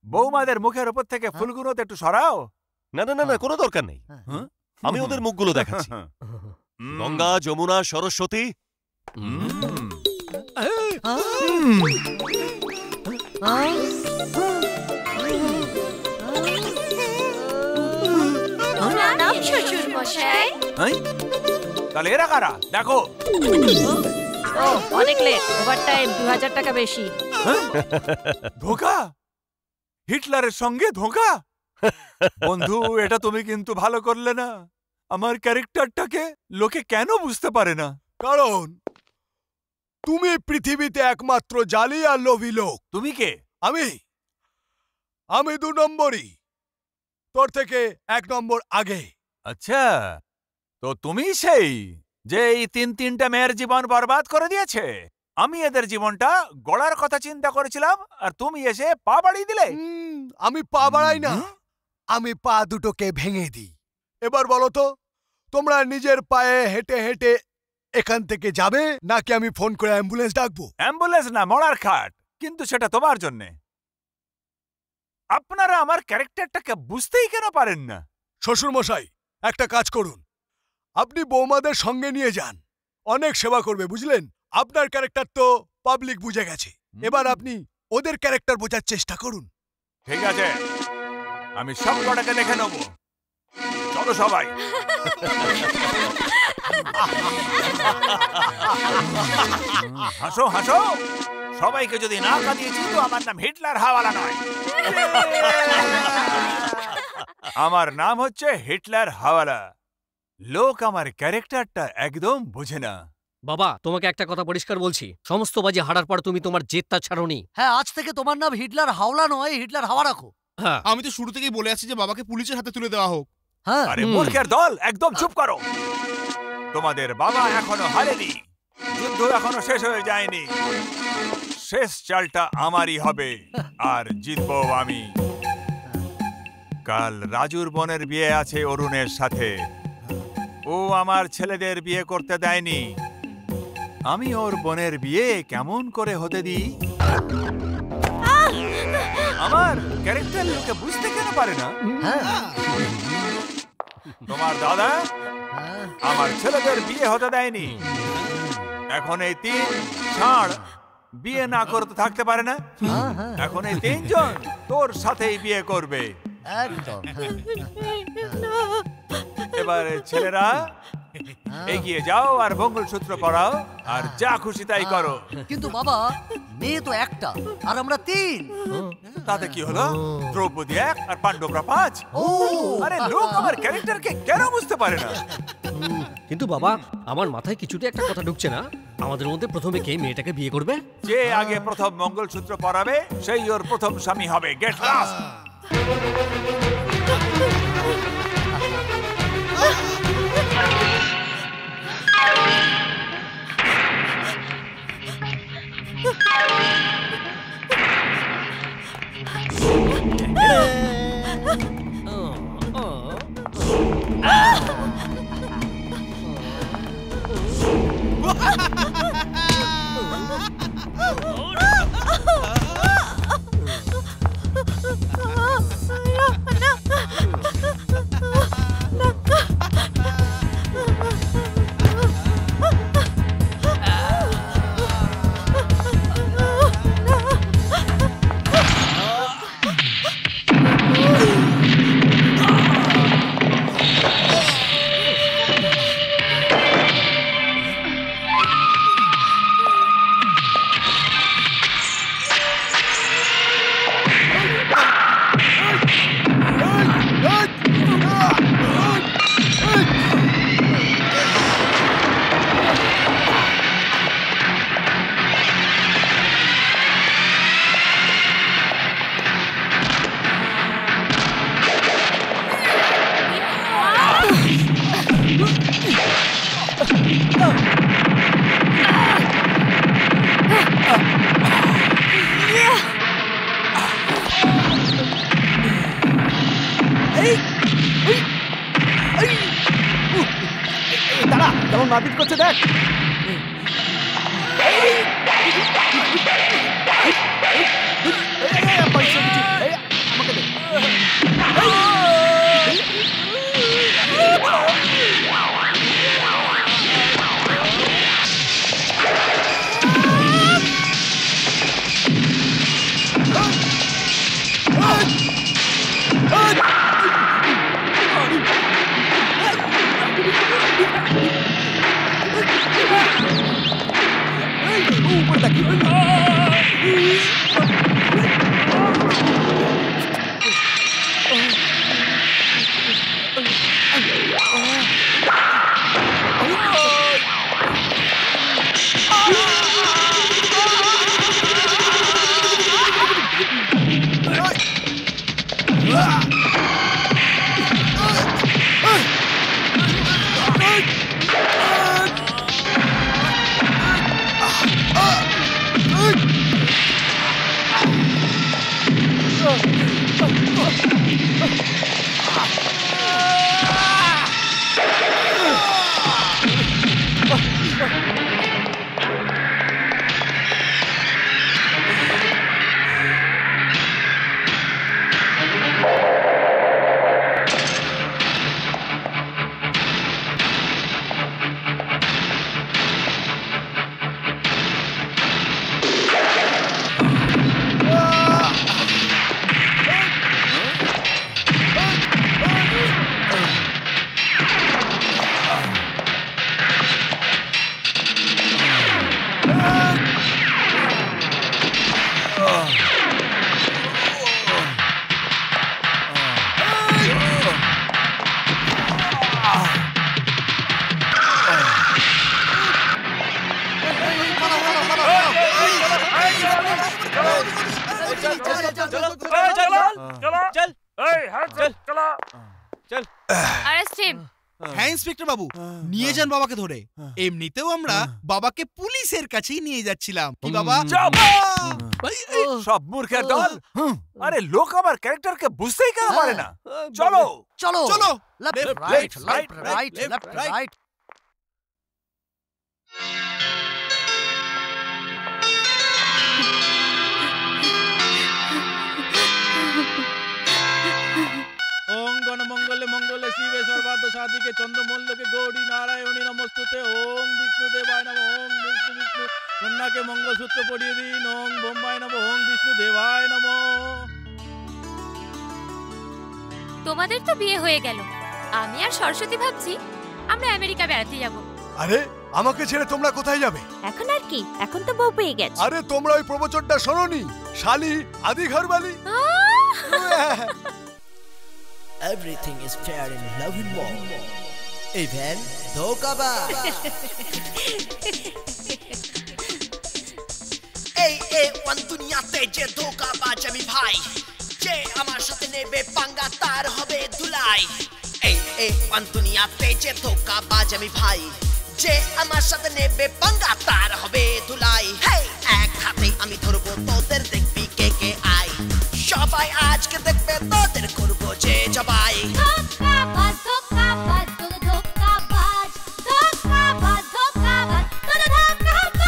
বৌমাদের মুখের উপর থেকে ফুলগুলো তো একটু সরাও। না না না না, কোনো দরকার নেই, আমি ওদের মুখগুলো দেখাচ্ছি। গঙ্গা, যমুনা, সরস্বতী। শ্বশুর মশাই, তাহলে এরা কারা? দেখো অনেক লেট, ওভারটাইম 2000 টাকা বেশি। ধোঁকা, হিটলারের সঙ্গে ধোঁকা। বন্ধু, এটা তুমি কিন্তু ভালো করলে না। আমার ক্যারেক্টারটাকে লোকে কেন বুঝতে পারে না? কারণ তুমি পৃথিবীতে একমাত্র জালি আর লোভী লোক। তুমি কে? আমি 2 নম্বরই, তোর থেকে 1 নম্বর আগে। আচ্ছা, তো তুমি সেই যে এই 3টা মেয়ের জীবন বরবাদ করে দিয়েছে। আমি এদের জীবনটা গড়ার কথা চিন্তা করেছিলাম, আর তুমি এসে পা বাড়িয়ে দিলে। আমি পা বাড়াই না, আমি পা দুটোকে ভেঙে দিই। এবার বলো তো, তোমরা নিজের পায়ে হেঁটে হেঁটে এখান থেকে যাবে নাকি আমি ফোন করে অ্যাম্বুলেন্স ডাকবো? অ্যাম্বুলেন্স না, মরার খাট। কিন্তু সেটা তোমার জন্যে। আপনারা আমার ক্যারেক্টারটাকে বুঝতেই কেন পারেন না? শ্বশুর মশাই, একটা কাজ করুন, আপনি বৌমাদের সঙ্গে নিয়ে যান, অনেক সেবা করবে, বুঝলেন? আপনার ক্যারেক্টার তো পাবলিক বুঝে গেছে, এবার আপনি ওদের ক্যারেক্টার বোঝার চেষ্টা করুন। ঠিক আছে, আমি সব কটাকে দেখে নেব। চলো সবাই। হাসো হাসো, সবাইকে যদি না কাঁদিয়েছি তো আমার নাম হিটলার হাওয়ালা নয়। আমার নাম হচ্ছে হিটলার হাওয়ালা। লোক আমার ক্যারেক্টারটা একদম বোঝে না। বাবা, তোমাকে একটা কথা পরিষ্কার বলছি, সমস্ত বাজি হারার পর তুমি তোমার জেদটা ছাড়োনি। হ্যাঁ, আজ থেকে তোমার নাম হিটলার হাওলা নয়, হিটলার হাওয়া রাখো। হ্যাঁ, আমি তো শুরু থেকেই বলে আছি যে বাবাকে পুলিশের হাতে তুলে দেওয়া হোক। হ্যাঁ, আরে মূর্খের দল, একদম চুপ করো। তোমাদের বাবা এখনো হারেনি, যুদ্ধ এখনো শেষ হয়ে যায়নি। শেষ চালটা আমারই হবে, আর জিতবো আমি। কাল রাজুর বোনের বিয়ে আছে অরুণের সাথে। ও আমার ছেলেদের বিয়ে করতে দেয়নি, আমি ওর বোনের বিয়ে কেমন করে হতে দিই? আমার ক্যারেক্টার লোকে বুঝতে কেন পারে না? তোমার দাদা আমার ছেলেদের বিয়ে হতে দেয়নি। এখন এই 3 ছাড় বিয়ে না করতে থাকতে পারে না। এখন এই 3 জন তোর সাথেই বিয়ে করবে। একদম। এবারে ছেলেরা এগিয়ে যাও আর মঙ্গলসূত্র পরাও আর যা খুশি তাই করো। কিন্তু বাবা মেয়ে তো একটা আর আমরা 3। তাতে কি হলো? দ্রৌপদী 1 আর পাণ্ডবরা 5। আরে লোক আমার ক্যারেক্টারকে কেন বুঝতে পারে না? কিন্তু বাবা আমার মাথায় কিছুতে একটা কথা ঢুকছে না, আমাদের মধ্যে প্রথমে কে মেয়েটাকে বিয়ে করবে? যে আগে প্রথম মঙ্গলসূত্র পরাবে সেই ওর প্রথম স্বামী হবে। Get lost. দাঁড়া, কেমন মারপিট করছে দেখ। হ্যাঁ ইন্সপেক্টর বাবু, নিয়ে যান বাবাকে ধরে। এমনিতেও আমরা বাবাকে পুলিশের কাছেই নিয়ে যাচ্ছিলাম। কি বাবা? সব মূর্খের দল। আরে লোক আমার ক্যারেক্টারকে বুঝতেই কেন পারে না? চলো চলো চলো। Left right left right left right. ওং গণমঙ্গলে মঙ্গলে শিবে সর্বার্থ সাধিকে চন্দ্রমল্লকে গৌরী নারায়ণী নমস্তুতে। ওং বিষ্ণুদেবায় নমঃ। ওং বিষ্ণু বিষ্ণু কন্যাকে মঙ্গলসূত্র পরিয়ে দিন। ওং বোম্বাই নমঃ। ওং বিষ্ণুদেবায় নমঃ। তোমাদের তো বিয়ে হয়ে গেল, আমি আর সরস্বতী ভাবছি আমরা আমেরিকা বেড়াতে যাব। আরে আমাকে ছেড়ে তোমরা কোথায় যাবে? এখন আর কি, এখন তো বউ পেয়ে গেছে। আরে তোমরা ওই প্রবচনটা শোনোনি? শালি আদি ঘরবালি। Everything is fair in love and war. Even ধোঁকাবাজ। এই ওয়ান দুনিয়াতে যে ধোঁকাবাজ আমি ভাই, যে আমার সাথে নেবে পাঙ্গা তার হবে ধুলাই। এই ওয়ান দুনিয়াতে যে ধোঁকাবাজ আমি ভাই, যে আমার সাথে নেবে পাঙ্গা তার হবে ধুলাই। এক হাতে আমি ধরবো তোদের, দেখবি কে কে আই। সবাই আজকে দেখবে তোদের করবো যে জবাই। ধোঁকাবাজ ধোঁকাবাজ তোরা ধোঁকাবাজ, ধোঁকাবাজ ধোঁকাবাজ তোরা ধোঁকাবাজ।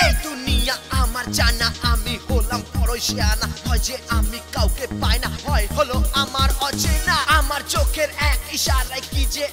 এই দুনিয়া আমার জানা, আমি হলাম পরশিয়ানা। হয় যে আমি কাউকে পাই না, হয় হলো আমার অচেনা। আমার চোখের এক ইশারায় কি যে